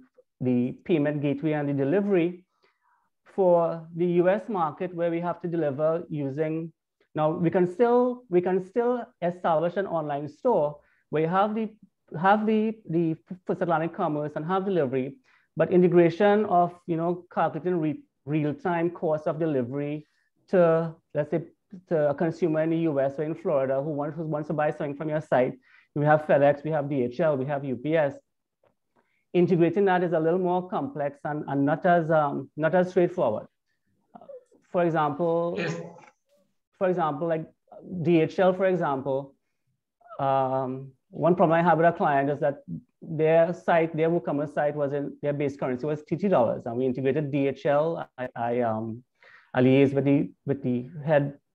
payment gateway and the delivery. For the US market, where we have to deliver using, now we can still establish an online store where you have the First Atlantic Commerce and have delivery, but integration of calculating real-time cost of delivery to, let's say, to a consumer in the US or in Florida who wants to buy something from your site. We have FedEx, we have DHL, we have UPS. Integrating that is a little more complex and not as straightforward. For example, like DHL, for example, one problem I have with a client is that their WooCommerce site their base currency was TT dollars, and we integrated DHL. I liaised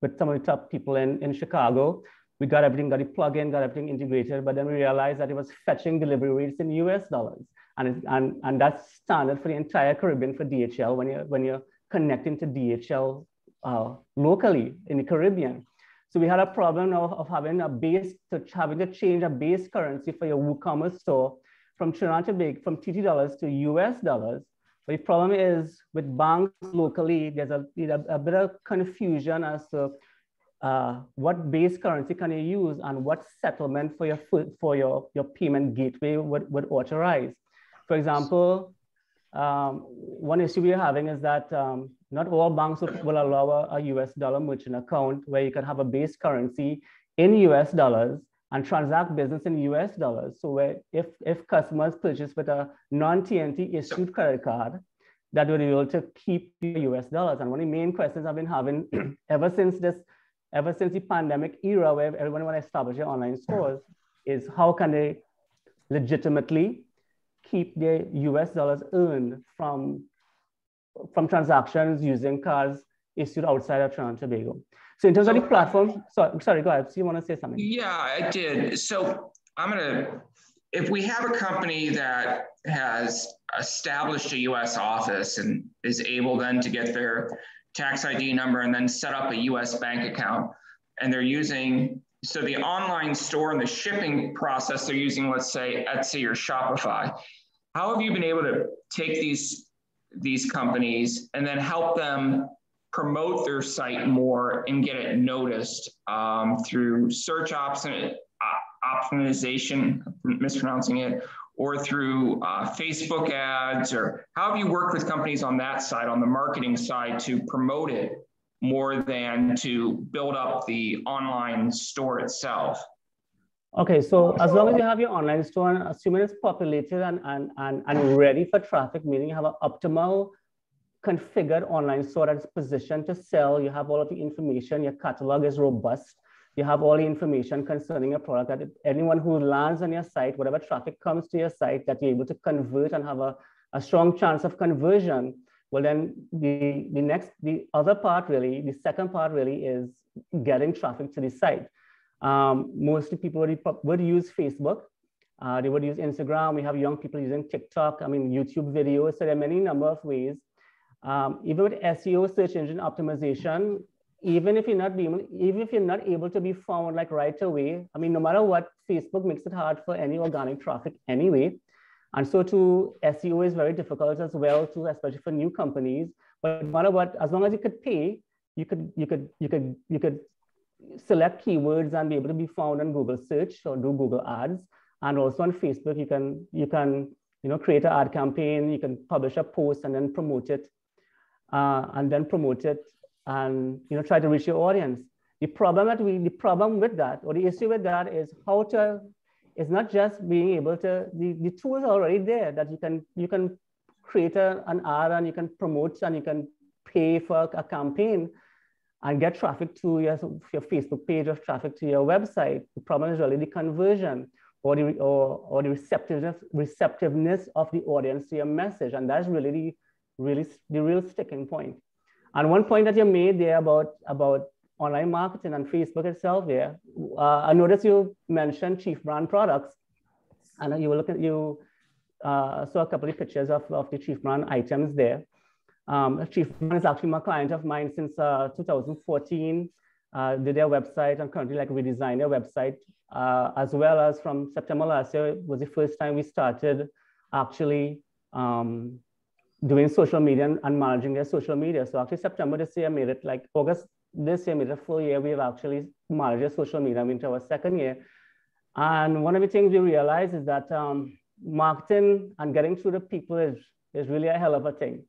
with some of the top people in Chicago. We got the plugin, got everything integrated, but then we realized that it was fetching delivery rates in US dollars. And that's standard for the entire Caribbean for DHL when you're connecting to DHL locally in the Caribbean. So we had a problem of having to change a base currency for your WooCommerce store from Trinidad and Tobago, from TT dollars to US dollars. But the problem is with banks locally, there's a bit of confusion as to what base currency can you use and what settlement for your payment gateway would authorize. For example, one issue we're having is that not all banks will allow a US dollar merchant account where you can have a base currency in US dollars and transact business in US dollars. So if customers purchase with a non-TNT issued credit card, that would be able to keep US dollars. And one of the main questions I've been having ever since the pandemic era, where everyone want to establish their online stores, is how can they legitimately keep their US dollars earned from transactions using cards issued outside of Trinidad and Tobago. So in terms of the platform, sorry, go ahead. So you want to say something? Yeah, I did. So I'm going to if we have a company that has established a US office and is able then to get their tax ID number and then set up a US bank account, and they're using, so the online store and the shipping process, they're using, let's say, Etsy or Shopify. How have you been able to take these companies and then help them promote their site more and get it noticed through search optimization, mispronouncing it, or through Facebook ads, or how have you worked with companies on that side, on the marketing side, to promote it more than to build up the online store itself? Okay, so as long as you have your online store, and assuming it's populated and ready for traffic, meaning you have an optimal configured online store that's positioned to sell, you have all of the information, your catalog is robust, you have all the information concerning your product, that anyone who lands on your site, whatever traffic comes to your site, that you're able to convert and have a strong chance of conversion. Well, then the other part really, the second part really is getting traffic to the site. Mostly people would use Facebook. They would use Instagram. We have young people using TikTok. I mean, YouTube videos. So there are many number of ways. Even with SEO, search engine optimization, even if you're not able to be found like right away, I mean, no matter what, Facebook makes it hard for any organic traffic anyway. And so too, SEO is very difficult as well too, especially for new companies. But no matter what, as long as you could pay, you could select keywords and be able to be found on Google search or do Google ads. And also on Facebook, you can create an ad campaign, you can publish a post and then promote it, and try to reach your audience. The problem with that, or the issue with that, is it's not just being able to, the tools are already there that you can create an ad and you can promote and you can pay for a campaign and get traffic to your Facebook page or traffic to your website. The problem is really the conversion or the receptiveness of the audience to your message. And that's really the real sticking point. And one point that you made there about online marketing and Facebook itself there, I noticed you mentioned Chief Brand products, and you saw a couple of pictures of the Chief Brand items there. Chief Brand is actually my client of mine since 2014. Did their website and currently redesign their website, as well as from September last year was the first time we started actually doing social media and managing their social media. So actually September this year made it, August this year made it a full year. We've actually managed their social media into our second year. And one of the things we realized is that marketing and getting through the people is really a hell of a thing.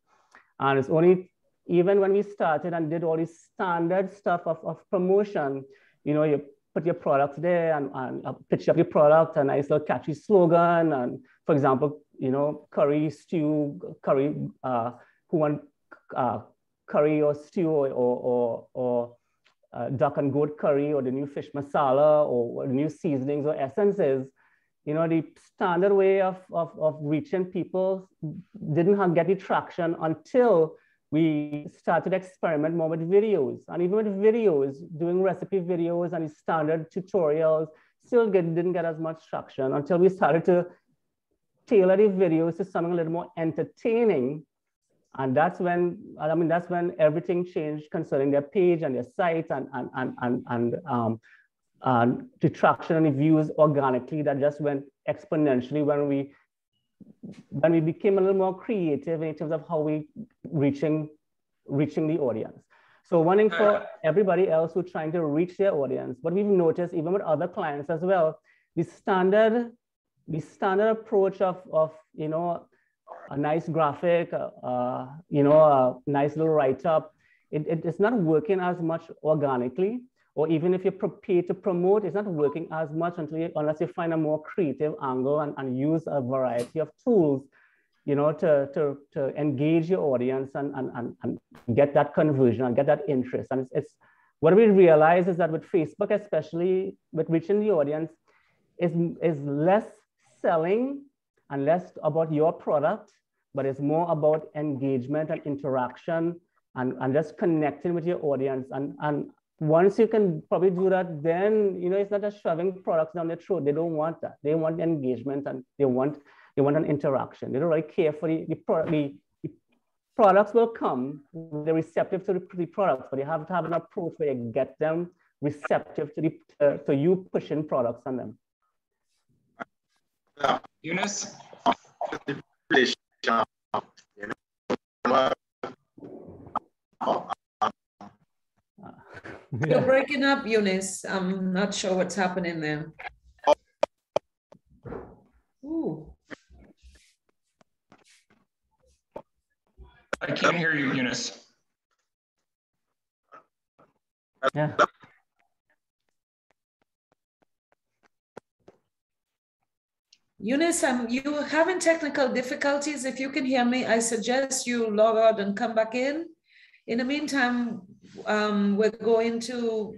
And it's only, even when we started and did all this standard stuff of promotion, you put your products there and pitch up your product, a nice little catchy slogan. And for example, curry, stew, curry, who want curry or stew or duck and goat curry or the new fish masala or the new seasonings or essences. The standard way of reaching people didn't get the traction until we started to experiment more with videos. And even with videos, doing recipe videos and standard tutorials, still didn't get as much traction until we started to tailor the videos to something a little more entertaining. And that's when everything changed concerning their page and their site and the traction and the views organically that just went exponentially when we became a little more creative in terms of how we reaching the audience. So one thing for everybody else who's trying to reach their audience, what we've noticed even with other clients as well, the standard approach of a nice graphic, a nice little write-up, it's not working as much organically. Or even if you're prepared to promote, it's not working as much unless you find a more creative angle and use a variety of tools, to engage your audience and get that conversion and get that interest. And it's what we realize is that with Facebook, especially with reaching the audience, is less selling and less about your product, but it's more about engagement and interaction and just connecting with your audience. And once you can probably do that, then, you know, it's not just shoving products down their throat. They don't want that. They want engagement, and they want an interaction. They don't really care for the products will come, they're receptive to the products, but you have to have an approach where you get them receptive to you pushing products on them. Eunice? You're breaking up, Eunice. I'm not sure what's happening there. Ooh. I can't hear you, Eunice. Yeah. Eunice, you having technical difficulties. If you can hear me, I suggest you log out and come back in. In the meantime, we're going to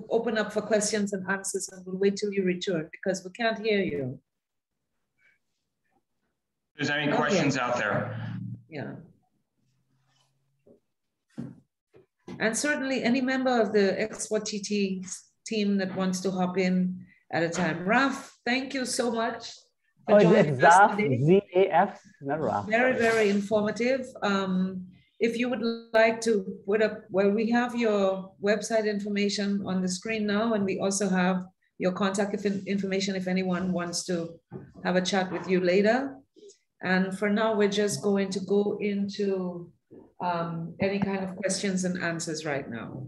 open up for questions and answers, and we'll wait till you return because we can't hear you. If there's any questions out there. Yeah. And certainly any member of the Export TT team that wants to hop in at a time. Raf, thank you so much. Oh, it's ZAF, Z-A-F, not Raf. Very, very informative. If you would like to put up, well, we have your website information on the screen now, and we also have your contact information if anyone wants to have a chat with you later. And for now, we're just going to go into any kind of questions and answers right now.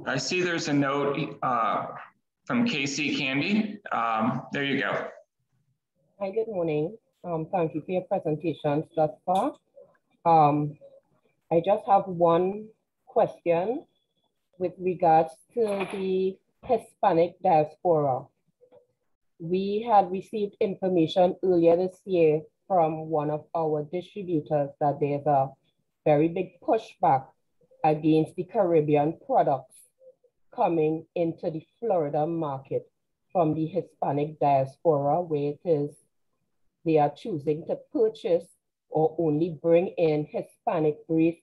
I see there's a note from KC Candy. There you go. Hi, good morning. Thank you for your presentations thus far. I just have one question with regards to the Hispanic diaspora. We had received information earlier this year from one of our distributors that there's a very big pushback against the Caribbean products coming into the Florida market from the Hispanic diaspora, where it is they are choosing to purchase or only bring in Hispanic brief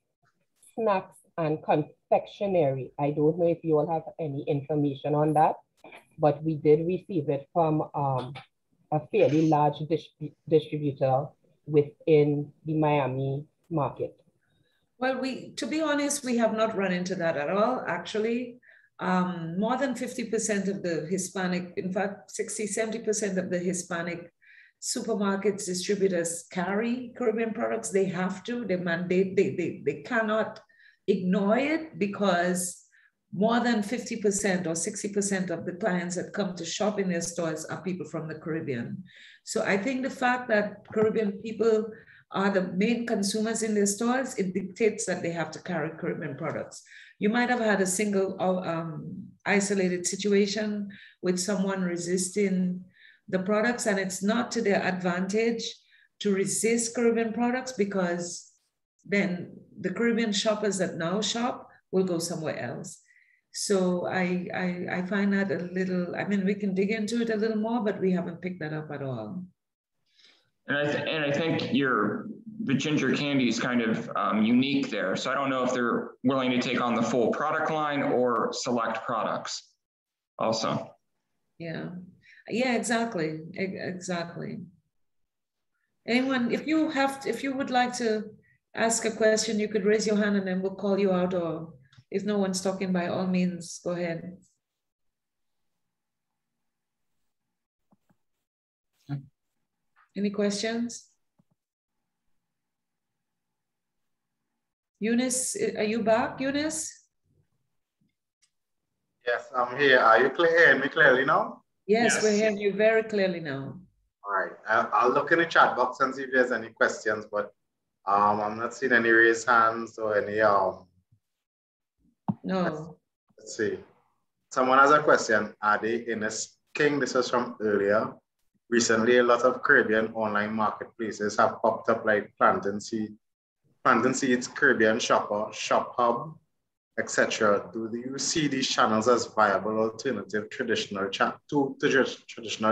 snacks and confectionery. I don't know if you all have any information on that, but we did receive it from a fairly large distributor within the Miami market. Well, to be honest, we have not run into that at all, actually. More than 50% of the Hispanic, in fact, 60, 70% of the Hispanic supermarkets, distributors carry Caribbean products. They have to, they mandate, they cannot ignore it because more than 50% or 60% of the clients that come to shop in their stores are people from the Caribbean. So I think the fact that Caribbean people are the main consumers in their stores, it dictates that they have to carry Caribbean products. You might have had a single isolated situation with someone resisting the products, and it's not to their advantage to resist Caribbean products because then the Caribbean shoppers that now shop will go somewhere else. So I find that a little, I mean, we can dig into it a little more, but we haven't picked that up at all. And I think the ginger candy is kind of unique there. So I don't know if they're willing to take on the full product line or select products also. Yeah, exactly. Exactly. Anyone, if you would like to ask a question, you could raise your hand and then we'll call you out, or if no one's talking, by all means, go ahead. Any questions? Eunice, are you back, Eunice? Yes, I'm here. Are you hearing me clearly now? Yes, we're hearing you very clearly now. All right, I'll look in the chat box and see if there's any questions, but I'm not seeing any raised hands or any, No. Let's see. Someone has a question. Adi Ines King, this was from earlier. Recently, a lot of Caribbean online marketplaces have popped up like Plantain Seeds, Caribbean Shopper, Shop Hub, etc. Do you see these channels as viable alternative to traditional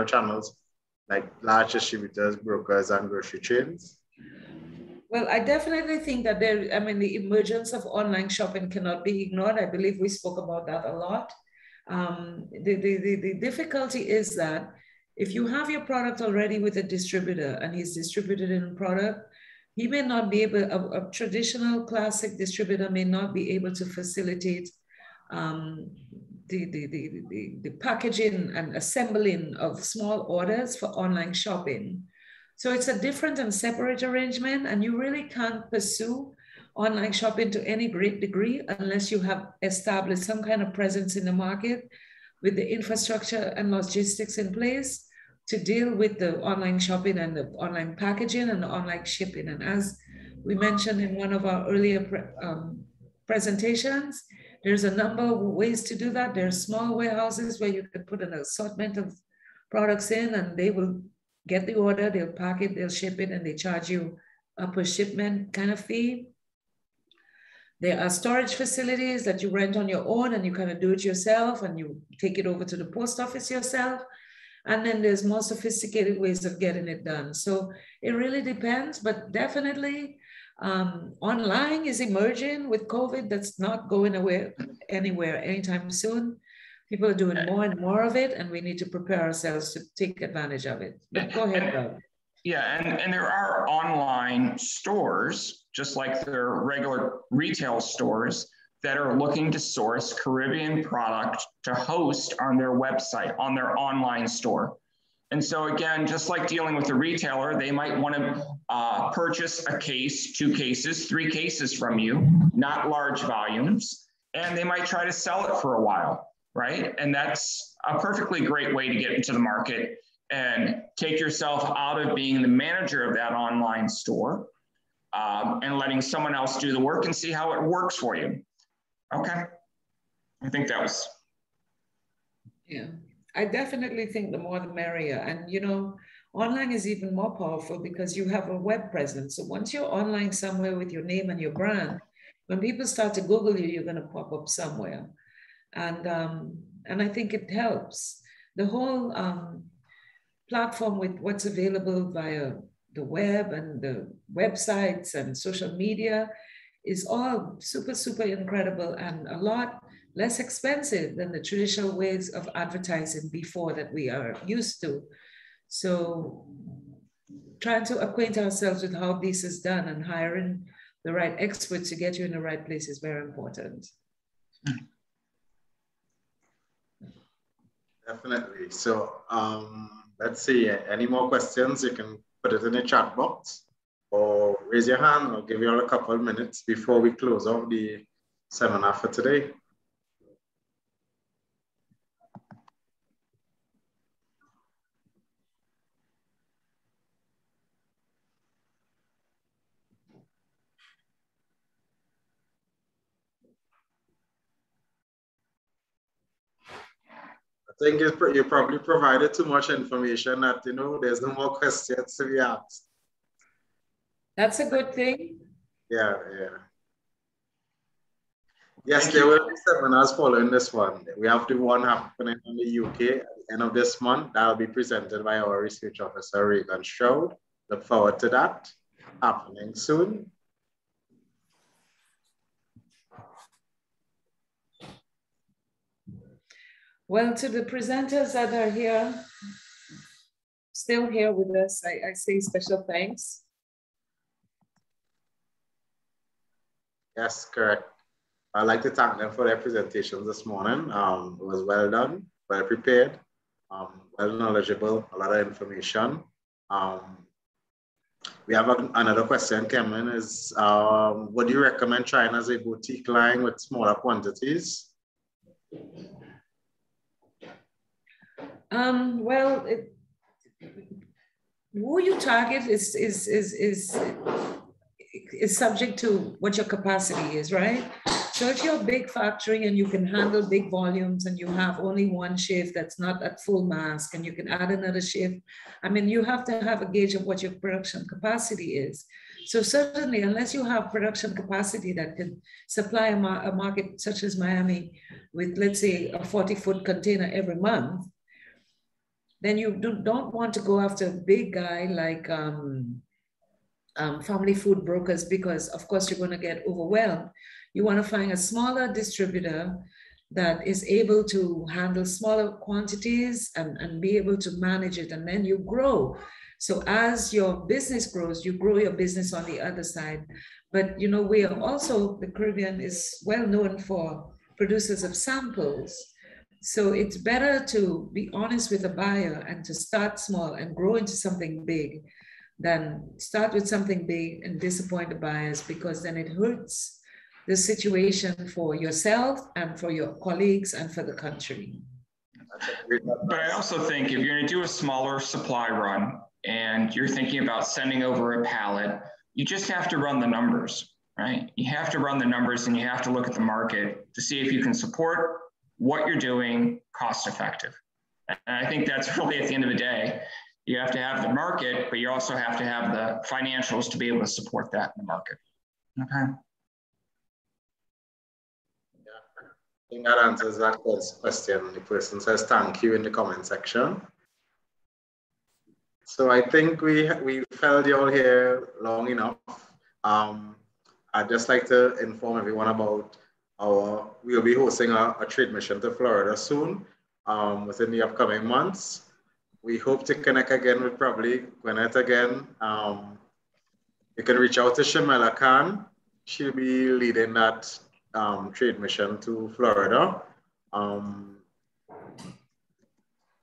channels like large distributors, brokers, and grocery chains? Well, I definitely think that the emergence of online shopping cannot be ignored. I believe we spoke about that a lot. The difficulty is that if you have your product already with a distributor and he's distributed in a product, he may not be able, a traditional classic distributor may not be able to facilitate the packaging and assembling of small orders for online shopping. So it's a different and separate arrangement, and you really can't pursue online shopping to any great degree unless you have established some kind of presence in the market with the infrastructure and logistics in place to deal with the online shopping and the online packaging and the online shipping. And as we mentioned in one of our earlier presentations, there's a number of ways to do that. There's small warehouses where you could put an assortment of products in and they will get the order, they'll pack it, they'll ship it, and they charge you a per shipment kind of fee. There are storage facilities that you rent on your own and you kind of do it yourself and you take it over to the post office yourself. And then there's more sophisticated ways of getting it done. So it really depends, but definitely online is emerging with COVID. That's not going away anywhere anytime soon. People are doing more and more of it, and we need to prepare ourselves to take advantage of it. But go ahead, Doug. Yeah, and there are online stores, just like there are regular retail stores, that are looking to source Caribbean product to host on their website, on their online store. And so again, just like dealing with a retailer, they might want to purchase a case, 2 cases, 3 cases from you, not large volumes, and they might try to sell it for a while, right? And that's a perfectly great way to get into the market and take yourself out of being the manager of that online store and letting someone else do the work and see how it works for you. Okay, I think that was. Yeah, I definitely think the more the merrier. And you know, online is even more powerful because you have a web presence. So once you're online somewhere with your name and your brand, when people start to Google you, you're going to pop up somewhere. And I think it helps. The whole platform with what's available via the web and the websites and social media is all super, super incredible and a lot less expensive than the traditional ways of advertising before that we are used to. So trying to acquaint ourselves with how this is done and hiring the right experts to get you in the right place is very important. Definitely. So let's see, any more questions? You can put it in the chat box or raise your hand. I'll give you all a couple of minutes before we close off the seminar for today. I think you probably provided too much information that, you know, there's no more questions to be asked. That's a good thing. Yeah, yeah. Yes, there will be seminars following this one. We have the one happening in the UK at the end of this month. That will be presented by our research officer, Regan Stroud. Look forward to that happening soon. Well, to the presenters that are here, still here with us, I say special thanks. Yes, correct. I'd like to thank them for their presentations this morning. It was well done, well prepared, well knowledgeable, a lot of information. We have another question, Cameron, is would you recommend trying as a boutique line with smaller quantities? Well, who you target is subject to what your capacity is, right? So if you're a big factory and you can handle big volumes and you have only one shift that's not at full mask and you can add another shift, I mean, you have to have a gauge of what your production capacity is. So certainly, unless you have production capacity that can supply a market such as Miami with, let's say, a 40-foot container every month, then you don't want to go after a big guy like family food brokers, because of course you're going to get overwhelmed. You want to find a smaller distributor that is able to handle smaller quantities and be able to manage it, and then you grow. So as your business grows, you grow your business on the other side. But you know, we are also, the Caribbean is well known for producers of samples. So it's better to be honest with a buyer and to start small and grow into something big than start with something big and disappoint the buyers, because then it hurts the situation for yourself and for your colleagues and for the country. But I also think if you're going to do a smaller supply run and you're thinking about sending over a pallet, you just have to run the numbers, right? You have to run the numbers and you have to look at the market to see if you can support what you're doing cost effective. And I think that's really, at the end of the day, you have to have the market, but you also have to have the financials to be able to support that in the market. Okay. Yeah, I think that answers that question. The person says thank you in the comment section. So I think we held you all here long enough. I'd just like to inform everyone about we'll be hosting a trade mission to Florida soon, within the upcoming months. We hope to connect again with probably Gwyneth again. You can reach out to Shamela Khan. She'll be leading that trade mission to Florida.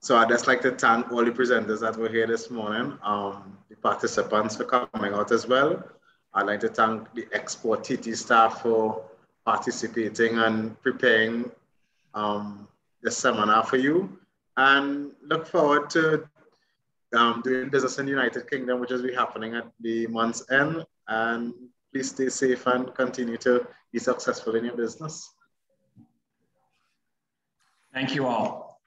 So I'd just like to thank all the presenters that were here this morning, the participants for coming out as well. I'd like to thank the Export TT staff for participating and preparing the seminar for you. And look forward to doing business in the United Kingdom, which will be happening at the month's end. And please stay safe and continue to be successful in your business. Thank you all.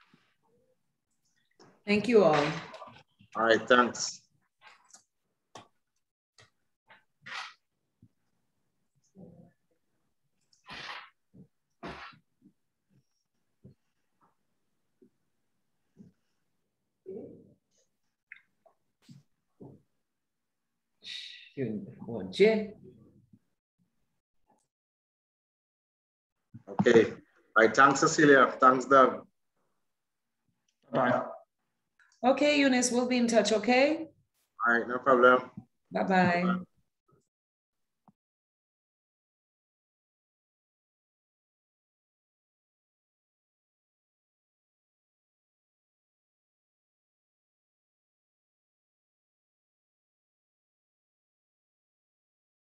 Thank you all. All right, thanks. Okay. All right, thanks, Cecilia. Thanks, Doug. Bye. Okay, Eunice, we'll be in touch, okay? All right, no problem. Bye-bye.